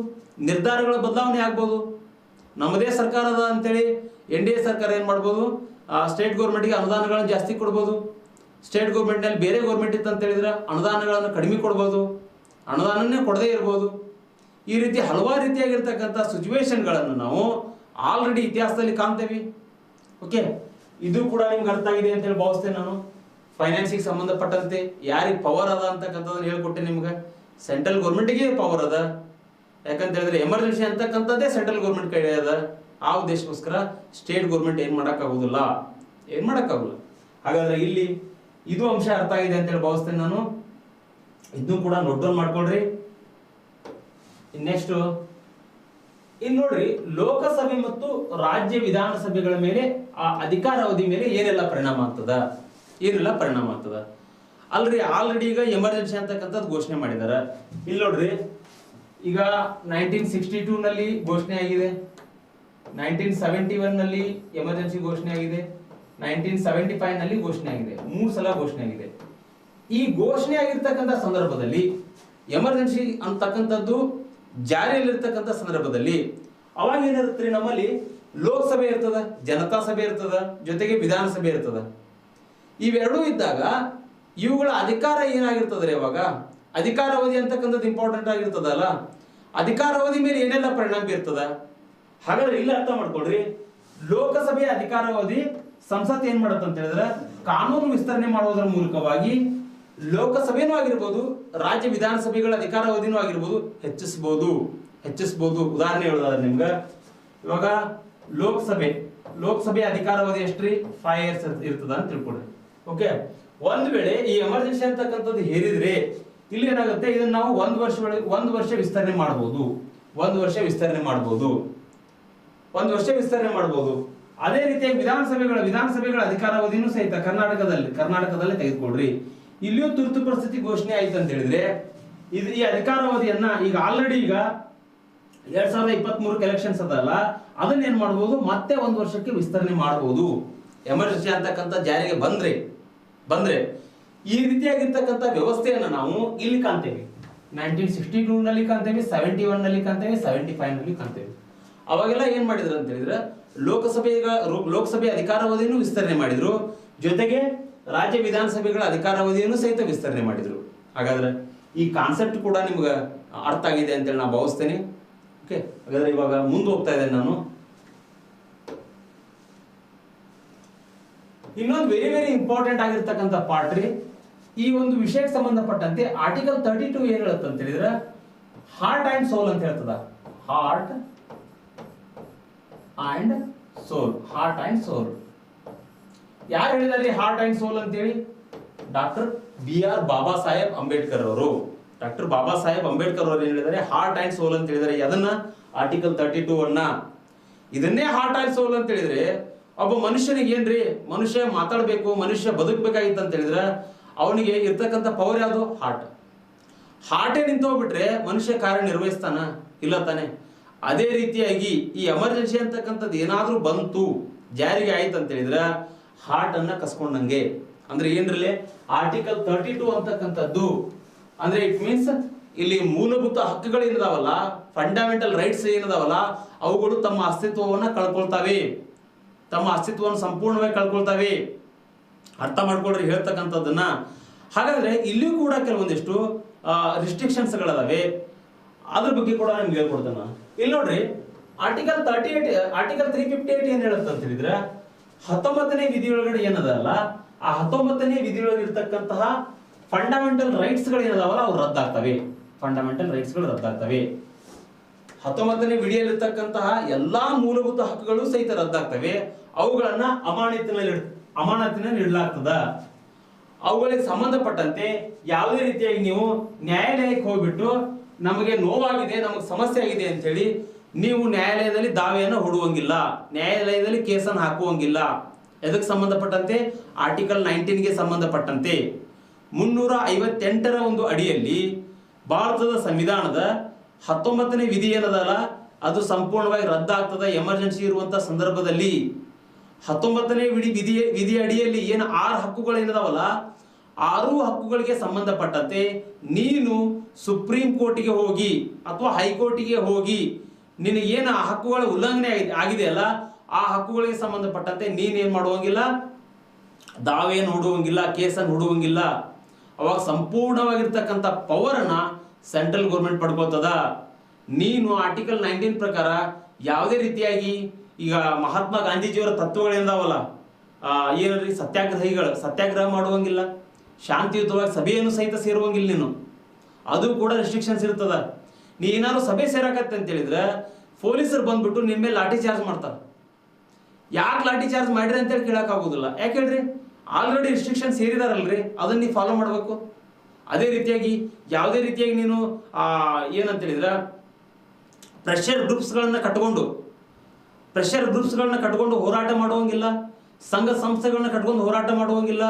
ನಿರ್ಧಾರಗಳ ಬದಲಾವಣೆ ಆಗ್ಬೋದು. ನಮ್ಮದೇ ಸರ್ಕಾರ ಅದ ಅಂತೇಳಿ NDA ಸರ್ಕಾರ ಏನ್ ಮಾಡ್ಬೋದು, ಸ್ಟೇಟ್ ಗೌರ್ಮೆಂಟ್ಗೆ ಅನುದಾನಗಳನ್ನು ಜಾಸ್ತಿ ಕೊಡ್ಬೋದು. ಸ್ಟೇಟ್ ಗೌರ್ಮೆಂಟ್ ನಲ್ಲಿ ಬೇರೆ ಗೌರ್ಮೆಂಟ್ ಇತ್ತು ಅಂತ ಹೇಳಿದ್ರೆ ಅನುದಾನಗಳನ್ನು ಕಡಿಮೆ ಕೊಡ್ಬೋದು, ಅನುದಾನನೇ ಕೊಡದೇ ಇರ್ಬೋದು. ಈ ರೀತಿ ಹಲವಾರು ರೀತಿಯಾಗಿರ್ತಕ್ಕಂಥ ಸಿಚುವೇಶನ್ಗಳನ್ನು ನಾವು ಆಲ್ರೆಡಿ ಇತಿಹಾಸದಲ್ಲಿ ಕಾಣ್ತೇವೆ. ಓಕೆ, ಇದು ಕೂಡ ನಿಮ್ಗೆ ಅರ್ಥ ಆಗಿದೆ ಅಂತ ಹೇಳಿ ಭಾವಿಸ್ತೇನೆ ನಾನು. ಫೈನಾನ್ಸಿಗೆ ಸಂಬಂಧಪಟ್ಟಂತೆ ಯಾರಿಗೆ ಪವರ್ ಅದ ಅಂತಕ್ಕಂಥದ್ದನ್ನು ಹೇಳ್ಕೊಟ್ಟೆ ನಿಮ್ಗೆ. ಸೆಂಟ್ರಲ್ ಗೌರ್ಮೆಂಟ್ಗೆ ಪವರ್ ಅದ, ಯಾಕಂತ ಹೇಳಿದ್ರೆ ಎಮರ್ಜೆನ್ಸಿ ಅಂತಕ್ಕಂಥದ್ದೇ ಸೆಂಟ್ರಲ್ ಗೌರ್ಮೆಂಟ್ ಕೈ ಅದ. ಆ ಉದ್ದೇಶಕ್ಕೋಸ್ಕರ ಸ್ಟೇಟ್ ಗೌರ್ಮೆಂಟ್ ಏನ್ ಮಾಡೋಕ್ಕಾಗೋದಿಲ್ಲ. ಹಾಗಾದ್ರೆ ಇಲ್ಲಿ ಇದು ಅಂಶ ಅರ್ಥ ಆಗಿದೆ ಅಂತ ಹೇಳಿ ಭಾವಿಸ್ತೇನೆ ನಾನು. ಇದನ್ನು ಕೂಡ ನೋಟ್ ಡೌನ್ ಮಾಡ್ಕೊಳ್ರಿ. ನೆಕ್ಸ್ಟ್ ಇನ್ನು ನೋಡ್ರಿ, ಲೋಕಸಭೆ ಮತ್ತು ರಾಜ್ಯ ವಿಧಾನಸಭೆಗಳ ಮೇಲೆ ಆ ಅಧಿಕಾರ ಅವಧಿ ಮೇಲೆ ಏನೆಲ್ಲ ಪರಿಣಾಮ ಆಗ್ತದ ಅಲ್ರಿ. ಆಲ್ರೆಡಿ ಈಗ ಎಮರ್ಜೆನ್ಸಿ ಅಂತಕ್ಕಂಥದ್ದು ಘೋಷಣೆ ಮಾಡಿದಾರ. ಇಲ್ಲಿ ನೋಡ್ರಿ, ಈಗ 1962 ನಲ್ಲಿ ಘೋಷಣೆ ಆಗಿದೆ, 1971 ನಲ್ಲಿ ಎಮರ್ಜೆನ್ಸಿ ಘೋಷಣೆ ಆಗಿದೆ, 1975 ನಲ್ಲಿ ಘೋಷಣೆ ಆಗಿದೆ, 3 ಸಲ ಘೋಷಣೆ ಆಗಿದೆ. ಈ ಘೋಷಣೆ ಆಗಿರ್ತಕ್ಕಂಥ ಸಂದರ್ಭದಲ್ಲಿ ಎಮರ್ಜೆನ್ಸಿ ಅಂತಕ್ಕಂಥದ್ದು ಜಾರಿಯಲ್ಲಿರ್ತಕ್ಕಂಥ ಸಂದರ್ಭದಲ್ಲಿ ಅವಾಗ ಏನಿರುತ್ತೆ, ನಮ್ಮಲ್ಲಿ ಲೋಕಸಭೆ ಇರ್ತದ, ಜನತಾ ಸಭೆ ಇರ್ತದ, ಜೊತೆಗೆ ವಿಧಾನಸಭೆ ಇರ್ತದ. ಇವೆರಡೂ ಇದ್ದಾಗ ಇವುಗಳ ಅಧಿಕಾರ ಏನಾಗಿರ್ತದ್ರಿ, ಅವಾಗ ಅಧಿಕಾರಾವಧಿ ಅಂತಕ್ಕಂಥದ್ದು ಇಂಪಾರ್ಟೆಂಟ್ ಆಗಿರ್ತದಲ್ಲ. ಅಧಿಕಾರಾವಧಿ ಮೇಲೆ ಏನೆಲ್ಲ ಪರಿಣಾಮ ಬೀರ್ತದ. ಹಾಗಾದ್ರೆ ಇಲ್ಲಿ ಅರ್ಥ ಮಾಡ್ಕೊಳ್ರಿ, ಲೋಕಸಭೆಯ ಅಧಿಕಾರಾವಧಿ ಸಂಸತ್ ಏನ್ ಮಾಡುತ್ತೆ ಅಂತ ಹೇಳಿದ್ರೆ ಕಾನೂನು ವಿಸ್ತರಣೆ ಮಾಡುವುದರ ಮೂಲಕವಾಗಿ ಲೋಕಸಭೆನೂ ಆಗಿರ್ಬೋದು, ರಾಜ್ಯ ವಿಧಾನಸಭೆಗಳ ಅಧಿಕಾರಾವಧಿನೂ ಆಗಿರ್ಬೋದು ಹೆಚ್ಚಿಸಬಹುದು. ಉದಾಹರಣೆ ಹೇಳೋದಾದ್ರೆ ನಿಮ್ಗೆ, ಇವಾಗ ಲೋಕಸಭೆ ಅಧಿಕಾರಾವಧಿ ಎಷ್ಟ್ರಿ, 5 years ಇರ್ತದ ಅಂತ ತಿಳ್ಕೊಳ್ರಿ. ಓಕೆ, ಒಂದ್ ವೇಳೆ ಈ ಎಮರ್ಜೆನ್ಸಿ ಅಂತಕ್ಕಂಥದ್ದು ಹೇರಿದ್ರೆ ಇಲ್ಲಿ ಏನಾಗುತ್ತೆ, ಇದನ್ನ ನಾವು 1 ವರ್ಷ ವಿಸ್ತರಣೆ ಮಾಡಬಹುದು. ಅದೇ ರೀತಿಯಾಗಿ ವಿಧಾನಸಭೆಗಳ ಅಧಿಕಾರಾವಧಿನೂ ಸಹಿತ ಕರ್ನಾಟಕದಲ್ಲೇ ತೆಗೆದುಕೊಳ್ರಿ. ಇಲ್ಲಿಯೂ ತುರ್ತು ಪರಿಸ್ಥಿತಿ ಘೋಷಣೆ ಆಯ್ತು ಅಂತ ಹೇಳಿದ್ರೆ ಈ ಅಧಿಕಾರಾವಧಿಯನ್ನ ಈಗ ಆಲ್ರೆಡಿ ಈಗ 2023 ಎಲೆಕ್ಷನ್ಸ್ ಅದಲ್ಲ, ಅದನ್ನ ಏನ್ ಮಾಡಬಹುದು, ಮತ್ತೆ 1 ವರ್ಷಕ್ಕೆ ವಿಸ್ತರಣೆ ಮಾಡಬಹುದು. ಎಮರ್ಜೆನ್ಸಿ ಅಂತಕ್ಕಂಥ ಜಾರಿಗೆ ಬಂದ್ರೆ ಈ ರೀತಿಯಾಗಿರ್ತಕ್ಕಂಥ ವ್ಯವಸ್ಥೆಯನ್ನ ನಾವು ಇಲ್ಲಿ ಕಾಣ್ತೇವೆ. 1962 ನಲ್ಲಿ ಕಾಣ್ತೇವೆ, 71 ನಲ್ಲಿ ಕಾಣ್ತೇವೆ, 75 ನಲ್ಲಿ ಕಾಣ್ತೇವೆ. ಅವಾಗೆಲ್ಲ ಏನ್ ಮಾಡಿದ್ರು ಅಂತ ಹೇಳಿದ್ರೆ ಲೋಕಸಭೆ ಅಧಿಕಾರಾವಧಿಯನ್ನು ವಿಸ್ತರಣೆ ಮಾಡಿದ್ರು, ಜೊತೆಗೆ ರಾಜ್ಯ ವಿಧಾನಸಭೆಗಳ ಅಧಿಕಾರಾವಧಿಯನ್ನು ಸಹಿತ ವಿಸ್ತರಣೆ ಮಾಡಿದ್ರು. ಹಾಗಾದ್ರೆ ಈ ಕಾನ್ಸೆಪ್ಟ್ ಕೂಡ ನಿಮ್ಗೆ ಅರ್ಥ ಆಗಿದೆ ಅಂತೇಳಿ ನಾನು ಭಾವಿಸ್ತೇನೆ. ಓಕೆ, ಹಾಗಾದ್ರೆ ಇವಾಗ ಮುಂದೆ ಹೋಗ್ತಾ ಇದ್ದೇನೆ ನಾನು. ಇನ್ನೊಂದು ವೆರಿ ಇಂಪಾರ್ಟೆಂಟ್ ಆಗಿರ್ತಕ್ಕಂಥ ಪಾರ್ಟ್ ರೀ, ಈ ಒಂದು ವಿಷಯಕ್ಕೆ ಸಂಬಂಧಪಟ್ಟಂತೆ ಆರ್ಟಿಕಲ್ 32 ಏನ್ ಹೇಳುತ್ತೆ ಅಂತ ಹೇಳಿದ್ರೆ ಹಾರ್ಟ್ ಅಂಡ್ ಸೋಲ್ ಅಂತ ಹೇಳ್ತದ. ಹಾರ್ಟ್ ಅಂಡ್ ಸೋಲ್ ಯಾರು ಹೇಳಿದಾರೆ ಹಾರ್ಟ್ ಅಂಡ್ ಸೋಲ್ ಅಂತೇಳಿ? ಡಾಕ್ಟರ್ BR ಬಾಬಾ ಸಾಹೇಬ್ ಅಂಬೇಡ್ಕರ್ ಅವರು. ಡಾಕ್ಟರ್ ಬಾಬಾ ಸಾಹೇಬ್ ಅಂಬೇಡ್ಕರ್ ಅವರು ಏನ್ ಹೇಳಿದ್ದಾರೆ? ಹಾರ್ಟ್ ಅಂಡ್ ಸೋಲ್ ಅಂತ ಹೇಳಿದ್ದಾರೆ. ಅದನ್ನ ಆರ್ಟಿಕಲ್ 32 ಅನ್ನ, ಇದನ್ನೇ ಹಾರ್ಟ್ ಅಂಡ್ ಸೋಲ್ ಅಂತ ಹೇಳಿದ್ರೆ ಒಬ್ಬ ಮನುಷ್ಯನಿಗೆ ಏನ್ರಿ, ಮನುಷ್ಯ ಮಾತಾಡ್ಬೇಕು, ಮನುಷ್ಯ ಬದುಕಬೇಕಾಗಿತ್ತು ಅಂತ ಹೇಳಿದ್ರೆ ಅವನಿಗೆ ಇರ್ತಕ್ಕಂಥ ಪವರ್ ಯಾವುದು? ಹಾರ್ಟೇ ನಿಂತು ಹೋಗ್ಬಿಟ್ರೆ ಮನುಷ್ಯ ಕಾರ್ಯನಿರ್ವಹಿಸ್ತಾನ? ಇಲ್ಲ ತಾನೆ. ಅದೇ ರೀತಿಯಾಗಿ ಈ ಎಮರ್ಜೆನ್ಸಿ ಅಂತಕ್ಕಂಥದ್ದು ಏನಾದ್ರೂ ಬಂತು, ಜಾರಿಗೆ ಆಯ್ತು ಅಂತ ಹೇಳಿದ್ರೆ ಹಾರ್ಟ್ ಅನ್ನ ಕಸ್ಕೊಂಡಂಗೆ. ಅಂದ್ರೆ ಏನ್ರಲ್ಲಿ ಆರ್ಟಿಕಲ್ 32 ಅಂತಕ್ಕಂಥದ್ದು ಅಂದ್ರೆ ಇಟ್ ಮೀನ್ಸ್ ಇಲ್ಲಿ ಮೂಲಭೂತ ಹಕ್ಕುಗಳು ಏನಿದಾವಲ್ಲ, ಫಂಡಮೆಂಟಲ್ ರೈಟ್ಸ್ ಏನಿದಾವಲ್ಲ, ಅವುಗಳು ತಮ್ಮ ಅಸ್ತಿತ್ವವನ್ನು ಕಳ್ಕೊಳ್ತಾವೆ, ತಮ್ಮ ಅಸ್ತಿತ್ವವನ್ನು ಸಂಪೂರ್ಣವಾಗಿ ಕಳ್ಕೊಳ್ತಾವೆ. ಅರ್ಥ ಮಾಡ್ಕೊಳ್ರಿ ಹೇಳ್ತಕ್ಕಂಥದ್ದನ್ನ. ಹಾಗಾದ್ರೆ ಇಲ್ಲಿಯೂ ಕೂಡ ಕೆಲವೊಂದಿಷ್ಟು ರಿಸ್ಟ್ರಿಕ್ಷನ್ಸ್ ಗಳದಾವೆ, ಅದ್ರ ಬಗ್ಗೆ ಕೂಡ ನಿಮ್ಗೆ ಹೇಳ್ಕೊಡ್ತಾನ. ಇಲ್ಲಿ ನೋಡ್ರಿ ಆರ್ಟಿಕಲ್ 358 ಏನ್ ಹೇಳುತ್ತೆ ಅಂತ ಹೇಳಿದ್ರೆ 19ನೇ ವಿಧಿಯೊಳಗಡೆ ಏನದಲ್ಲ, ಆ 19ನೇ ವಿಧಿಯೊಳಗೆ ಇರ್ತಕ್ಕಂತಹ ಫಂಡಮೆಂಟಲ್ ರೈಟ್ಸ್ ಗಳು ಏನದಾವಲ್ಲ ಅವು ರದ್ದಾಗ್ತವೆ. ಫಂಡಮೆಂಟಲ್ ರೈಟ್ಸ್ ಗಳು ರದ್ದಾಗ್ತವೆ. 19ನೇ ವಿಧಿಯಲ್ಲಿರ್ತಕ್ಕಂತಹ ಎಲ್ಲಾ ಮೂಲಭೂತ ಹಕ್ಕುಗಳು ಸಹಿತ ರದ್ದಾಗ್ತವೆ. ಅವುಗಳನ್ನ ಅಮಾನತಿನಲ್ಲಿ ಇಡಲಾಗ್ತದ. ಅವುಗಳಿಗೆ ಸಂಬಂಧಪಟ್ಟಂತೆ ಯಾವುದೇ ರೀತಿಯಾಗಿ ನೀವು ನ್ಯಾಯಾಲಯಕ್ಕೆ ಹೋಗ್ಬಿಟ್ಟು ನಮಗೆ ನೋವಾಗಿದೆ, ನಮಗೆ ಸಮಸ್ಯೆ ಆಗಿದೆ ಅಂತ ಹೇಳಿ ನೀವು ನ್ಯಾಯಾಲಯದಲ್ಲಿ ದಾವೆಯನ್ನು ಹೂಡುವಂಗಿಲ್ಲ, ನ್ಯಾಯಾಲಯದಲ್ಲಿ ಕೇಸನ್ನು ಹಾಕುವಂಗಿಲ್ಲ. ಎದಕ್ಕೆ ಸಂಬಂಧಪಟ್ಟಂತೆ? ಆರ್ಟಿಕಲ್ 19ಗೆ ಸಂಬಂಧಪಟ್ಟಂತೆ 358ರ ಒಂದು ಅಡಿಯಲ್ಲಿ ಭಾರತದ ಸಂವಿಧಾನದ 19ನೇ ವಿಧಿ ಏನದಲ್ಲ ಅದು ಸಂಪೂರ್ಣವಾಗಿ ರದ್ದಾಗ್ತದೆ ಎಮರ್ಜೆನ್ಸಿ ಇರುವಂತಹ ಸಂದರ್ಭದಲ್ಲಿ. 19ನೇ ವಿಧಿ ಅಡಿಯಲ್ಲಿ ಏನು 6 ಹಕ್ಕುಗಳು ಏನದಾವಲ್ಲ, 6 ಹಕ್ಕುಗಳಿಗೆ ಸಂಬಂಧಪಟ್ಟಂತೆ ನೀನು ಸುಪ್ರೀಂ ಕೋರ್ಟಿಗೆ ಹೋಗಿ ಅಥವಾ ಹೈಕೋರ್ಟಿಗೆ ಹೋಗಿ ನಿನಗೇನು ಆ ಹಕ್ಕುಗಳ ಉಲ್ಲಂಘನೆ ಆಗಿದೆಯಲ್ಲ ಆ ಹಕ್ಕುಗಳಿಗೆ ಸಂಬಂಧಪಟ್ಟಂತೆ ನೀನೇನ್ ಮಾಡುವಂಗಿಲ್ಲ, ದಾವೆಯನ್ನು ಹೂಡುವಂಗಿಲ್ಲ, ಕೇಸನ್ನು ಹೂಡುವಂಗಿಲ್ಲ. ಅವಾಗ ಸಂಪೂರ್ಣವಾಗಿರ್ತಕ್ಕಂಥ ಪವರನ್ನ ಸೆಂಟ್ರಲ್ ಗೌರ್ಮೆಂಟ್ ಪಡ್ಕೋತದ. ನೀನು ಆರ್ಟಿಕಲ್ 19 ಪ್ರಕಾರ ಯಾವುದೇ ರೀತಿಯಾಗಿ ಈಗ ಮಹಾತ್ಮ ಗಾಂಧೀಜಿಯವರ ತತ್ವಗಳೇನದಾವಲ್ಲ, ಏನ್ರಿ ಸತ್ಯಾಗ್ರಹ ಮಾಡುವಂಗಿಲ್ಲ, ಶಾಂತಿಯುತವಾಗಿ ಸಭೆಯನ್ನು ಸಹಿತ ಸೇರುವಂಗಿಲ್ಲ ನೀನು, ಅದು ಕೂಡ ರೆಸ್ಟ್ರಿಕ್ಷನ್ಸ್ ಇರ್ತದ. ನೀ ಏನಾದ್ರು ಸಭೆ ಸೇರಕತ್ತೆ ಅಂತ ಹೇಳಿದ್ರೆ ಪೊಲೀಸರು ಬಂದ್ಬಿಟ್ಟು ನಿನ್ನ ಮೇಲೆ ಲಾಠಿ ಚಾರ್ಜ್ ಮಾಡ್ತಾರೆ. ಯಾಕೆ ಲಾಠಿ ಚಾರ್ಜ್ ಮಾಡಿರಿ ಅಂತೇಳಿ ಕೇಳಕ್ ಆಗೋದಿಲ್ಲ. ಯಾಕೆ ಹೇಳ್ರಿ? ಆಲ್ರೆಡಿ ರಿಸ್ಟ್ರಿಕ್ಷನ್ ಸೇರಿದಾರಲ್ರಿ, ಅದನ್ನ ನೀವು ಫಾಲೋ ಮಾಡಬೇಕು. ಅದೇ ರೀತಿಯಾಗಿ ಯಾವುದೇ ರೀತಿಯಾಗಿ ನೀನು ಏನಂತ ಹೇಳಿದ್ರೆ ಪ್ರೆಷರ್ ಗ್ರೂಪ್ಸ್ಗಳನ್ನ ಕಟ್ಕೊಂಡು ಹೋರಾಟ ಮಾಡುವಂಗಿಲ್ಲ, ಸಂಘ ಸಂಸ್ಥೆಗಳನ್ನ ಕಟ್ಕೊಂಡು ಹೋರಾಟ ಮಾಡುವಂಗಿಲ್ಲ,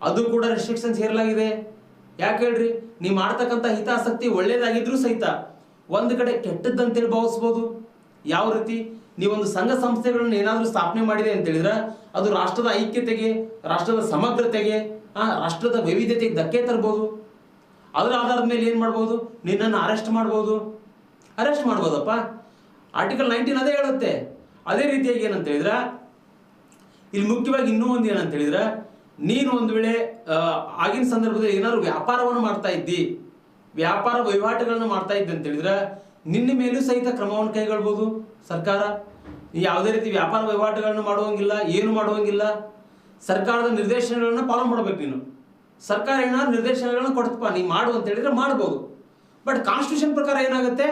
ಅದು ಕೂಡ ರೆಸ್ಟ್ರಿಕ್ಷನ್ಸ್ ಹೇರಲಾಗಿದೆ. ಯಾಕೆ ಹೇಳ್ರಿ? ನೀವು ಮಾಡ್ತಕ್ಕಂಥ ಹಿತಾಸಕ್ತಿ ಒಳ್ಳೇದಾಗಿದ್ರು ಸಹಿತ ಒಂದು ಕಡೆ ಕೆಟ್ಟದ್ದಂತೇಳಿ ಭಾವಿಸ್ಬೋದು. ಯಾವ ರೀತಿ? ನೀವೊಂದು ಸಂಘ ಸಂಸ್ಥೆಗಳನ್ನ ಏನಾದ್ರೂ ಸ್ಥಾಪನೆ ಮಾಡಿದೆ ಅಂತ ಹೇಳಿದ್ರೆ ಅದು ರಾಷ್ಟ್ರದ ಐಕ್ಯತೆಗೆ, ರಾಷ್ಟ್ರದ ಸಮಗ್ರತೆಗೆ, ರಾಷ್ಟ್ರದ ವೈವಿಧ್ಯತೆಗೆ ಧಕ್ಕೆ ತರಬಹುದು. ಅದರ ಆಧಾರದ ಮೇಲೆ ಏನ್ ಮಾಡ್ಬೋದು? ನಿನ್ನನ್ನು ಅರೆಸ್ಟ್ ಮಾಡ್ಬೋದಪ್ಪ. ಆರ್ಟಿಕಲ್ 19 ಅದೇ ಹೇಳುತ್ತೆ. ಅದೇ ರೀತಿಯಾಗಿ ಏನಂತ ಹೇಳಿದ್ರೆ ಇಲ್ಲಿ ಮುಖ್ಯವಾಗಿ ಇನ್ನೂ ಒಂದು ಏನಂತ ಹೇಳಿದ್ರೆ ನೀನು ಒಂದು ವೇಳೆ ಆಗಿನ ಸಂದರ್ಭದಲ್ಲಿ ಏನಾದ್ರು ವ್ಯಾಪಾರವನ್ನು ಮಾಡ್ತಾ ಇದ್ದಿ, ವ್ಯಾಪಾರ ವಹಿವಾಟುಗಳನ್ನ ಮಾಡ್ತಾ ಇದ್ದೆ ಅಂತ ಹೇಳಿದ್ರೆ ನಿನ್ನ ಮೇಲೂ ಸಹಿತ ಕ್ರಮವನ್ನು ಕೈಗೊಳ್ಬಹುದು ಸರ್ಕಾರ. ಯಾವುದೇ ರೀತಿ ವ್ಯಾಪಾರ ವಹಿವಾಟುಗಳನ್ನ ಮಾಡುವಂಗಿಲ್ಲ, ಏನು ಮಾಡುವಂಗಿಲ್ಲ. ಸರ್ಕಾರದ ನಿರ್ದೇಶನಗಳನ್ನ ಫಾಲೋ ಮಾಡ್ಬೇಕು ನೀನು. ಸರ್ಕಾರ ಏನಾದ್ರು ನಿರ್ದೇಶನಗಳನ್ನ ಕೊಡ್ತಪ್ಪ ನೀ ಮಾಡು ಅಂತ ಹೇಳಿದ್ರೆ ಮಾಡ್ಬೋದು. ಬಟ್ ಕಾನ್ಸ್ಟಿಟ್ಯೂಷನ್ ಪ್ರಕಾರ ಏನಾಗುತ್ತೆ?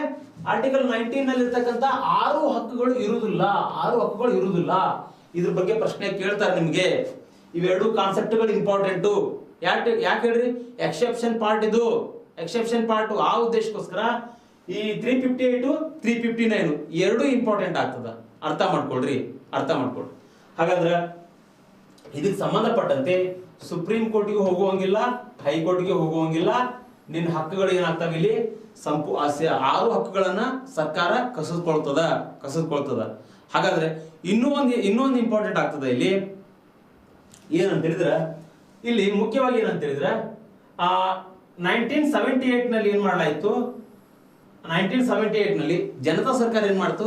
ಆರ್ಟಿಕಲ್ 19 ನಲ್ಲಿ ಇರ್ತಕ್ಕಂಥ 6 ಹಕ್ಕುಗಳು ಇರುವುದಿಲ್ಲ. ಇದ್ರ ಬಗ್ಗೆ ಪ್ರಶ್ನೆ ಕೇಳ್ತಾರೆ ನಿಮ್ಗೆ. ಇವೆರಡು ಕಾನ್ಸೆಪ್ಟ್ಗಳು ಇಂಪಾರ್ಟೆಂಟು. ಯಾಕೆ ಹೇಳ್ರಿ? ಎಕ್ಸೆಪ್ಷನ್ ಪಾರ್ಟ್ ಆ ಉದ್ದೇಶಕ್ಕೋಸ್ಕರ ಈ 358 359 ಎರಡು ಇಂಪಾರ್ಟೆಂಟ್ ಆಗ್ತದ. ಅರ್ಥ ಮಾಡ್ಕೊಳ್ರಿ. ಅರ್ಥ ಮಾಡ್ಕೊಳ್ರಿ. ಹಾಗಾದ್ರೆ ಇದಕ್ಕೆ ಸಂಬಂಧಪಟ್ಟಂತೆ ಸುಪ್ರೀಂ ಕೋರ್ಟಿಗೆ ಹೋಗುವಂಗಿಲ್ಲ, ಹೈಕೋರ್ಟ್ಗೆ ಹೋಗುವಂಗಿಲ್ಲ. ನಿನ್ನ ಹಕ್ಕುಗಳು ಏನಾಗ್ತವೆ ಇಲ್ಲಿ 6 ಹಕ್ಕುಗಳನ್ನ ಸರ್ಕಾರ ಕಸಿದ್ಕೊಳ್ತದ. ಹಾಗಾದ್ರೆ ಇನ್ನೊಂದು ಇಂಪಾರ್ಟೆಂಟ್ ಆಗ್ತದೆ ಇಲ್ಲಿ ಏನಂತ ಹೇಳಿದ್ರೆ, ಇಲ್ಲಿ ಮುಖ್ಯವಾಗಿ ಏನಂತ ಹೇಳಿದ್ರೆ 1978 ನಲ್ಲಿ ಏನ್ ಮಾಡಲಾಯಿತು, 1978 ನಲ್ಲಿ ಜನತಾ ಸರ್ಕಾರ ಏನ್ ಮಾಡ್ತು,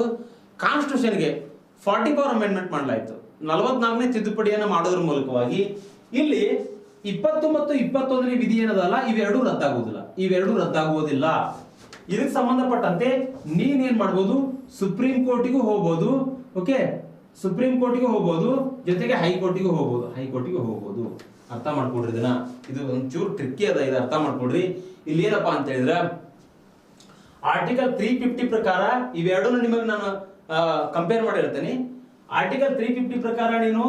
ಕಾನ್ಸ್ಟಿಟ್ಯೂಷನ್ಗೆ 44 ಅಮೆಂಡ್ಮೆಂಟ್ ಮಾಡಲಾಯಿತು. 44ನೇ ತಿದ್ದುಪಡಿಯನ್ನ ಮಾಡೋದ್ರ ಮೂಲಕವಾಗಿ ಇಲ್ಲಿ 20 ಮತ್ತು 21ನೇ ವಿಧಿ ಏನದಲ್ಲ ಇವೆರಡೂ ರದ್ದಾಗುವುದಿಲ್ಲ. ಇದಕ್ಕೆ ಸಂಬಂಧಪಟ್ಟಂತೆ ನೀನೇನ್ ಮಾಡ್ಬೋದು, ಸುಪ್ರೀಂ ಕೋರ್ಟಿಗೂ ಹೋಗ್ಬೋದು. ಓಕೆ, ಸುಪ್ರೀಂ ಕೋರ್ಟಿಗೆ ಹೋಗ್ಬೋದು, ಜೊತೆಗೆ ಹೈಕೋರ್ಟಿಗೆ ಹೋಗ್ಬೋದು. ಅರ್ಥ ಮಾಡ್ಕೊಡ್ರಿ ಇದನ್ನ. ಇದು ಒಂಚೂರು ಟ್ರಿಕ್ಕಿ ಅದ, ಇದು ಅರ್ಥ ಮಾಡ್ಕೊಡ್ರಿ. ಇಲ್ಲಿ ಏನಪ್ಪಾ ಅಂತ ಹೇಳಿದ್ರೆ ಆರ್ಟಿಕಲ್ 350 ಪ್ರಕಾರ ಇವೆರಡನ್ನು ನಿಮಗೆ ನಾನು ಕಂಪೇರ್ ಮಾಡಿರ್ತೇನೆ. ಆರ್ಟಿಕಲ್ 350 ಪ್ರಕಾರ ನೀನು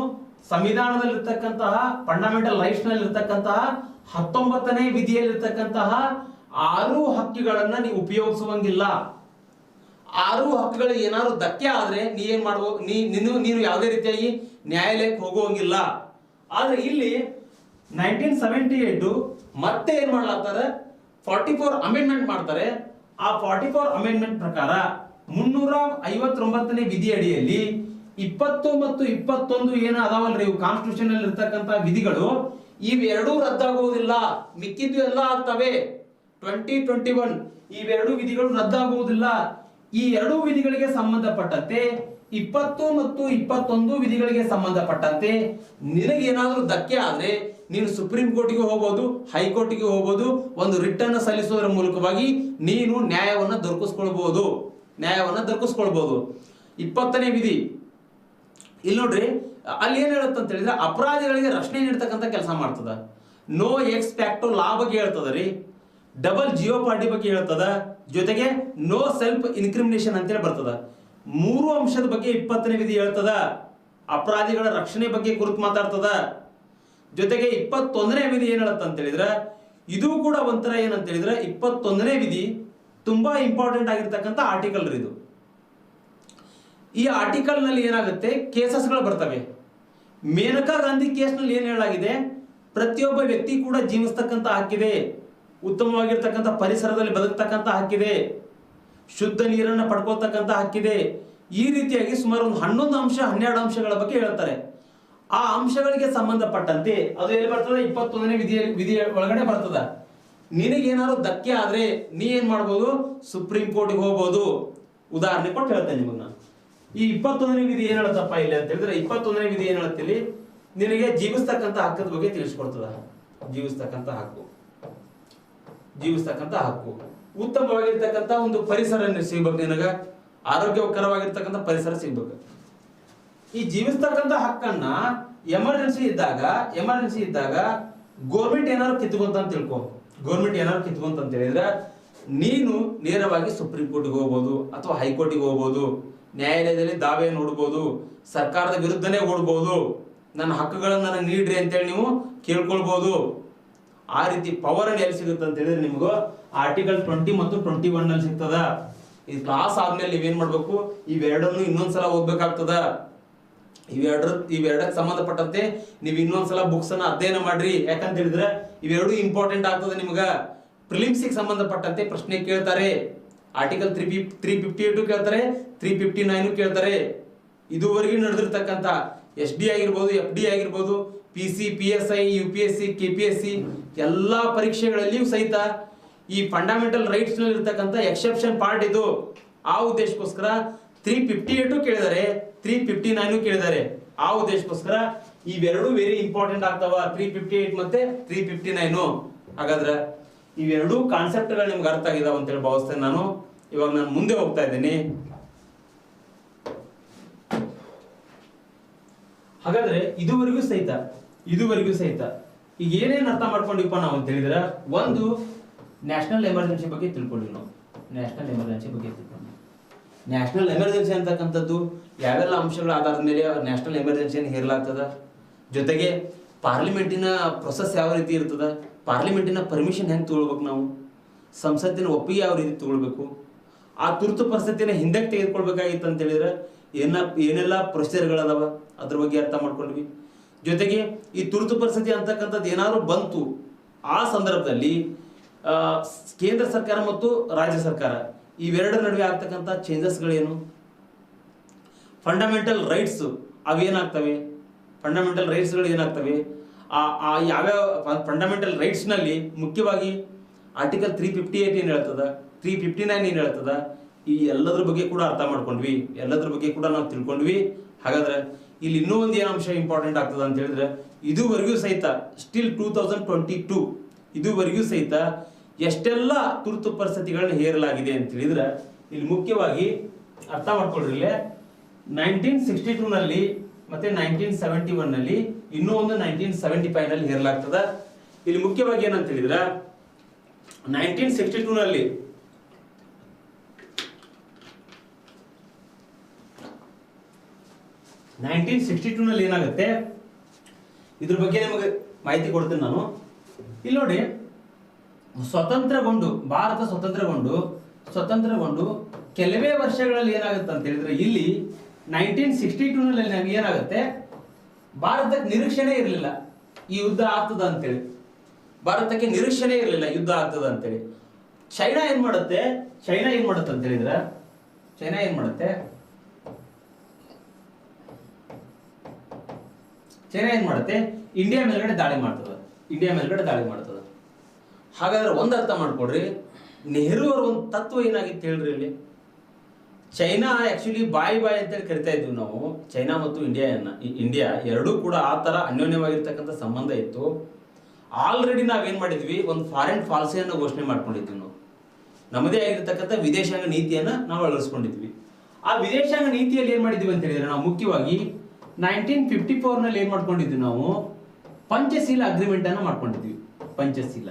ಸಂವಿಧಾನದಲ್ಲಿರ್ತಕ್ಕಂತಹ ಫಂಡಮೆಂಟಲ್ ರೈಟ್ಸ್ ನಲ್ಲಿ ಇರ್ತಕ್ಕಂತಹ 19ನೇ ವಿಧಿಯಲ್ಲಿರ್ತಕ್ಕಂತಹ 6 ಹಕ್ಕುಗಳನ್ನ ನೀವು ಉಪಯೋಗಿಸುವಂಗಿಲ್ಲ. 6 ಹಕ್ಕುಗಳು ಏನಾದ್ರು ಧಕ್ಕೆ ಆದ್ರೆ ನೀ ಏನ್ ಮಾಡ್ಬೋದು, ನೀನು ಯಾವುದೇ ರೀತಿಯಾಗಿ ನ್ಯಾಯಾಲಯಕ್ಕೆ ಹೋಗುವಂಗಿಲ್ಲ. ಆದ್ರೆ ಇಲ್ಲಿ 1978 ಮತ್ತೆ ಏನ್ ಮಾಡ್ಲಾಗ್ತಾರೆ, 44 ಅಮೆಂಡ್ಮೆಂಟ್ ಮಾಡ್ತಾರೆ. ಆ 44 ಅಮೆಂಡ್ಮೆಂಟ್ ಪ್ರಕಾರ 359ನೇ ವಿಧಿ ಅಡಿಯಲ್ಲಿ 20 ಮತ್ತು 21 ಏನ ಅದಾವಲ್ರಿ ಇವು ಕಾನ್ಸ್ಟಿಟ್ಯೂಷನ್ ಅಲ್ಲಿ ಇರ್ತಕ್ಕಂಥ ವಿಧಿಗಳು, ಇವೆರಡೂ ರದ್ದಾಗುವುದಿಲ್ಲ. ಮಿಕ್ಕಿದ್ದು ಎಲ್ಲ ಆಗ್ತವೆ. 2021 ಇವೆರಡು ವಿಧಿಗಳು ರದ್ದಾಗುವುದಿಲ್ಲ. ಈ ಎರಡೂ ವಿಧಿಗಳಿಗೆ ಸಂಬಂಧಪಟ್ಟಂತೆ 20 ಮತ್ತು 21 ವಿಧಿಗಳಿಗೆ ಸಂಬಂಧಪಟ್ಟಂತೆ ನಿನಗೇನಾದ್ರೂ ಧಕ್ಕೆ ಆದ್ರೆ ನೀನು ಸುಪ್ರೀಂ ಕೋರ್ಟಿಗೆ ಹೋಗ್ಬೋದು, ಹೈಕೋರ್ಟಿಗೆ ಹೋಗ್ಬೋದು. ಒಂದು ರಿಟ್ ಅನ್ನು ಸಲ್ಲಿಸೋದ್ರ ಮೂಲಕವಾಗಿ ನೀನು ನ್ಯಾಯವನ್ನ ದೊರಕಿಸ್ಕೊಳ್ಬಹುದು. 20ನೇ ವಿಧಿ ಇಲ್ಲಿ ನೋಡ್ರಿ, ಅಲ್ಲಿ ಏನ್ ಹೇಳುತ್ತ ಅಂತ ಹೇಳಿದ್ರೆ ಅಪರಾಧಿಗಳಿಗೆ ರಕ್ಷಣೆ ನೀಡ್ತಕ್ಕಂಥ ಕೆಲಸ ಮಾಡ್ತದ. ನೋ ಎಕ್ಸ್ ಫ್ಯಾಕ್ಟೋ ಲಾ ಬಗ್ಗೆ ಹೇಳ್ತದ ರೀ, ಡಬಲ್ ಜಿಯೋಪಾರ್ಟಿ ಬಗ್ಗೆ ಹೇಳ್ತದ, ಜೊತೆಗೆ ನೋ ಸೆಲ್ಫ್ ಇನ್ಕ್ರಿಮಿನೇಷನ್ ಅಂತೇಳಿ ಬರ್ತದ. 3 ಅಂಶದ ಬಗ್ಗೆ 20ನೇ ವಿಧಿ ಹೇಳ್ತದ. ಅಪರಾಧಿಗಳ ರಕ್ಷಣೆ ಬಗ್ಗೆ ಕುರಿತು ಮಾತಾಡ್ತದ. ಜೊತೆಗೆ 21ನೇ ವಿಧಿ ಏನ್ ಹೇಳುತ್ತ ಅಂತ ಹೇಳಿದ್ರೆ, ಇದು ಕೂಡ ಒಂಥರ ಏನಂತ ಹೇಳಿದ್ರೆ 21ನೇ ವಿಧಿ ತುಂಬಾ ಇಂಪಾರ್ಟೆಂಟ್ ಆಗಿರ್ತಕ್ಕಂಥ ಆರ್ಟಿಕಲ್ ರೀ ಇದು. ಈ ಆರ್ಟಿಕಲ್ ನಲ್ಲಿ ಏನಾಗುತ್ತೆ, ಕೇಸಸ್ಗಳು ಬರ್ತವೆ. ಮೇನಕಾ ಗಾಂಧಿ ಕೇಸ್ ನಲ್ಲಿ ಏನ್ ಹೇಳಲಾಗಿದೆ, ಪ್ರತಿಯೊಬ್ಬ ವ್ಯಕ್ತಿ ಕೂಡ ಜೀವಿಸ್ತಕ್ಕಂಥ ಹಕ್ಕಿದೆ, ಉತ್ತಮವಾಗಿರ್ತಕ್ಕಂಥ ಪರಿಸರದಲ್ಲಿ ಬದುಕ್ತಕ್ಕಂಥ ಹಕ್ಕಿದೆ, ಶುದ್ಧ ನೀರನ್ನು ಪಡ್ಕೊಳ್ತಕ್ಕಂಥ ಹಕ್ಕಿದೆ. ಈ ರೀತಿಯಾಗಿ ಸುಮಾರು ಒಂದು 11 ಅಂಶ 12 ಅಂಶಗಳ ಬಗ್ಗೆ ಹೇಳ್ತಾರೆ. ಆ ಅಂಶಗಳಿಗೆ ಸಂಬಂಧಪಟ್ಟಂತೆ ಅದು ಎಲ್ಲಿ ಬರ್ತದೆ, 21ನೇ ವಿಧಿ ಒಳಗಡೆ ಬರ್ತದ. ನಿನಗೇನಾದ್ರು ಧಕ್ಕೆ ಆದ್ರೆ ನೀ ಏನ್ ಮಾಡ್ಬೋದು, ಸುಪ್ರೀಂ ಕೋರ್ಟ್ಗೆ ಹೋಗ್ಬೋದು. ಉದಾಹರಣೆ ಕೊಟ್ಟು ಹೇಳ್ತೇನೆ ನಿಮಗೆ ನಾನು. ಈ 21ನೇ ವಿಧಿ ಏನ್ ಹೇಳುತ್ತಪ್ಪ ಇಲ್ಲಿ ಅಂತ ಹೇಳಿದ್ರೆ, 21ನೇ ವಿಧಿ ಏನ್ ಹೇಳುತ್ತಿಲ್ಲಿ, ನಿನಗೆ ಜೀವಿಸ್ತಕ್ಕಂಥ ಹಕ್ಕದ ಬಗ್ಗೆ ತಿಳಿಸ್ಕೊಡ್ತದ. ಜೀವಿಸ್ತಕ್ಕಂಥ ಹಕ್ಕು, ಉತ್ತಮವಾಗಿರ್ತಕ್ಕಂಥ ಒಂದು ಪರಿಸರ ಸಿಗ್ಬೇಕು, ನಿನಗ ಆರೋಗ್ಯಕರವಾಗಿರ್ತಕ್ಕಂಥ ಪರಿಸರ ಸಿಗ್ಬೇಕು. ಈ ಜೀವಿಸ್ತಕ್ಕಂಥ ಹಕ್ಕನ್ನ ಎಮರ್ಜೆನ್ಸಿ ಇದ್ದಾಗ ಗೋರ್ಮೆಂಟ್ ಏನಾದ್ರು ಕಿತ್ಕೊಂತ ಅಂತ ತಿಳ್ಕೊ. ಗೋರ್ಮೆಂಟ್ ಏನಾದ್ರು ಕಿತ್ಕೊಂತ ಅಂತ ಹೇಳಿದ್ರೆ ನೀನು ನೇರವಾಗಿ ಸುಪ್ರೀಂ ಕೋರ್ಟ್ಗೆ ಹೋಗ್ಬೋದು ಅಥವಾ ಹೈಕೋರ್ಟಿಗೆ ಹೋಗ್ಬೋದು. ನ್ಯಾಯಾಲಯದಲ್ಲಿ ದಾವೆ ನೋಡ್ಬೋದು, ಸರ್ಕಾರದ ವಿರುದ್ಧನೇ ಓಡ್ಬೋದು. ನನ್ನ ಹಕ್ಕುಗಳನ್ನು ನನಗೆ ನೀಡ್ರಿ ಅಂತೇಳಿ ನೀವು ಕೇಳ್ಕೊಳ್ಬಹುದು. ಆ ರೀತಿ ಪವರ್ ಎಲ್ಲಿ ಸಿಗುತ್ತೆ ಅಂತ ಹೇಳಿದ್ರೆ ನಿಮ್ಗೆ ಆರ್ಟಿಕಲ್ 20 ಮತ್ತು 21 ನಲ್ಲಿ ಸಿಗ್ತದ. ಈ ಕ್ಲಾಸ್ ಆದ್ಮೇಲೆ ನೀವೇನ್ ಮಾಡ್ಬೇಕು, ಇವೆರಡನ್ನು ಇನ್ನೊಂದ್ಸಲ ಓದ್ಬೇಕಾಗ್ತದ. ಇವೆರಡಕ್ಕೆ ಸಂಬಂಧಪಟ್ಟಂತೆ ನೀವು ಇನ್ನೊಂದ್ಸಲ ಬುಕ್ಸ್ ಅನ್ನ ಅಧ್ಯಯನ ಮಾಡ್ರಿ. ಯಾಕಂತ ಹೇಳಿದ್ರೆ ಇವೆರಡು ಇಂಪಾರ್ಟೆಂಟ್ ಆಗ್ತದೆ. ನಿಮ್ಗ ಪ್ರಿಲಿಮ್ಸ್ ಸಂಬಂಧಪಟ್ಟಂತೆ ಪ್ರಶ್ನೆ ಕೇಳ್ತಾರೆ. ಆರ್ಟಿಕಲ್ 358 ಕೇಳ್ತಾರೆ, 359 ಕೇಳ್ತಾರೆ. ಇದುವರೆಗೆ ನಡೆದಿರ್ತಕ್ಕಂಥ SD ಆಗಿರ್ಬೋದು, FD ಆಗಿರ್ಬೋದು, PC, PSI, UPSC, KPSC ಎಲ್ಲಾ ಪರೀಕ್ಷೆಗಳಲ್ಲಿಯೂ ಸಹಿತ ಈ ಫಂಡಮೆಂಟಲ್ ರೈಟ್ಸ್ ನಲ್ಲಿ ಇರ್ತಕ್ಕಂಥ ಎಕ್ಸೆಪ್ಷನ್ ಪಾರ್ಟ್ ಇದು. ಆ ಉದ್ದೇಶಕ್ಕೋಸ್ಕರ 358 ಕೇಳಿದ್ದಾರೆ, 359 ಕೇಳಿದ್ದಾರೆ. ಆ ಉದ್ದೇಶಕ್ಕೋಸ್ಕರ ಇವೆರಡು ವೆರಿ ಇಂಪಾರ್ಟೆಂಟ್ ಆಗ್ತಾವ, 358 ಮತ್ತೆ 359. ಹಾಗಾದ್ರೆ ಇವೆರಡು ಕಾನ್ಸೆಪ್ಟ್ಗಳು ನಿಮ್ಗೆ ಅರ್ಥ ಆಗಿದಾವ ಅಂತೇಳಿ ಭಾವಿಸ್ತೇನೆ ನಾನು. ಇವಾಗ ನಾನು ಮುಂದೆ ಹೋಗ್ತಾ ಇದ್ದೀನಿ. ಹಾಗಾದ್ರೆ ಇದುವರೆಗೂ ಸಹಿತ ಈಗ ಏನೇನು ಅರ್ಥ ಮಾಡ್ಕೊಂಡಿಪ್ಪ ನಾವು ಅಂತ ಹೇಳಿದ್ರೆ, ಒಂದು ನ್ಯಾಷನಲ್ ಎಮರ್ಜೆನ್ಸಿ ಬಗ್ಗೆ ತಿಳ್ಕೊಂಡ್ವಿ ನಾವು. ನ್ಯಾಷನಲ್ ಎಮರ್ಜೆನ್ಸಿ ಅಂತಕ್ಕಂಥದ್ದು ಯಾವೆಲ್ಲ ಅಂಶಗಳ ಆಧಾರದ ಮೇಲೆ ನ್ಯಾಷನಲ್ ಎಮರ್ಜೆನ್ಸಿಯನ್ನು ಹೇರಲಾಗ್ತದ. ಜೊತೆಗೆ ಪಾರ್ಲಿಮೆಂಟಿನ ಪ್ರೊಸೆಸ್ ಯಾವ ರೀತಿ ಇರ್ತದ, ಪಾರ್ಲಿಮೆಂಟಿನ ಪರ್ಮಿಷನ್ ಹೆಂಗೆ ತಗೊಳ್ಬೇಕು, ನಾವು ಸಂಸತ್ತಿನ ಒಪ್ಪಿಗೆ ಯಾವ ರೀತಿ ತಗೊಳ್ಬೇಕು, ಆ ತುರ್ತು ಪರಿಸ್ಥಿತಿನ ಹಿಂದಕ್ಕೆ ತೆಗೆದುಕೊಳ್ಬೇಕಾಗಿತ್ತು ಅಂತ ಹೇಳಿದ್ರೆ ಏನೆಲ್ಲ ಪ್ರೊಸೀಜರ್ಗಳದಾವ ಅದ್ರ ಬಗ್ಗೆ ಅರ್ಥ ಮಾಡ್ಕೊಂಡ್ವಿ. ಜೊತೆಗೆ ಈ ತುರ್ತು ಪರಿಸ್ಥಿತಿ ಅಂತಕ್ಕಂಥದ್ದು ಏನಾದ್ರು ಬಂತು ಆ ಸಂದರ್ಭದಲ್ಲಿ ಕೇಂದ್ರ ಸರ್ಕಾರ ಮತ್ತು ರಾಜ್ಯ ಸರ್ಕಾರ ಇವೆರಡರ ನಡುವೆ ಆಗ್ತಕ್ಕಂಥ ಚೇಂಜಸ್ಗಳೇನು, ಫಂಡಮೆಂಟಲ್ ರೈಟ್ಸ್ ಅವೇನಾಗ್ತವೆ, ಫಂಡಮೆಂಟಲ್ ರೈಟ್ಸ್ಗಳು ಏನಾಗ್ತವೆ, ಯಾವ್ಯಾವ ಫಂಡಮೆಂಟಲ್ ರೈಟ್ಸ್ನಲ್ಲಿ ಮುಖ್ಯವಾಗಿ ಆರ್ಟಿಕಲ್ 358 ಏನು ಹೇಳ್ತದ, 359 ಏನು ಹೇಳ್ತದ, ಈ ಎಲ್ಲದ್ರ ಬಗ್ಗೆ ಕೂಡ ಅರ್ಥ ಮಾಡ್ಕೊಂಡ್ವಿ, ಎಲ್ಲದ್ರ ಬಗ್ಗೆ ಕೂಡ ನಾವು ತಿಳ್ಕೊಂಡ್ವಿ. ಹಾಗಾದ್ರೆ ಇಲ್ಲಿ ಇನ್ನೂ ಒಂದು ಏನು ಅಂಶ ಇಂಪಾರ್ಟೆಂಟ್ ಆಗ್ತದ ಅಂತ ಹೇಳಿದ್ರೆ, ಇದುವರೆಗೂ ಸಹಿತ ಸ್ಟಿಲ್ 2022 ಇದುವರೆಗೂ ಸಹಿತ ಎಷ್ಟೆಲ್ಲ ತುರ್ತು ಪರಿಸ್ಥಿತಿಗಳನ್ನ ಹೇರಲಾಗಿದೆ ಅಂತ ಹೇಳಿದ್ರೆ ಇಲ್ಲಿ ಮುಖ್ಯವಾಗಿ ಅರ್ಥ ಮಾಡ್ಕೊಳ್ರಿ. 1962 ನಲ್ಲಿ ಮತ್ತೆ 1971 ನಲ್ಲಿ ಇನ್ನೂ ಒಂದು 1975 ನಲ್ಲಿ ಹೇರಲಾಗ್ತದ. ಇಲ್ಲಿ ಮುಖ್ಯವಾಗಿ ಏನಂತ ಹೇಳಿದ್ರ 1962 ನಲ್ಲಿ ಏನಾಗುತ್ತೆ ಇದ್ರ ಬಗ್ಗೆ ನಿಮಗೆ ಮಾಹಿತಿ ಕೊಡ್ತೀನಿ ನಾನು. ಇಲ್ಲಿ ನೋಡಿ, ಭಾರತ ಸ್ವತಂತ್ರಗೊಂಡು ಕೆಲವೇ ವರ್ಷಗಳಲ್ಲಿ ಏನಾಗುತ್ತೆ ಅಂತ ಹೇಳಿದ್ರೆ ಇಲ್ಲಿ 1962 ನಲ್ಲಿ ಏನಾಗುತ್ತೆ, ಭಾರತಕ್ಕೆ ನಿರೀಕ್ಷಣೆ ಇರಲಿಲ್ಲ ಈ ಯುದ್ಧ ಆಗ್ತದ ಅಂತೇಳಿ, ಭಾರತಕ್ಕೆ ನಿರೀಕ್ಷಣೆ ಇರಲಿಲ್ಲ ಯುದ್ಧ ಆಗ್ತದ ಅಂತೇಳಿ. ಚೈನಾ ಏನ್ ಮಾಡುತ್ತೆ ಅಂತ ಹೇಳಿದ್ರೆ ಇಂಡಿಯಾ ಮೇಲ್ಗಡೆ ದಾಳಿ ಮಾಡ್ತದ. ಹಾಗಾದ್ರೆ ಒಂದು ಅರ್ಥ ಮಾಡ್ಕೊಡ್ರಿ, ನೆಹರು ಅವರ ಒಂದು ತತ್ವ ಏನಾಗಿತ್ತು ಹೇಳ್ರಿ. ಇಲ್ಲಿ ಚೈನಾ ಆಕ್ಚುಲಿ ಬಾಯ್ ಅಂತೇಳಿ ಕರಿತಾ ಇದ್ವಿ ನಾವು. ಚೈನಾ ಮತ್ತು ಇಂಡಿಯಾ ಎರಡೂ ಕೂಡ ಆ ತರ ಅನ್ಯೋನ್ಯವಾಗಿರ್ತಕ್ಕಂಥ ಸಂಬಂಧ ಇತ್ತು. ಆಲ್ರೆಡಿ ನಾವೇನ್ ಮಾಡಿದ್ವಿ, ಒಂದು ಫಾರಿನ್ ಪಾಲಿಸಿಯನ್ನು ಘೋಷಣೆ ಮಾಡ್ಕೊಂಡಿದ್ವಿ ನಾವು. ನಮ್ಮದೇ ಆಗಿರ್ತಕ್ಕಂಥ ವಿದೇಶಾಂಗ ನೀತಿಯನ್ನ ನಾವು ಅಳವಡಿಸ್ಕೊಂಡಿದ್ವಿ. ಆ ವಿದೇಶಾಂಗ ನೀತಿಯಲ್ಲಿ ಏನ್ ಮಾಡಿದ್ವಿ ಅಂತ ಹೇಳಿದ್ರೆ ನಾವು ಮುಖ್ಯವಾಗಿ 1954 ನಲ್ಲಿ ಏನ್ ಮಾಡ್ಕೊಂಡಿದ್ವಿ, ನಾವು ಪಂಚಶೀಲ ಅಗ್ರಿಮೆಂಟ್ ಅನ್ನ ಮಾಡ್ಕೊಂಡಿದ್ವಿ. ಪಂಚಶೀಲ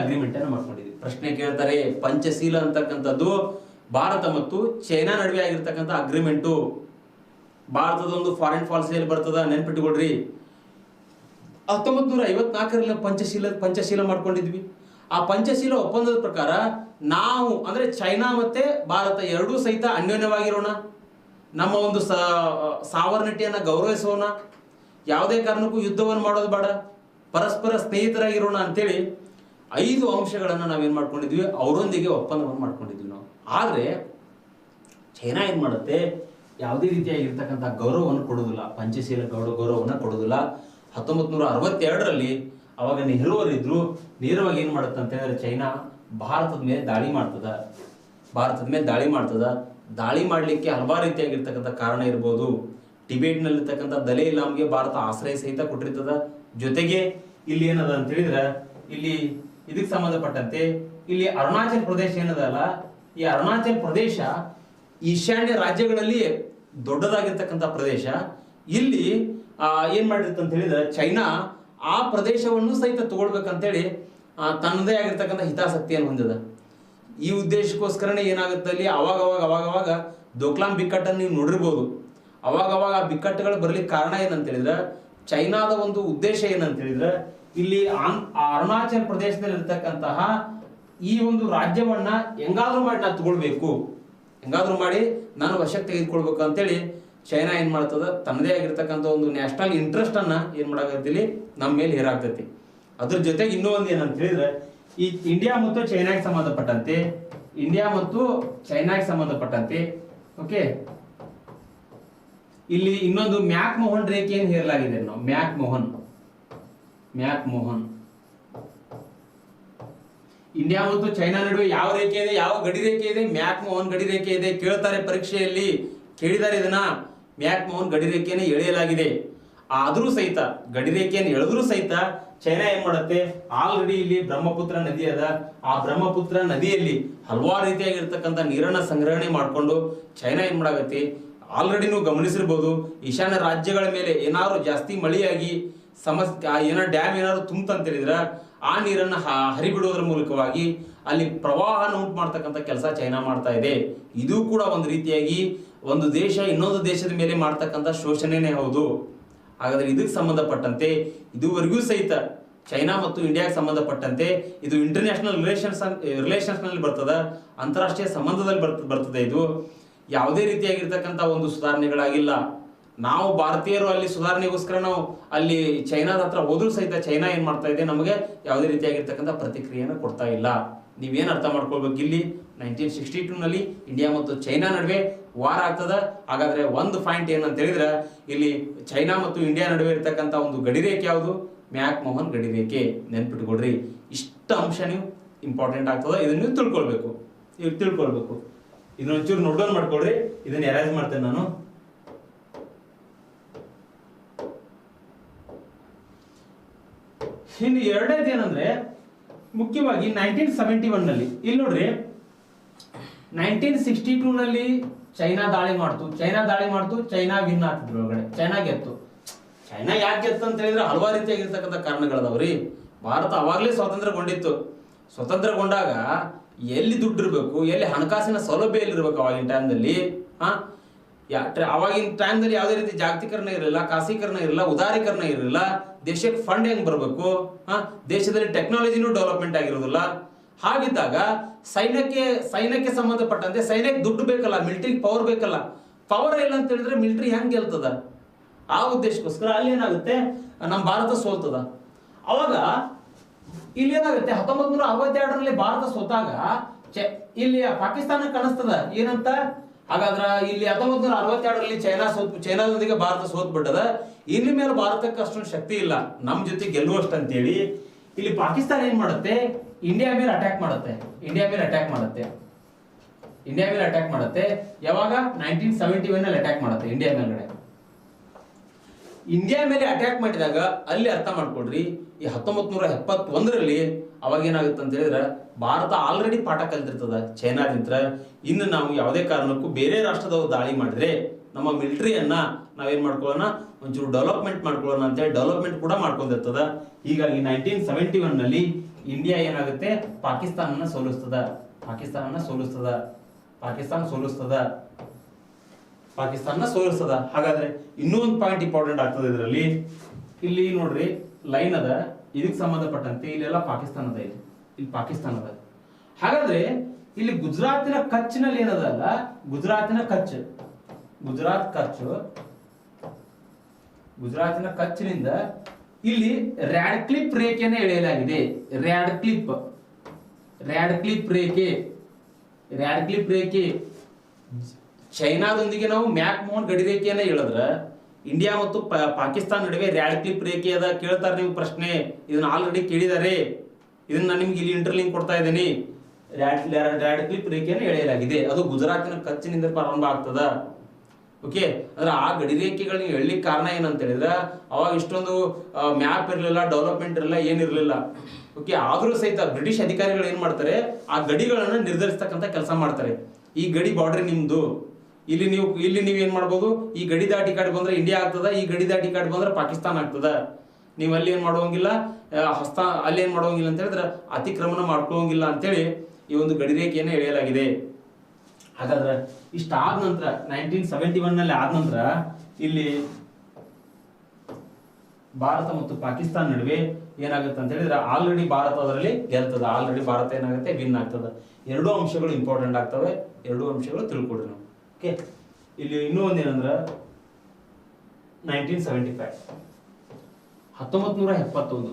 ಅಗ್ರಿಮೆಂಟ್ ಅನ್ನ ಮಾಡ್ಕೊಂಡಿದ್ವಿ. ಪ್ರಶ್ನೆ ಕೇಳ್ತಾರೆ, ಪಂಚಶೀಲ ಅಂತಕ್ಕಂಥದ್ದು ಭಾರತ ಮತ್ತು ಚೈನಾ ನಡುವೆ ಆಗಿರ್ತಕ್ಕಂಥ ಅಗ್ರಿಮೆಂಟು. ಭಾರತದ ಒಂದು ಫಾರಿನ್ ಪಾಲಿಸಿಯಲ್ಲಿ ಬರ್ತದ, ನೆನ್ಪಿಟ್ಟುಕೊಡ್ರಿ. 1954ರಲ್ಲಿ ಪಂಚಶೀಲ ಮಾಡ್ಕೊಂಡಿದ್ವಿ. ಆ ಪಂಚಶೀಲ ಒಪ್ಪಂದದ ಪ್ರಕಾರ ನಾವು ಅಂದ್ರೆ ಚೈನಾ ಮತ್ತೆ ಭಾರತ ಎರಡೂ ಸಹಿತ ಅನ್ಯೋನ್ಯವಾಗಿರೋಣ, ನಮ್ಮ ಒಂದು ಸಾವರ್ನಿಟಿಯನ್ನ ಗೌರವಿಸೋಣ, ಯಾವುದೇ ಕಾರಣಕ್ಕೂ ಯುದ್ಧವನ್ನು ಮಾಡೋದು ಬೇಡ, ಪರಸ್ಪರ ಸ್ನೇಹಿತರಾಗಿರೋಣ ಅಂತೇಳಿ 5 ಅಂಶಗಳನ್ನ ನಾವೇನ್ ಮಾಡ್ಕೊಂಡಿದ್ವಿ, ಅವರೊಂದಿಗೆ ಒಪ್ಪಂದವನ್ನು ಮಾಡ್ಕೊಂಡಿದ್ವಿ ನಾವು. ಆದ್ರೆ ಚೈನಾ ಏನ್ ಮಾಡುತ್ತೆ, ಯಾವುದೇ ರೀತಿಯಾಗಿರ್ತಕ್ಕಂಥ ಗೌರವವನ್ನು ಕೊಡುವುದಿಲ್ಲ, ಪಂಚಶೀಲ ಗೌರವವನ್ನು ಕೊಡುವುದಿಲ್ಲ. 1962ರಲ್ಲಿ ಅವಾಗ ನೆಹರು ಅವರಿದ್ರು, ನೇರವಾಗಿ ಏನ್ ಮಾಡುತ್ತೆ ಅಂತ ಹೇಳಿದ್ರೆ ಚೈನಾ ಭಾರತದ ಮೇಲೆ ದಾಳಿ ಮಾಡ್ತದ. ದಾಳಿ ಮಾಡ್ಲಿಕ್ಕೆ ಹಲವಾರು ರೀತಿಯಾಗಿರ್ತಕ್ಕಂಥ ಕಾರಣ ಇರ್ಬೋದು. ಟಿಬೇಟ್ನಲ್ಲಿರ್ತಕ್ಕಂಥ ದಲೈ ಲಾಮ್ಗೆ ಭಾರತ ಆಶ್ರಯ ಸಹಿತ ಕೊಟ್ಟಿರ್ತದ. ಜೊತೆಗೆ ಇಲ್ಲಿ ಏನದ ಅಂತ ಹೇಳಿದ್ರೆ, ಇಲ್ಲಿ ಇದಕ್ಕೆ ಸಂಬಂಧಪಟ್ಟಂತೆ ಇಲ್ಲಿ ಅರುಣಾಚಲ್ ಪ್ರದೇಶ ಏನದಲ್ಲ, ಈ ಅರುಣಾಚಲ್ ಪ್ರದೇಶ ಈಶಾನ್ಯ ರಾಜ್ಯಗಳಲ್ಲಿ ದೊಡ್ಡದಾಗಿರ್ತಕ್ಕಂಥ ಪ್ರದೇಶ. ಇಲ್ಲಿ ಏನ್ ಮಾಡಿರುತ್ತೆ ಅಂತ ಹೇಳಿದ್ರೆ ಚೈನಾ ಆ ಪ್ರದೇಶವನ್ನು ಸಹಿತ ತಗೊಳ್ಬೇಕಂತೇಳಿ ತನ್ನದೇ ಆಗಿರ್ತಕ್ಕಂಥ ಹಿತಾಸಕ್ತಿಯನ್ನು ಹೊಂದಿದ. ಈ ಉದ್ದೇಶಕ್ಕೋಸ್ಕರನೇ ಏನಾಗುತ್ತೆ ಅಲ್ಲಿ ಅವಾಗ ದೋಕ್ಲಾಂ ಬಿಕ್ಕಟ್ಟನ್ನು ನೀವು ನೋಡಿರ್ಬೋದು. ಅವಾಗ ಆ ಬಿಕ್ಕಟ್ಟುಗಳು ಬರ್ಲಿಕ್ಕೆ ಕಾರಣ ಏನಂತ ಹೇಳಿದ್ರೆ, ಚೈನಾದ ಒಂದು ಉದ್ದೇಶ ಏನಂತ ಹೇಳಿದ್ರೆ, ಇಲ್ಲಿ ಅರುಣಾಚಲ್ ಪ್ರದೇಶದಲ್ಲಿ ಇರ್ತಕ್ಕಂತಹ ಈ ಒಂದು ರಾಜ್ಯವನ್ನ ಹೆಂಗಾದ್ರೂ ಮಾಡಿ ನಾನು ವಶಕ್ಕೆ ತೆಗೆದುಕೊಳ್ಬೇಕು ಅಂತೇಳಿ ಚೈನಾ ಏನ್ ಮಾಡ್ತದ, ತನ್ನದೇ ಆಗಿರ್ತಕ್ಕಂಥ ಒಂದು ನ್ಯಾಷನಲ್ ಇಂಟ್ರೆಸ್ಟ್ ಅನ್ನ ಏನ್ ಮಾಡಾಕತ್ತಿ ನಮ್ಮ ಮೇಲೆ ಹೇರಾಗ್ತೈತಿ. ಅದ್ರ ಜೊತೆಗೆ ಇನ್ನೂ ಒಂದು ಏನಂತ ಹೇಳಿದ್ರೆ, ಈ ಇಂಡಿಯಾ ಮತ್ತು ಚೈನಾಗೆ ಸಂಬಂಧಪಟ್ಟಂತೆ ಓಕೆ, ಇಲ್ಲಿ ಇನ್ನೊಂದು ಮ್ಯಾಕ್ ಮೋಹನ್ ರೇಖೆ ಏನು ಹೇರಲಾಗಿದೆ ನಾವು. ಮ್ಯಾಕ್ ಮೋಹನ್ ಇಂಡಿಯಾ ಮತ್ತು ಚೈನಾ ನಡುವೆ ಯಾವ ರೇಖೆ ಇದೆ, ಯಾವ ಗಡಿ ರೇಖೆ ಇದೆ, ಮ್ಯಾಕ್ ಮೋಹನ್ ಗಡಿ ರೇಖೆ ಇದೆ. ಕೇಳ್ತಾರೆ ಪರೀಕ್ಷೆಯಲ್ಲಿ, ಕೇಳಿದ್ದಾರೆ ಇದನ್ನ. ಮ್ಯಾಕ್ ಮೋಹನ್ ಗಡಿ ರೇಖೆಯನ್ನು ಎಳೆಯಲಾಗಿದೆ. ಆದ್ರೂ ಸಹಿತ ಗಡಿ ರೇಖೆಯನ್ನು ಎಳೆದ್ರೂ ಸಹಿತ ಚೈನಾ ಏನ್ ಮಾಡುತ್ತೆ, ಆಲ್ರೆಡಿ ಇಲ್ಲಿ ಬ್ರಹ್ಮಪುತ್ರ ನದಿ ಅದ. ಆ ಬ್ರಹ್ಮಪುತ್ರ ನದಿಯಲ್ಲಿ ಹಲವಾರು ರೀತಿಯಾಗಿರ್ತಕ್ಕಂಥ ನೀರನ್ನ ಸಂಗ್ರಹಣೆ ಮಾಡಿಕೊಂಡು ಚೈನಾ ಏನ್ ಮಾಡಾಕತ್ತಿ, ಆಲ್ರೆಡಿ ನೀವು ಗಮನಿಸಿರ್ಬೋದು, ಈಶಾನ್ಯ ರಾಜ್ಯಗಳ ಮೇಲೆ ಏನಾದ್ರು ಜಾಸ್ತಿ ಮಳೆಯಾಗಿ ಡ್ಯಾಮ್ ಏನಾದ್ರು ತುಂಬಂತ ಹೇಳಿದ್ರ ಆ ನೀರನ್ನ ಹರಿಬಿಡೋದ್ರ ಮೂಲಕವಾಗಿ ಅಲ್ಲಿ ಪ್ರವಾಹನ ಉಂಟು ಮಾಡ್ತಕ್ಕಂಥ ಕೆಲಸ ಚೈನಾ ಮಾಡ್ತಾ ಇದೆ. ಇದು ಕೂಡ ಒಂದು ರೀತಿಯಾಗಿ ಒಂದು ದೇಶ ಇನ್ನೊಂದು ದೇಶದ ಮೇಲೆ ಮಾಡ್ತಕ್ಕಂಥ ಶೋಷಣೆನೇ ಹೌದು. ಹಾಗಾದ್ರೆ ಇದಕ್ಕೆ ಸಂಬಂಧಪಟ್ಟಂತೆ ಇದುವರೆಗೂ ಸಹಿತ ಚೈನಾ ಮತ್ತು ಇಂಡಿಯಾಗೆ ಸಂಬಂಧಪಟ್ಟಂತೆ ಇದು ಇಂಟರ್ನ್ಯಾಷನಲ್ ರಿಲೇಷನ್ಸ್ ನಲ್ಲಿ ಬರ್ತದ, ಅಂತಾರಾಷ್ಟ್ರೀಯ ಸಂಬಂಧದಲ್ಲಿ ಬರ್ತದೆ. ಇದು ಯಾವುದೇ ರೀತಿಯಾಗಿರ್ತಕ್ಕಂಥ ಒಂದು ಸುಧಾರಣೆಗಳಾಗಿಲ್ಲ. ನಾವು ಭಾರತೀಯರು ಅಲ್ಲಿ ಸುಧಾರಣೆಗೋಸ್ಕರ ನಾವು ಅಲ್ಲಿ ಚೈನಾದ ಹತ್ರ ಹೋದ್ರೂ ಸಹಿತ ಚೈನಾ ಏನ್ ಮಾಡ್ತಾ ಇದೆ, ನಮಗೆ ಯಾವುದೇ ರೀತಿಯಾಗಿರ್ತಕ್ಕಂಥ ಪ್ರತಿಕ್ರಿಯೆಯನ್ನು ಕೊಡ್ತಾ ಇಲ್ಲ. ನೀವೇನ್ ಅರ್ಥ ಮಾಡ್ಕೊಳ್ಬೇಕು, ಇಲ್ಲಿ 1962 ನಲ್ಲಿ ಇಂಡಿಯಾ ಮತ್ತು ಚೈನಾ ನಡುವೆ ವಾರ್ ಆಗ್ತದ. ಹಾಗಾದ್ರೆ ಒಂದು ಪಾಯಿಂಟ್ ಏನಂತ ಹೇಳಿದ್ರೆ, ಇಲ್ಲಿ ಚೈನಾ ಮತ್ತು ಇಂಡಿಯಾ ನಡುವೆ ಇರ್ತಕ್ಕಂಥ ಒಂದು ಗಡಿರೇಖೆ ಯಾವುದು, ಮ್ಯಾಕ್ ಮೋಹನ್ ಗಡಿರೇಖೆ. ನೆನ್ಪಿಟ್ಕೊಡ್ರಿ, ಇಷ್ಟ ಅಂಶ ನೀವು ಇಂಪಾರ್ಟೆಂಟ್ ಆಗ್ತದ, ಇದನ್ನ ನೀವು ತಿಳ್ಕೊಳ್ಬೇಕು. ಇದನ್ನ ಒಂಚೂರು ನೋಟ್ ಡೌನ್ ಮಾಡ್ಕೊಳ್ರಿ. ಇದನ್ನ ಎರೇಸ್ ಮಾಡ್ತೇನೆ ನಾನು. ಇನ್ನು ಎರಡನೇದು ಏನಂದ್ರೆ, ಮುಖ್ಯವಾಗಿ 1971 ನಲ್ಲಿ ಇಲ್ಲಿ ನೋಡ್ರಿ, 1962 ನಲ್ಲಿ ಚೈನಾ ದಾಳಿ ಮಾಡ್ತು, ಚೈನಾ ವಿನ್ ಆಗ್ತಿದ್ರು, ಒಳಗಡೆ ಚೈನಾ ಗೆತ್ತು. ಚೈನಾ ಯಾಕೆ ಗೆತ್ತು ಅಂತ ಹೇಳಿದ್ರೆ ಹಲವಾರು ರೀತಿಯಾಗಿರ್ತಕ್ಕಂಥ ಕಾರಣಗಳದಾವ್ರಿ. ಭಾರತ ಅವಾಗಲೇ ಸ್ವತಂತ್ರಗೊಂಡಾಗ ಎಲ್ಲಿ ದುಡ್ಡು ಇರಬೇಕು, ಎಲ್ಲಿ ಹಣಕಾಸಿನ ಸೌಲಭ್ಯ ಎಲ್ಲಿರ್ಬೇಕು ಅವಾಗಿನ ಟೈಮ್ದಲ್ಲಿ, ಅವಾಗಿನ ಟೈಮ್ದಲ್ಲಿ ಯಾವುದೇ ರೀತಿ ಜಾಗತೀಕರಣ ಇರಲಿಲ್ಲ, ಖಾಸೀಕರಣ ಇರಲಿಲ್ಲ, ಉದಾರೀಕರಣ ಇರಲಿಲ್ಲ. ದೇಶಕ್ಕೆ ಫಂಡ್ ಹೆಂಗ್ ಬರಬೇಕು, ದೇಶದಲ್ಲಿ ಟೆಕ್ನಾಲಜಿನೂ ಡೆವಲಪ್ಮೆಂಟ್ ಆಗಿರೋದಿಲ್ಲ. ಹಾಗಿದ್ದಾಗ ಸೈನ್ಯಕ್ಕೆ ಸಂಬಂಧಪಟ್ಟಂತೆ ಸೈನ್ಯಕ್ಕೆ ದುಡ್ಡು ಬೇಕಲ್ಲ, ಮಿಲಿಟರಿ ಪವರ್ ಬೇಕಲ್ಲ. ಪವರ್ ಇಲ್ಲ ಅಂತ ಹೇಳಿದ್ರೆ ಮಿಲಿಟರಿ ಹೆಂಗ್ ಗೆಲ್ತದ? ಆ ಉದ್ದೇಶಕ್ಕೋಸ್ಕರ ಅಲ್ಲಿ ಏನಾಗುತ್ತೆ, ನಮ್ಮ ಭಾರತ ಸೋಲ್ತದ. ಅವಾಗ ಇಲ್ಲಿ ಏನಾಗುತ್ತೆ, 1962 ಭಾರತ ಸೋತಾಗ ಇಲ್ಲಿ ಪಾಕಿಸ್ತಾನ ಕಾಣಿಸ್ತದ ಏನಂತ. ಹಾಗಾದ್ರ ಇಲ್ಲಿ 1962 ಚೈನಾದೊಂದಿಗೆ ಭಾರತ ಸೋತ್ ಬಿಟ್ಟದ. ಇನ್ನು ಮೇಲೆ ಭಾರತಕ್ಕೆ ಅಷ್ಟೊಂದು ಶಕ್ತಿ ಇಲ್ಲ, ನಮ್ ಜೊತೆ ಗೆಲ್ಲುವಷ್ಟು ಅಂತೇಳಿ ಇಲ್ಲಿ ಪಾಕಿಸ್ತಾನ ಏನ್ ಮಾಡುತ್ತೆ, ಇಂಡಿಯಾ ಮೇಲೆ ಅಟ್ಯಾಕ್ ಮಾಡುತ್ತೆ. ಯಾವಾಗ 1971 ನಲ್ಲಿ ಅಟ್ಯಾಕ್ ಮಾಡುತ್ತೆ ಇಂಡಿಯಾ ಮೇಲೆ ಅಟ್ಯಾಕ್ ಮಾಡಿದಾಗ ಅಲ್ಲಿ ಅರ್ಥ ಮಾಡ್ಕೊಡ್ರಿ, ಈ 1971 ಅವಾಗ ಏನಾಗುತ್ತೆ ಅಂತ ಹೇಳಿದ್ರೆ, ಭಾರತ ಆಲ್ರೆಡಿ ಪಾಠ ಕಲ್ತಿರ್ತದ ಚೈನಾದಿಂದ. ಇನ್ನು ನಾವು ಯಾವುದೇ ಕಾರಣಕ್ಕೂ ಬೇರೆ ರಾಷ್ಟ್ರದವ್ರು ದಾಳಿ ಮಾಡಿದ್ರೆ ನಮ್ಮ ಮಿಲಿಟರಿಯನ್ನ ನಾವೇನ್ ಮಾಡ್ಕೊಳ್ಳೋಣ, ಒಂಚೂರು ಡೆವಲಪ್ಮೆಂಟ್ ಮಾಡ್ಕೊಳ್ಳೋಣ ಅಂತೇಳಿ ಡೆವಲಪ್ಮೆಂಟ್ ಕೂಡ ಮಾಡ್ಕೊಂಡಿರ್ತದ. ಹೀಗಾಗಿ 1971 ನಲ್ಲಿ ಇಂಡಿಯಾ ಏನಾಗುತ್ತೆ, ಪಾಕಿಸ್ತಾನ ಸೋಲಿಸ್ತದ. ಹಾಗಾದ್ರೆ ಇನ್ನೂ ಒಂದು ಪಾಯಿಂಟ್ ಇಂಪಾರ್ಟೆಂಟ್ ಆಗ್ತದೆ ಇದರಲ್ಲಿ. ಇಲ್ಲಿ ನೋಡ್ರಿ, ಲೈನ್ ಅದ, ಇದಕ್ಕೆ ಸಂಬಂಧಪಟ್ಟಂತೆ ಇಲ್ಲೆಲ್ಲ ಪಾಕಿಸ್ತಾನ ಅದ, ಇಲ್ಲಿ ಪಾಕಿಸ್ತಾನ ಅದ. ಹಾಗಾದ್ರೆ ಇಲ್ಲಿ ಗುಜರಾತಿನ ಕಚ್ನಲ್ಲಿ ಏನದಲ್ಲ, ಗುಜರಾತಿನ ಕಚ್ನಿಂದ ಇಲ್ಲಿ ರ್ಯಾಡ್ಕ್ಲಿಪ್ ರೇಖೆಯನ್ನು ಎಳೆಯಲಾಗಿದೆ. ರ್ಯಾಡ್ಕ್ಲಿಪ್ ರೇಖೆ ಚೈನಾದೊಂದಿಗೆ ನಾವು ಮ್ಯಾಕ್ ಮೋಹನ್ ಗಡಿರೇಖೆಯನ್ನ ಹೇಳಿದ್ರ, ಇಂಡಿಯಾ ಮತ್ತು ಪಾಕಿಸ್ತಾನ ನಡುವೆ ರ್ಯಾಡ್ಕ್ಲಿಪ್ ರೇಖೆ ಅದ. ಕೇಳ್ತಾರೆ ನೀವು ಪ್ರಶ್ನೆ, ಇದನ್ನ ಆಲ್ರೆಡಿ ಕೇಳಿದ್ದಾರೆ. ಇದನ್ನ ನಾನು ನಿಮ್ಗೆ ಇಲ್ಲಿ ಇಂಟರ್ಲಿಂಕ್ ಕೊಡ್ತಾ ಇದ್ದೀನಿ. ರ್ಯಾಡ್ಕ್ಲಿಪ್ ರೇಖೆಯನ್ನು ಎಳೆಯಲಾಗಿದೆ, ಅದು ಗುಜರಾತಿನ ಕಚ್ಚಿನಿಂದ ಪ್ರಾರಂಭ ಆಗ್ತದ. ಓಕೆ, ಅಂದ್ರೆ ಆ ಗಡಿರೇಖೆಗಳನ್ನ ಎಳ್ಲಿಕ್ಕೆ ಕಾರಣ ಏನಂತ ಹೇಳಿದ್ರೆ, ಅವಾಗ ಇಷ್ಟೊಂದು ಮ್ಯಾಪ್ ಇರಲಿಲ್ಲ, ಡೆವಲಪ್ಮೆಂಟ್ ಇರಲಿಲ್ಲ, ಏನಿರಲಿಲ್ಲ. ಓಕೆ, ಆದ್ರೂ ಸಹಿತ ಬ್ರಿಟಿಷ್ ಅಧಿಕಾರಿಗಳು ಏನ್ ಮಾಡ್ತಾರೆ, ಆ ಗಡಿಗಳನ್ನ ನಿರ್ಧರಿಸ್ತಕ್ಕಂಥ ಕೆಲಸ ಮಾಡ್ತಾರೆ. ಈ ಗಡಿ ಬಾರ್ಡರ್ ನಿಮ್ದು, ಇಲ್ಲಿ ನೀವು ಏನ್ ಮಾಡ್ಬೋದು, ಈ ಗಡಿ ದಾಟಿ ಕಾಡಿ ಬಂದ್ರೆ ಇಂಡಿಯಾ ಆಗ್ತದ, ಈ ಗಡಿ ದಾಟಿ ಕಾಡಿ ಬಂದ್ರೆ ಪಾಕಿಸ್ತಾನ ಆಗ್ತದ. ನೀವು ಅಲ್ಲಿ ಏನ್ ಮಾಡುವಂಗಿಲ್ಲ, ಅಲ್ಲಿ ಏನ್ ಮಾಡುವಂಗಿಲ್ಲ ಅಂತ ಹೇಳಿದ್ರೆ ಅತಿಕ್ರಮಣ ಮಾಡ್ಕೊಳ್ಳೋಂಗಿಲ್ಲ ಅಂತೇಳಿ ಈ ಒಂದು ಗಡಿರೇಖೆಯನ್ನು ಎಳೆಯಲಾಗಿದೆ. ಹಾಗಾದ್ರೆ ಇಷ್ಟ ಆದ ನಂತರ 1971 ನಲ್ಲಿ ಆದ ನಂತರ ಇಲ್ಲಿ ಭಾರತ ಮತ್ತು ಪಾಕಿಸ್ತಾನ ನಡುವೆ ಏನಾಗುತ್ತೆ ಅಂತ ಹೇಳಿದ್ರೆ, ಆಲ್ರೆಡಿ ಭಾರತ ಅದರಲ್ಲಿ ಗೆಲ್ತದ, ಆಲ್ರೆಡಿ ಭಾರತ ಏನಾಗುತ್ತೆ, ವಿನ್ ಆಗ್ತದ. ಎರಡೂ ಅಂಶಗಳು ಇಂಪಾರ್ಟೆಂಟ್ ಆಗ್ತವೆ, ಎರಡೂ ಅಂಶಗಳು ತಿಳ್ಕೊಡ್ರಿ ನಾವು. ಓಕೆ, ಇಲ್ಲಿ ಇನ್ನೂ ಒಂದೇನಂದ್ರೆ 1975 1971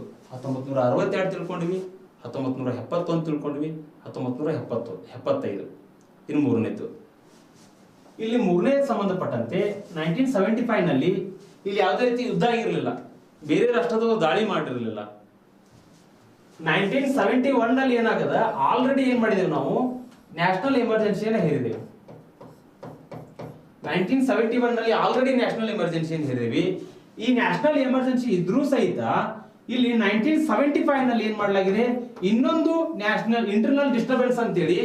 1962 ತಿಳ್ಕೊಂಡಿವಿ, 1971 ತಿಳ್ಕೊಂಡಿವಿ, 1975 ಇನ್ನು ಮೂರನೇದು. ಇಲ್ಲಿ ಮೂರನೇ ಸಂಬಂಧಪಟ್ಟಂತೆ 1975 ನಲ್ಲಿ ಇಲ್ಲಿ ಯಾವುದೇ ರೀತಿ ಯುದ್ಧ ಆಗಿರಲಿಲ್ಲ, ಬೇರೆ ರಾಷ್ಟ್ರದವರು ದಾಳಿ ಮಾಡಿರಲಿಲ್ಲ. 1971 ನಲ್ಲಿ ಏನಾಗದ, ಆಲ್ರೆಡಿ ಏನ್ ಮಾಡಿದೇವೆ ನಾವು, ನ್ಯಾಷನಲ್ ಎಮರ್ಜೆನ್ಸಿಯನ್ನು ಹೇರಿದ್ದೇವೆ. 1971 ನಲ್ಲಿ ಆಲ್ರೆಡಿ ನ್ಯಾಷನಲ್ ಎಮರ್ಜೆನ್ಸಿಯನ್ನು ಹೇರಿದೇವಿ. ಈ ನ್ಯಾಷನಲ್ ಎಮರ್ಜೆನ್ಸಿ ಇದ್ರೂ ಸಹಿತ ಇಲ್ಲಿ 1975 ನಲ್ಲಿ ಏನ್ ಮಾಡಲಾಗಿದೆ, ಇನ್ನೊಂದು ನ್ಯಾಷನಲ್ ಇಂಟರ್ನಲ್ ಡಿಸ್ಟರ್ಬೆನ್ಸ್ ಅಂತೇಳಿ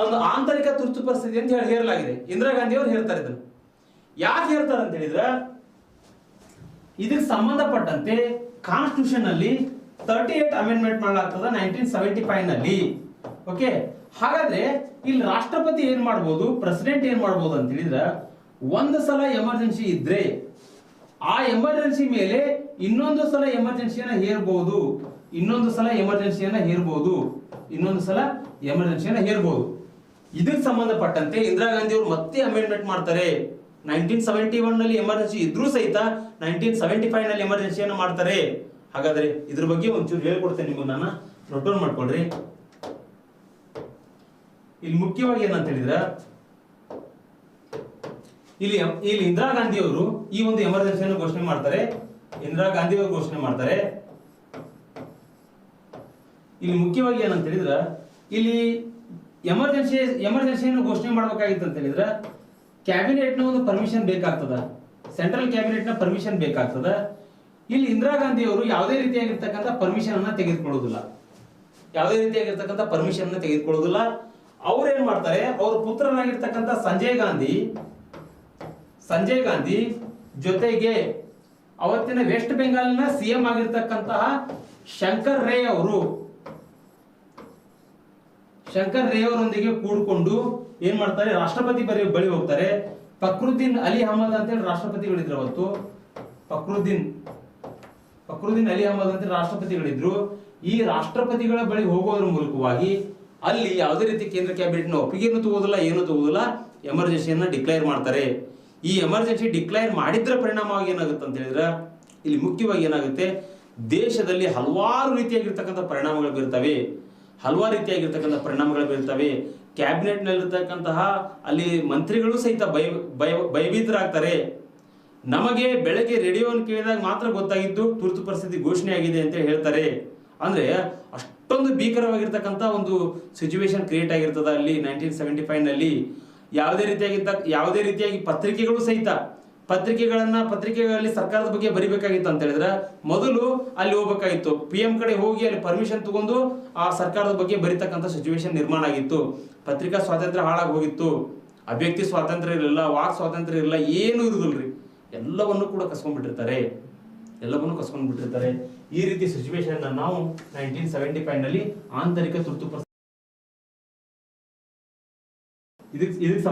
ಒಂದು ಆಂತರಿಕ ತುರ್ತು ಪರಿಸ್ಥಿತಿ ಅಂತ ಹೇಳಿ ಹೇರಲಾಗಿದೆ. ಇಂದಿರಾ ಗಾಂಧಿ ಅವರು ಹೇಳ್ತಾರೆ. ಇದನ್ನು ಯಾಕೆ ಹೇಳ್ತಾರೆ ಅಂತ ಹೇಳಿದ್ರೆ, ಇದಕ್ಕೆ ಸಂಬಂಧಪಟ್ಟಂತೆ ಕಾನ್ಸ್ಟಿಟ್ಯೂಷನ್ ನಲ್ಲಿ 38 ಅಮೆಂಡ್ಮೆಂಟ್ ಮಾಡಲಾಗ್ತದ 1975 ನಲ್ಲಿ. ಓಕೆ, ಹಾಗಾದ್ರೆ ಇಲ್ಲಿ ರಾಷ್ಟ್ರಪತಿ ಏನ್ ಮಾಡ್ಬೋದು, ಪ್ರೆಸಿಡೆಂಟ್ ಏನ್ ಮಾಡ್ಬೋದು ಅಂತ ಹೇಳಿದ್ರೆ, ಒಂದು ಸಲ ಎಮರ್ಜೆನ್ಸಿ ಇದ್ರೆ ಆ ಎಮರ್ಜೆನ್ಸಿ ಮೇಲೆ ಇನ್ನೊಂದು ಸಲ ಎಮರ್ಜೆನ್ಸಿಯನ್ನ ಹೇರಬಹುದು. ಇನ್ನೊಂದು ಸಲ ಎಮರ್ಜೆನ್ಸಿಯನ್ನ ಹೇರಬಹುದು, ಇದಕ್ಕೆ ಸಂಬಂಧಪಟ್ಟಂತೆ ಇಂದಿರಾ ಗಾಂಧಿ ಅವರು ಮತ್ತೆ ಅಮೆಂಡ್ಮೆಂಟ್ ಮಾಡ್ತಾರೆ. 1971 ನಲ್ಲಿ ಎಮರ್ಜೆನ್ಸಿ ಇದ್ರೂ ಸಹಿತ 1975 ನಲ್ಲಿ ಎಮರ್ಜೆನ್ಸಿಯನ್ನು ಮಾಡ್ತಾರೆ. ಹಾಗಾದ್ರೆ ಇದ್ರ ಬಗ್ಗೆ ಒಂಚೂರು ಹೇಳ್ಕೊಡ್ತೇನೆ ನಿಮಗೆ, ನಾನು ನೋಟ್ ಡೌನ್ ಮಾಡ್ಕೊಳ್ರಿ. ಇಲ್ಲಿ ಮುಖ್ಯವಾಗಿ ಏನಂತ ಹೇಳಿದ್ರ, ಇಲ್ಲಿ ಇಂದಿರಾ ಗಾಂಧಿ ಅವರು ಈ ಒಂದು ಎಮರ್ಜೆನ್ಸಿಯನ್ನು ಘೋಷಣೆ ಮಾಡ್ತಾರೆ. ಇಲ್ಲಿ ಮುಖ್ಯವಾಗಿ ಏನಂತ ಹೇಳಿದ್ರ, ಇಲ್ಲಿ ಎಮರ್ಜೆನ್ಸಿಯನ್ನು ಘೋಷಣೆ ಮಾಡಬೇಕಾಗಿತ್ತು ಅಂತ ಹೇಳಿದ್ರ ಕ್ಯಾಬಿನೆಟ್ ನ ಒಂದು ಪರ್ಮಿಷನ್ ಬೇಕಾಗ್ತದ, ಸೆಂಟ್ರಲ್ ಕ್ಯಾಬಿನೆಟ್ ನ ಪರ್ಮಿಷನ್ ಬೇಕಾಗ್ತದ. ಇಲ್ಲಿ ಇಂದಿರಾ ಗಾಂಧಿ ಅವರು ಯಾವುದೇ ರೀತಿಯಾಗಿರ್ತಕ್ಕಂಥ ಪರ್ಮಿಷನ್ ಅನ್ನ ತೆಗೆದುಕೊಳ್ಳೋದಿಲ್ಲ. ಅವ್ರು ಏನ್ ಮಾಡ್ತಾರೆ, ಅವ್ರ ಪುತ್ರನಾಗಿರ್ತಕ್ಕಂಥ ಸಂಜಯ್ ಗಾಂಧಿ ಜೊತೆಗೆ ಅವತ್ತಿನ ವೆಸ್ಟ್ ಬೆಂಗಾಲ್ನ ಸಿಎಂ ಆಗಿರ್ತಕ್ಕಂತಹ ಶಂಕರ್ ರೇ ಅವರೊಂದಿಗೆ ಕೂಡಿಕೊಂಡು ಏನ್ ಮಾಡ್ತಾರೆ, ರಾಷ್ಟ್ರಪತಿ ಬಳಿ ಹೋಗ್ತಾರೆ. ಫಕ್ರುದ್ದೀನ್ ಅಲಿ ಅಹಮದ್ ಅಂತ ಹೇಳಿ ರಾಷ್ಟ್ರಪತಿಗಳಿದ್ರು ಅವತ್ತು. ಫಕ್ರುದ್ದೀನ್ ಅಲಿ ಅಹಮದ್ ಅಂತ ರಾಷ್ಟ್ರಪತಿಗಳಿದ್ರು. ಈ ರಾಷ್ಟ್ರಪತಿಗಳ ಬಳಿ ಹೋಗೋದ್ರ ಮೂಲಕವಾಗಿ ಅಲ್ಲಿ ಯಾವುದೇ ರೀತಿ ಕೇಂದ್ರ ಕ್ಯಾಬಿನೆಟ್ ನ ಒಪ್ಪಿಗೆಯನ್ನು ತಗೋದಿಲ್ಲ, ಏನು ತಗೋದಿಲ್ಲ, ಎಮರ್ಜೆನ್ಸಿಯನ್ನ ಡಿಕ್ಲೇರ್ ಮಾಡ್ತಾರೆ. ಈ ಎಮರ್ಜೆನ್ಸಿ ಡಿಕ್ಲೇರ್ ಮಾಡಿದ್ರ ಪರಿಣಾಮವಾಗಿ ಏನಾಗುತ್ತೆ ಅಂತ ಹೇಳಿದ್ರೆ, ಇಲ್ಲಿ ಮುಖ್ಯವಾಗಿ ಏನಾಗುತ್ತೆ, ದೇಶದಲ್ಲಿ ಹಲವಾರು ರೀತಿಯಾಗಿರ್ತಕ್ಕಂಥ ಪರಿಣಾಮಗಳು ಬೀರ್ತವೆ. ಕ್ಯಾಬಿನೆಟ್ ನಲ್ಲಿರ್ತಕ್ಕಂತಹ ಅಲ್ಲಿ ಮಂತ್ರಿಗಳು ಸಹಿತ ಭಯಭೀತರಾಗ್ತಾರೆ. ನಮಗೆ ಬೆಳಗ್ಗೆ ರೇಡಿಯೋವನ್ನು ಕೇಳಿದಾಗ ಮಾತ್ರ ಗೊತ್ತಾಗಿದ್ದು ತುರ್ತು ಪರಿಸ್ಥಿತಿ ಘೋಷಣೆ ಆಗಿದೆ ಅಂತ ಹೇಳ್ತಾರೆ. ಅಂದ್ರೆ ಅಷ್ಟೊಂದು ಭೀಕರವಾಗಿರ್ತಕ್ಕಂಥ ಒಂದು ಸಿಚುವೇಶನ್ ಕ್ರಿಯೇಟ್ ಆಗಿರ್ತದ ಅಲ್ಲಿ 1975 ನಲ್ಲಿ. ಯಾವುದೇ ರೀತಿಯಾಗಿ ಪತ್ರಿಕೆಗಳು ಸಹಿತ ಪತ್ರಿಕೆಗಳಲ್ಲಿ ಸರ್ಕಾರದ ಬಗ್ಗೆ ಬರಿಬೇಕಾಗಿತ್ತು ಅಂತ ಹೇಳಿದ್ರೆ ಮೊದಲು ಅಲ್ಲಿ ಹೋಗ್ಬೇಕಾಗಿತ್ತು, PM ಕಡೆ ಹೋಗಿ ಅಲ್ಲಿ ಪರ್ಮಿಷನ್ ತಗೊಂಡು ಆ ಸರ್ಕಾರದ ಬಗ್ಗೆ ಬರಿತಕ್ಕಂಥ ಸಿಚುವೇಶನ್ ನಿರ್ಮಾಣ ಆಗಿತ್ತು. ಪತ್ರಿಕಾ ಸ್ವಾತಂತ್ರ್ಯ ಹಾಳಾಗಿ ಹೋಗಿತ್ತು, ಅಭಿವ್ಯಕ್ತಿ ಸ್ವಾತಂತ್ರ್ಯ ಇರಲಿಲ್ಲ, ವಾಕ್ ಸ್ವಾತಂತ್ರ್ಯ ಇರಲಿಲ್ಲ, ಏನು ಇರುದಿಲ್ರಿ. ಎಲ್ಲವನ್ನೂ ಕೂಡ ಕಸ್ಕೊಂಡ್ಬಿಟ್ಟಿರ್ತಾರೆ. ಈ ರೀತಿ ಸಿಚುವೇಶನ್ ನಾವು 1975 ನಲ್ಲಿ ಆಂತರಿಕ ತುರ್ತು ಪರಿಸ್ಥಿತಿ ಇದಕ್ಕೆ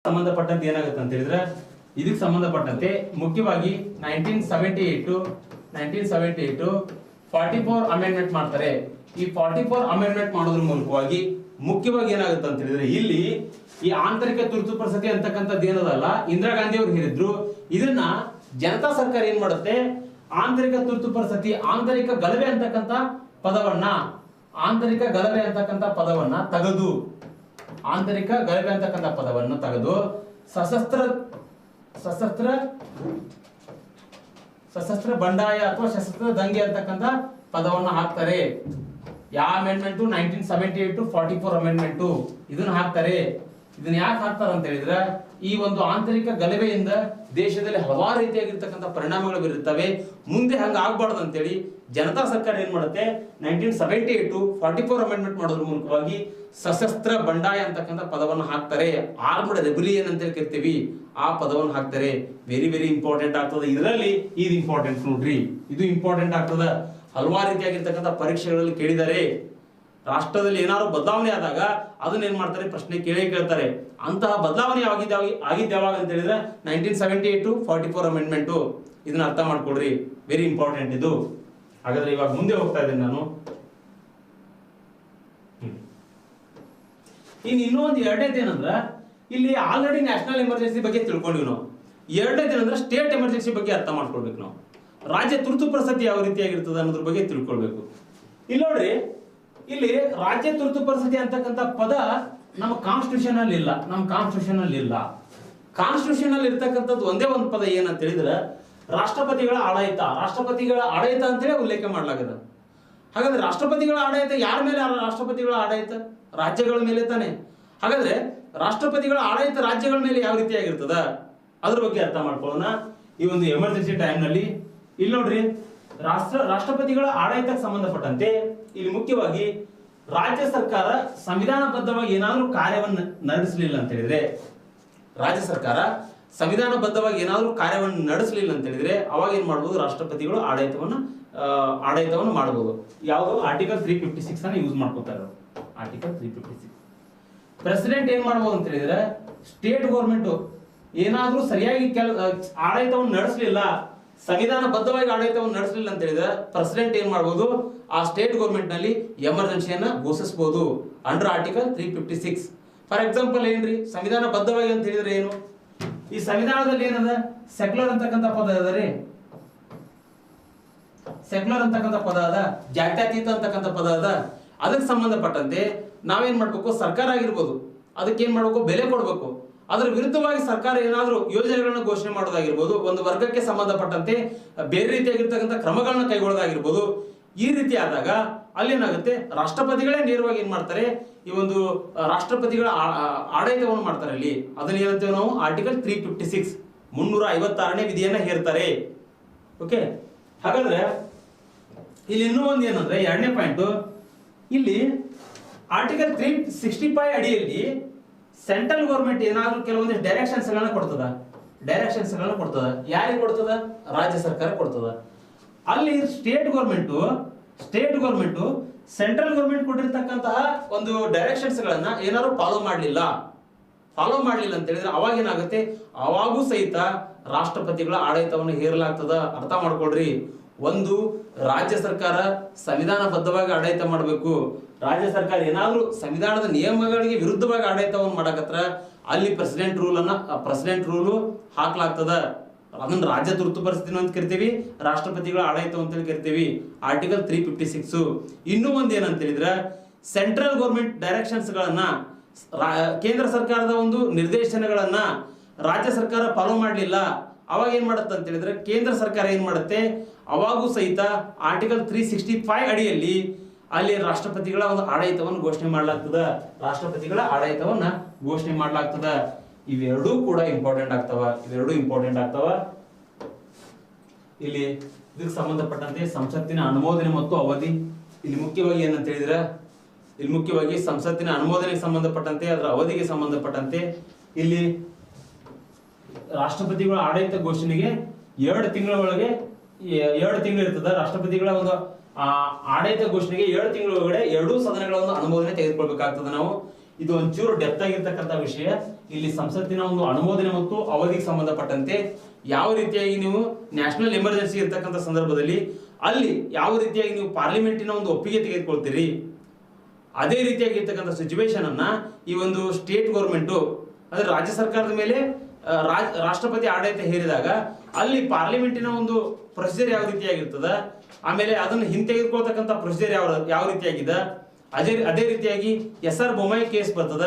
ಸಂಬಂಧಪಟ್ಟಂತೆ ಏನಾಗುತ್ತೆ ಅಂತ ಹೇಳಿದ್ರೆ, ಇದಕ್ಕೆ ಸಂಬಂಧಪಟ್ಟಂತೆ ಮುಖ್ಯವಾಗಿ 1978 44 ಅಮೆಂಡ್ಮೆಂಟ್ ಮಾಡ್ತಾರೆ. ಈ 44 ಅಮೆಂಡ್ಮೆಂಟ್ ಮಾಡೋದ್ರ ಮೂಲಕವಾಗಿ ಮುಖ್ಯವಾಗಿ ಏನಾಗುತ್ತೆ ಅಂತ ಹೇಳಿದ್ರೆ, ಇಲ್ಲಿ ಈ ಆಂತರಿಕ ತುರ್ತು ಪರಿಸ್ಥಿತಿ ಅಂತಕ್ಕಂಥದ್ದು ಏನದಲ್ಲ, ಇಂದಿರಾ ಗಾಂಧಿ ಅವರು ಹೇಳಿದ್ರು. ಇದನ್ನ ಜನತಾ ಸರ್ಕಾರ ಏನ್ ಮಾಡುತ್ತೆ, ಆಂತರಿಕ ತುರ್ತು ಪರಿಸ್ಥಿತಿ, ಆಂತರಿಕ ಗಲಭೆ ಅಂತಕ್ಕಂಥ ಪದವನ್ನ ತೆಗೆದು ಸಶಸ್ತ್ರ ಬಂಡಾಯ ಅಥವಾ ಸಶಸ್ತ್ರ ದಂಗೆ ಅಂತಕ್ಕಂಥ ಪದವನ್ನ ಹಾಕ್ತಾರೆ. ಯಾವ ಅಮೆಂಡ್ಮೆಂಟ್ 1978 44 ಅಮೆಂಡ್ಮೆಂಟ್ ಇದನ್ನ ಹಾಕ್ತಾರೆ. ಇದನ್ನ ಯಾಕೆ ಹಾಕ್ತಾರೆ ಅಂತ ಹೇಳಿದ್ರೆ, ಈ ಒಂದು ಆಂತರಿಕ ಗಲಭೆಯಿಂದ ದೇಶದಲ್ಲಿ ಹಲವಾರು ರೀತಿಯಾಗಿರ್ತಕ್ಕಂಥ ಪರಿಣಾಮಗಳು ಬೀರುತ್ತವೆ. ಮುಂದೆ ಹಂಗ ಆಗ್ಬಾರ್ದು ಅಂತೇಳಿ ಜನತಾ ಸರ್ಕಾರ ಏನ್ ಮಾಡುತ್ತೆ, 1978 44 ಅಮೆಂಡ್ಮೆಂಟ್ ಮಾಡೋದ್ರ ಮೂಲಕವಾಗಿ ಸಶಸ್ತ್ರ ಬಂಡಾಯ ಅಂತಕ್ಕಂಥ ಪದವನ್ನು ಹಾಕ್ತಾರೆ. ಆರ್ಮ್ಡ್ ರೆಬಿಲಿಯನ್ ಅಂತ ಕರಿತೀವಿ, ಆ ಪದವನ್ನು ಹಾಕ್ತಾರೆ. ವೆರಿ ವೆರಿ ಇಂಪಾರ್ಟೆಂಟ್ ಆಗ್ತದೆ. ಇದರಲ್ಲಿ ಇದು ಇಂಪಾರ್ಟೆಂಟ್ ನೋಡ್ರಿ, ಇದು ಇಂಪಾರ್ಟೆಂಟ್ ಆಗ್ತದ. ಹಲವಾರು ರೀತಿಯಾಗಿರ್ತಕ್ಕಂಥ ಪರೀಕ್ಷೆಗಳಲ್ಲಿ ಕೇಳಿದ್ದಾರೆ. ರಾಷ್ಟ್ರದಲ್ಲಿ ಏನಾದ್ರು ಬದಲಾವಣೆ ಆದಾಗ ಅದನ್ನ ಏನ್ ಮಾಡ್ತಾರೆ, ಪ್ರಶ್ನೆ ಕೇಳ್ತಾರೆ. ಅಂತಹ ಬದಲಾವಣೆ ಆಗಿದ್ಯಾವಾಗ ಅಂತ ಹೇಳಿದ್ರೆ 1978 44 ಅಮೆಂಡ್ಮೆಂಟ್. ಇದನ್ನ ಅರ್ಥ ಮಾಡ್ಕೊಡ್ರಿ, ವೆರಿ ಇಂಪಾರ್ಟೆಂಟ್ ಇದು. ಹಾಗಾದ್ರೆ ಇವಾಗ ಮುಂದೆ ಹೋಗ್ತಾ ಇದ್ದೇನೆ ನಾನು. ಇನ್ನೊಂದು ಎರಡನೇದು ಏನಂದ್ರ, ಇಲ್ಲಿ ಆಲ್ರೆಡಿ ನ್ಯಾಷನಲ್ ಎಮರ್ಜೆನ್ಸಿ ಬಗ್ಗೆ ತಿಳ್ಕೊಂಡಿವಿ ನಾವು. ಎರಡನೇದು ಏನಂದ್ರೆ ಸ್ಟೇಟ್ ಎಮರ್ಜೆನ್ಸಿ ಬಗ್ಗೆ ಅರ್ಥ ಮಾಡ್ಕೊಳ್ಬೇಕು ನಾವು. ರಾಜ್ಯ ತುರ್ತು ಪರಿಸ್ಥಿತಿ ಯಾವ ರೀತಿಯಾಗಿರ್ತದೆ ಅನ್ನೋದ್ರ ಬಗ್ಗೆ ತಿಳ್ಕೊಳ್ಬೇಕು. ಇಲ್ಲಿ ನೋಡ್ರಿ, ಇಲ್ಲಿ ರಾಜ್ಯ ತುರ್ತು ಪರಿಸ್ಥಿತಿ ಅಂತಕ್ಕಂಥ ಪದ ನಮ್ಮ ಕಾನ್ಸ್ಟಿಟ್ಯೂಷನ್ ಅಲ್ಲಿ ಇಲ್ಲ. ಕಾನ್ಸ್ಟಿಟ್ಯೂಷನ್ ಅಲ್ಲಿ ಇರ್ತಕ್ಕಂಥದ್ದು ಒಂದೇ ಒಂದು ಪದ ಏನಂತ ಹೇಳಿದ್ರೆ ರಾಷ್ಟ್ರಪತಿಗಳ ಆಡಳಿತ ಅಂತೇಳಿ ಉಲ್ಲೇಖ ಮಾಡ್ಲಾಗದ. ಹಾಗಾದ್ರೆ ರಾಷ್ಟ್ರಪತಿಗಳ ಆಡಳಿತ ಯಾರ ಮೇಲೆ? ರಾಷ್ಟ್ರಪತಿಗಳ ಆಡಳಿತ ರಾಜ್ಯಗಳ ಮೇಲೆ ತಾನೆ. ಹಾಗಾದ್ರೆ ರಾಷ್ಟ್ರಪತಿಗಳ ಆಡಳಿತ ರಾಜ್ಯಗಳ ಮೇಲೆ ಯಾವ ರೀತಿಯಾಗಿರ್ತದ ಅದ್ರ ಬಗ್ಗೆ ಅರ್ಥ ಮಾಡ್ಕೊಳ್ಳೋಣ ಈ ಒಂದು ಎಮರ್ಜೆನ್ಸಿ ಟೈಮ್ ನಲ್ಲಿ. ಇಲ್ಲಿ ನೋಡ್ರಿ, ರಾಷ್ಟ್ರಪತಿಗಳ ಆಡಳಿತಕ್ಕೆ ಸಂಬಂಧಪಟ್ಟಂತೆ ಇಲ್ಲಿ ಮುಖ್ಯವಾಗಿ ರಾಜ್ಯ ಸರ್ಕಾರ ಸಂವಿಧಾನಬದ್ಧವಾಗಿ ಏನಾದ್ರೂ ಕಾರ್ಯವನ್ನು ನಡೆಸಲಿಲ್ಲ ಅಂತ ಹೇಳಿದ್ರೆ, ಅವಾಗ ಏನ್ ಮಾಡಬಹುದು, ರಾಷ್ಟ್ರಪತಿಗಳು ಆಡಳಿತವನ್ನು ಮಾಡಬಹುದು. ಯಾವುದು? ಆರ್ಟಿಕಲ್ 356 ಅನ್ನು ಯೂಸ್ ಮಾಡ್ಕೋತಾರೆ. ಆರ್ಟಿಕಲ್ 356 ಪ್ರೆಸಿಡೆಂಟ್ ಏನ್ ಮಾಡಬಹುದು ಅಂತ ಹೇಳಿದ್ರೆ, ಸ್ಟೇಟ್ ಗೌರ್ಮೆಂಟ್ ಏನಾದ್ರೂ ಸರಿಯಾಗಿ ಆಡಳಿತವನ್ನು ನಡೆಸಲಿಲ್ಲ, ಸಂವಿಧಾನಬದ್ಧವಾಗಿ ಆಡಳಿತವನ್ನು ನಡೆಸಲಿಲ್ಲ ಅಂತ ಹೇಳಿದ್ರೆ ಪ್ರೆಸಿಡೆಂಟ್ ಏನ್ ಮಾಡಬಹುದು, ಆ ಸ್ಟೇಟ್ ಗೌರ್ಮೆಂಟ್ ನಲ್ಲಿ ಎಮರ್ಜೆನ್ಸಿಯನ್ನ ಘೋಷಿಸಬಹುದು ಅಂಡರ್ ಆರ್ಟಿಕಲ್ 356. ಫಾರ್ ಎಕ್ಸಾಂಪಲ್ ಏನ್ರಿ, ಸಂವಿಧಾನಬದ್ಧವಾಗಿ ಅಂತ ಹೇಳಿದ್ರೆ ಏನು, ಈ ಸಂವಿಧಾನದಲ್ಲಿ ಏನದ ಸೆಕ್ಯುಲರ್ ಅಂತಕ್ಕಂಥ ಪದ ಅದ ರೀ, ಸೆಕ್ಯುಲರ್ ಅಂತಕ್ಕಂಥ ಪದ ಅದ, ಜಾತ್ಯತೀತ ಅಂತಕ್ಕಂಥ ಪದ ಅದ. ಅದಕ್ಕೆ ಸಂಬಂಧಪಟ್ಟಂತೆ ನಾವೇನ್ ಮಾಡ್ಬೇಕು, ಸರ್ಕಾರ ಆಗಿರ್ಬೋದು ಅದಕ್ಕೆ ಏನ್ ಮಾಡ್ಬೇಕು, ಬೆಲೆ ಕೊಡ್ಬೇಕು. ಅದರ ವಿರುದ್ಧವಾಗಿ ಸರ್ಕಾರ ಏನಾದ್ರೂ ಯೋಜನೆಗಳನ್ನ ಘೋಷಣೆ ಮಾಡೋದಾಗಿರ್ಬೋದು, ಒಂದು ವರ್ಗಕ್ಕೆ ಸಂಬಂಧಪಟ್ಟಂತೆ ಬೇರೆ ರೀತಿಯಾಗಿರ್ತಕ್ಕಂಥ ಕ್ರಮಗಳನ್ನ ಕೈಗೊಳ್ಳೋದಾಗಿರ್ಬೋದು. ಈ ರೀತಿ ಆದಾಗ ಅಲ್ಲೇನಾಗುತ್ತೆ, ರಾಷ್ಟ್ರಪತಿಗಳೇ ನೇರವಾಗಿ ಏನ್ ಮಾಡ್ತಾರೆ, ಈ ಒಂದು ರಾಷ್ಟ್ರಪತಿಗಳ ಆಡಳಿತವನ್ನು ಮಾಡ್ತಾರೆ. ಅಲ್ಲಿ ಅದನ್ನ ಏನಂತೇವೆ ನಾವು, ಆರ್ಟಿಕಲ್ 356 356ನೇ ವಿಧಿಯನ್ನ ಹೇರ್ತಾರೆ. ಓಕೆ, ಹಾಗಾದ್ರೆ ಇಲ್ಲಿ ಇನ್ನೂ ಒಂದು ಏನಂದ್ರೆ, ಎರಡನೇ ಪಾಯಿಂಟ್, ಇಲ್ಲಿ ಆರ್ಟಿಕಲ್ 365 ಅಡಿಯಲ್ಲಿ ಸೆಂಟ್ರಲ್ ಗೌರ್ಮೆಂಟ್ ಏನಾದ್ರೂ ಕೆಲವೊಂದಿಷ್ಟು ಡೈರೆಕ್ಷನ್ಸ್ ಗಳನ್ನ ಕೊಡ್ತದ. ಯಾರಿಗೆ ಕೊಡ್ತದ, ರಾಜ್ಯ ಸರ್ಕಾರ ಕೊಡ್ತದ. ಅಲ್ಲಿ ಸ್ಟೇಟ್ ಗೌರ್ಮೆಂಟ್ ಸೆಂಟ್ರಲ್ ಗೌರ್ಮೆಂಟ್ ಕೊಟ್ಟಿರ್ತಕ್ಕಂತಹ ಒಂದು ಡೈರೆಕ್ಷನ್ಸ್ ಗಳನ್ನ ಏನಾದ್ರು ಫಾಲೋ ಮಾಡಲಿಲ್ಲ ಅಂತ ಹೇಳಿದ್ರೆ ಅವಾಗ ಏನಾಗುತ್ತೆ, ಅವಾಗೂ ಸಹಿತ ರಾಷ್ಟ್ರಪತಿಗಳ ಆಡಳಿತವನ್ನು ಹೇರಲಾಗ್ತದ. ಅರ್ಥ ಮಾಡ್ಕೊಳ್ರಿ, ಒಂದು ರಾಜ್ಯ ಸರ್ಕಾರ ಸಂವಿಧಾನಬದ್ಧವಾಗಿ ಆಡಳಿತ ಮಾಡಬೇಕು. ರಾಜ್ಯ ಸರ್ಕಾರ ಏನಾದ್ರೂ ಸಂವಿಧಾನದ ನಿಯಮಗಳಿಗೆ ವಿರುದ್ಧವಾಗಿ ಆಡಳಿತವನ್ನು ಮಾಡಕತ್ರ ಅಲ್ಲಿ ಪ್ರೆಸಿಡೆಂಟ್ ರೂಲು ಹಾಕ್ಲಾಗ್ತದ. ಅದನ್ನ ರಾಜ್ಯ ತುರ್ತು ಪರಿಸ್ಥಿತಿ ಅಂತ ಕರಿತೀವಿ, ರಾಷ್ಟ್ರಪತಿಗಳ ಆಡಳಿತ ಅಂತ ಕರಿತೀವಿ, ಆರ್ಟಿಕಲ್ 356. ಇನ್ನೂ ಒಂದ್ ಏನಂತ ಹೇಳಿದ್ರೆ, ಸೆಂಟ್ರಲ್ ಗೌರ್ಮೆಂಟ್ ಡೈರೆಕ್ಷನ್ಸ್ ಗಳನ್ನ, ಕೇಂದ್ರ ಸರ್ಕಾರದ ಒಂದು ನಿರ್ದೇಶನಗಳನ್ನ ರಾಜ್ಯ ಸರ್ಕಾರ ಫಾಲೋ ಮಾಡಲಿಲ್ಲ, ಅವಾಗ ಏನ್ ಮಾಡುತ್ತೆ ಅಂತ ಹೇಳಿದ್ರೆ ಕೇಂದ್ರ ಸರ್ಕಾರ ಏನ್ ಮಾಡುತ್ತೆ, ಅವಾಗೂ ಸಹಿತ ಆರ್ಟಿಕಲ್ 365 ಅಡಿಯಲ್ಲಿ ಅಲ್ಲಿ ರಾಷ್ಟ್ರಪತಿಗಳ ಒಂದು ಆಡಳಿತವನ್ನು ಘೋಷಣೆ ಮಾಡಲಾಗ್ತದ. ಇವೆರಡೂ ಕೂಡ ಇಂಪಾರ್ಟೆಂಟ್ ಆಗ್ತಾವ. ಇಲ್ಲಿ ಇದಕ್ಕೆ ಸಂಬಂಧಪಟ್ಟಂತೆ ಸಂಸತ್ತಿನ ಅನುಮೋದನೆ ಮತ್ತು ಅವಧಿ, ಇಲ್ಲಿ ಮುಖ್ಯವಾಗಿ ಏನಂತ ಹೇಳಿದ್ರೆ, ಇಲ್ಲಿ ಮುಖ್ಯವಾಗಿ ಸಂಸತ್ತಿನ ಅನುಮೋದನೆಗೆ ಸಂಬಂಧಪಟ್ಟಂತೆ, ಅದರ ಅವಧಿಗೆ ಸಂಬಂಧಪಟ್ಟಂತೆ ಇಲ್ಲಿ ರಾಷ್ಟ್ರಪತಿಗಳ ಆಡಳಿತ ಘೋಷಣೆಗೆ 2 ತಿಂಗಳ ಒಳಗೆ 2 ತಿಂಗಳು ಇರ್ತದ. ರಾಷ್ಟ್ರಪತಿಗಳ ಒಂದು ಆಡಳಿತ ಘೋಷಣೆಗೆ 7 ತಿಂಗಳ ಒಳಗಡೆ 2 ಸದನಗಳ ಒಂದು ಅನುಮೋದನೆ ತೆಗೆದುಕೊಳ್ಬೇಕಾಗ್ತದೆ ನಾವು. ಇದು ಒಂಚೂರು ಡೆಪ್ತ್ ಆಗಿರ್ತಕ್ಕಂಥ ವಿಷಯ. ಇಲ್ಲಿ ಸಂಸತ್ತಿನ ಒಂದು ಅನುಮೋದನೆ ಮತ್ತು ಅವಧಿಗೆ ಸಂಬಂಧಪಟ್ಟಂತೆ ಯಾವ ರೀತಿಯಾಗಿ ನೀವು ನ್ಯಾಷನಲ್ ಎಮರ್ಜೆನ್ಸಿ ಇರ್ತಕ್ಕಂಥ ಸಂದರ್ಭದಲ್ಲಿ ಅಲ್ಲಿ ಯಾವ ರೀತಿಯಾಗಿ ನೀವು ಪಾರ್ಲಿಮೆಂಟಿನ ಒಂದು ಒಪ್ಪಿಗೆ ತೆಗೆದುಕೊಳ್ತೀರಿ, ಅದೇ ರೀತಿಯಾಗಿರ್ತಕ್ಕಂಥ ಸಿಚುವೇಶನ್ ಅನ್ನ ಈ ಒಂದು ಸ್ಟೇಟ್ ಗೌರ್ಮೆಂಟ್ ಅಂದ್ರೆ ರಾಜ್ಯ ಸರ್ಕಾರದ ಮೇಲೆ ರಾಷ್ಟ್ರಪತಿ ಆಡಳಿತ ಹೇರಿದಾಗ ಅಲ್ಲಿ ಪಾರ್ಲಿಮೆಂಟಿನ ಒಂದು ಪ್ರೊಸೀಜರ್ ಯಾವ ರೀತಿಯಾಗಿರ್ತದ, ಆಮೇಲೆ ಅದನ್ನು ಹಿಂತೆಗೆದುಕೊಳ್ತಕ್ಕಂಥ ಪ್ರೊಸೀಜರ್ ಯಾವ ರೀತಿಯಾಗಿದೆ, ಅದೇ ರೀತಿಯಾಗಿ SR ಬೊಮ್ಮಾಯಿ ಕೇಸ್ ಬರ್ತದ.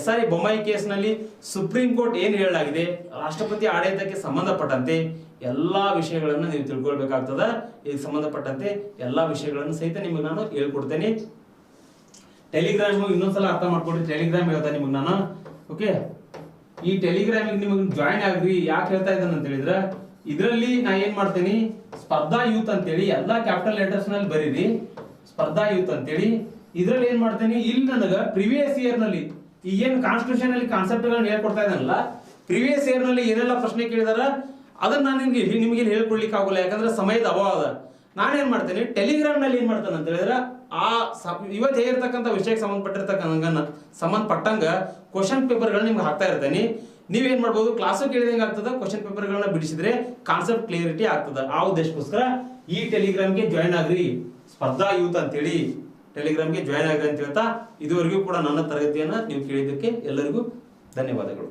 SR ಬೊಮ್ಮಾಯಿ ಕೇಸ್ ನಲ್ಲಿ ಸುಪ್ರೀಂ ಕೋರ್ಟ್ ಏನ್ ಹೇಳಲಾಗಿದೆ, ರಾಷ್ಟ್ರಪತಿ ಆಡಳಿತಕ್ಕೆ ಸಂಬಂಧಪಟ್ಟಂತೆ ಎಲ್ಲಾ ವಿಷಯಗಳನ್ನು ನೀವು ತಿಳ್ಕೊಳ್ಬೇಕಾಗ್ತದ. ಇದಕ್ಕೆ ಸಂಬಂಧಪಟ್ಟಂತೆ ಎಲ್ಲಾ ವಿಷಯಗಳನ್ನು ಸಹಿತ ನಿಮಗೆ ನಾನು ಹೇಳ್ಕೊಡ್ತೇನೆ. ಟೆಲಿಗ್ರಾಮ್ ಇನ್ನೊಂದ್ಸಲ ಅರ್ಥ ಮಾಡ್ಕೊಡ್ರಿ. ಟೆಲಿಗ್ರಾಮ್ ಹೇಳ್ತಾ ನಿಮಗೆ ನಾನು, ಓಕೆ, ಈ ಟೆಲಿಗ್ರಾಮ್ ನಿಮಗೆ ಜಾಯಿನ್ ಆಗ್ರಿ. ಯಾಕೆ ಹೇಳ್ತಾ ಇದ್ದಾನೆ ಅಂತ ಹೇಳಿದ್ರೆ, ಇದರಲ್ಲಿ ನಾ ಏನ್ ಮಾಡ್ತೇನೆ, ಸ್ಪರ್ಧಾ ಯೂತ್ ಅಂತೇಳಿ ಎಲ್ಲಾ ಕ್ಯಾಪಿಟಲ್ ಲೆಟರ್ಸ್ ನಲ್ಲಿ ಬರೀರಿ, ಸ್ಪರ್ಧಾ ಯೂತ್ ಅಂತೇಳಿ. ಇದ್ರಲ್ಲಿ ಏನ್ ಮಾಡ್ತೇನೆ, ಇಲ್ಲಿ ನನಗ ಪ್ರಿವಿಯಸ್ ಇಯರ್ ನಲ್ಲಿ ಈಗೇನು ಕಾನ್ಸ್ಟಿಟ್ಯೂಷನ್ ಅಲ್ಲಿ ಕಾನ್ಸೆಪ್ಟ್ ಗಳನ್ನ ಹೇಳ್ಕೊಡ್ತಾ ಇದ್ದಾನಲ್ಲ, ಪ್ರಿವಿಯಸ್ ಇಯರ್ ನಲ್ಲಿ ಏನೆಲ್ಲ ಪ್ರಶ್ನೆ ಕೇಳಿದಾರ ಅದನ್ನ ನಾನು ನಿಮಗೆ ಹೇಳ್ಕೊಡ್ಲಿಕ್ಕೆ ಆಗೋಲ್ಲ, ಯಾಕಂದ್ರೆ ಸಮಯದ ಅಭಾವ ಅದ. ನಾನೇನ್ ಮಾಡ್ತೇನೆ, ಟೆಲಿಗ್ರಾಮ್ ನಲ್ಲಿ ಏನ್ ಮಾಡ್ತೇನೆ ಅಂತ ಹೇಳಿದ್ರೆ, ಇವತ್ತು ಹೇಳಿರ್ತಕ್ಕಂಥ ವಿಷಯಕ್ಕೆ ಸಂಬಂಧಪಟ್ಟಂಗ ಕ್ವಶನ್ ಪೇಪರ್ಗಳನ್ನ ನಿಮ್ಗೆ ಹಾಕ್ತಾ ಇರ್ತೇನೆ. ನೀವೇನ್ ಮಾಡ್ಬೋದು, ಕ್ಲಾಸು ಕೇಳಿದಂಗೆ ಆಗ್ತದ, ಕ್ವಶನ್ ಪೇಪರ್ಗಳನ್ನ ಬಿಡಿಸಿದ್ರೆ ಕಾನ್ಸೆಪ್ಟ್ ಕ್ಲಿಯರಿಟಿ ಆಗ್ತದ. ಆ ಉದ್ದೇಶಕ್ಕೋಸ್ಕರ ಈ ಟೆಲಿಗ್ರಾಮ್ಗೆ ಜಾಯಿನ್ ಆಗ್ರಿ, ಸ್ಪರ್ಧಾ ಯೂತ್ ಅಂತೇಳಿ ಟೆಲಿಗ್ರಾಮ್ಗೆ ಜಾಯಿನ್ ಆಗ್ರಿ ಅಂತ ಹೇಳ್ತಾ, ಇದುವರೆಗೂ ಕೂಡ ನನ್ನ ತರಗತಿಯನ್ನ ನೀವು ಕೇಳಿದ್ದಕ್ಕೆ ಎಲ್ಲರಿಗೂ ಧನ್ಯವಾದಗಳು.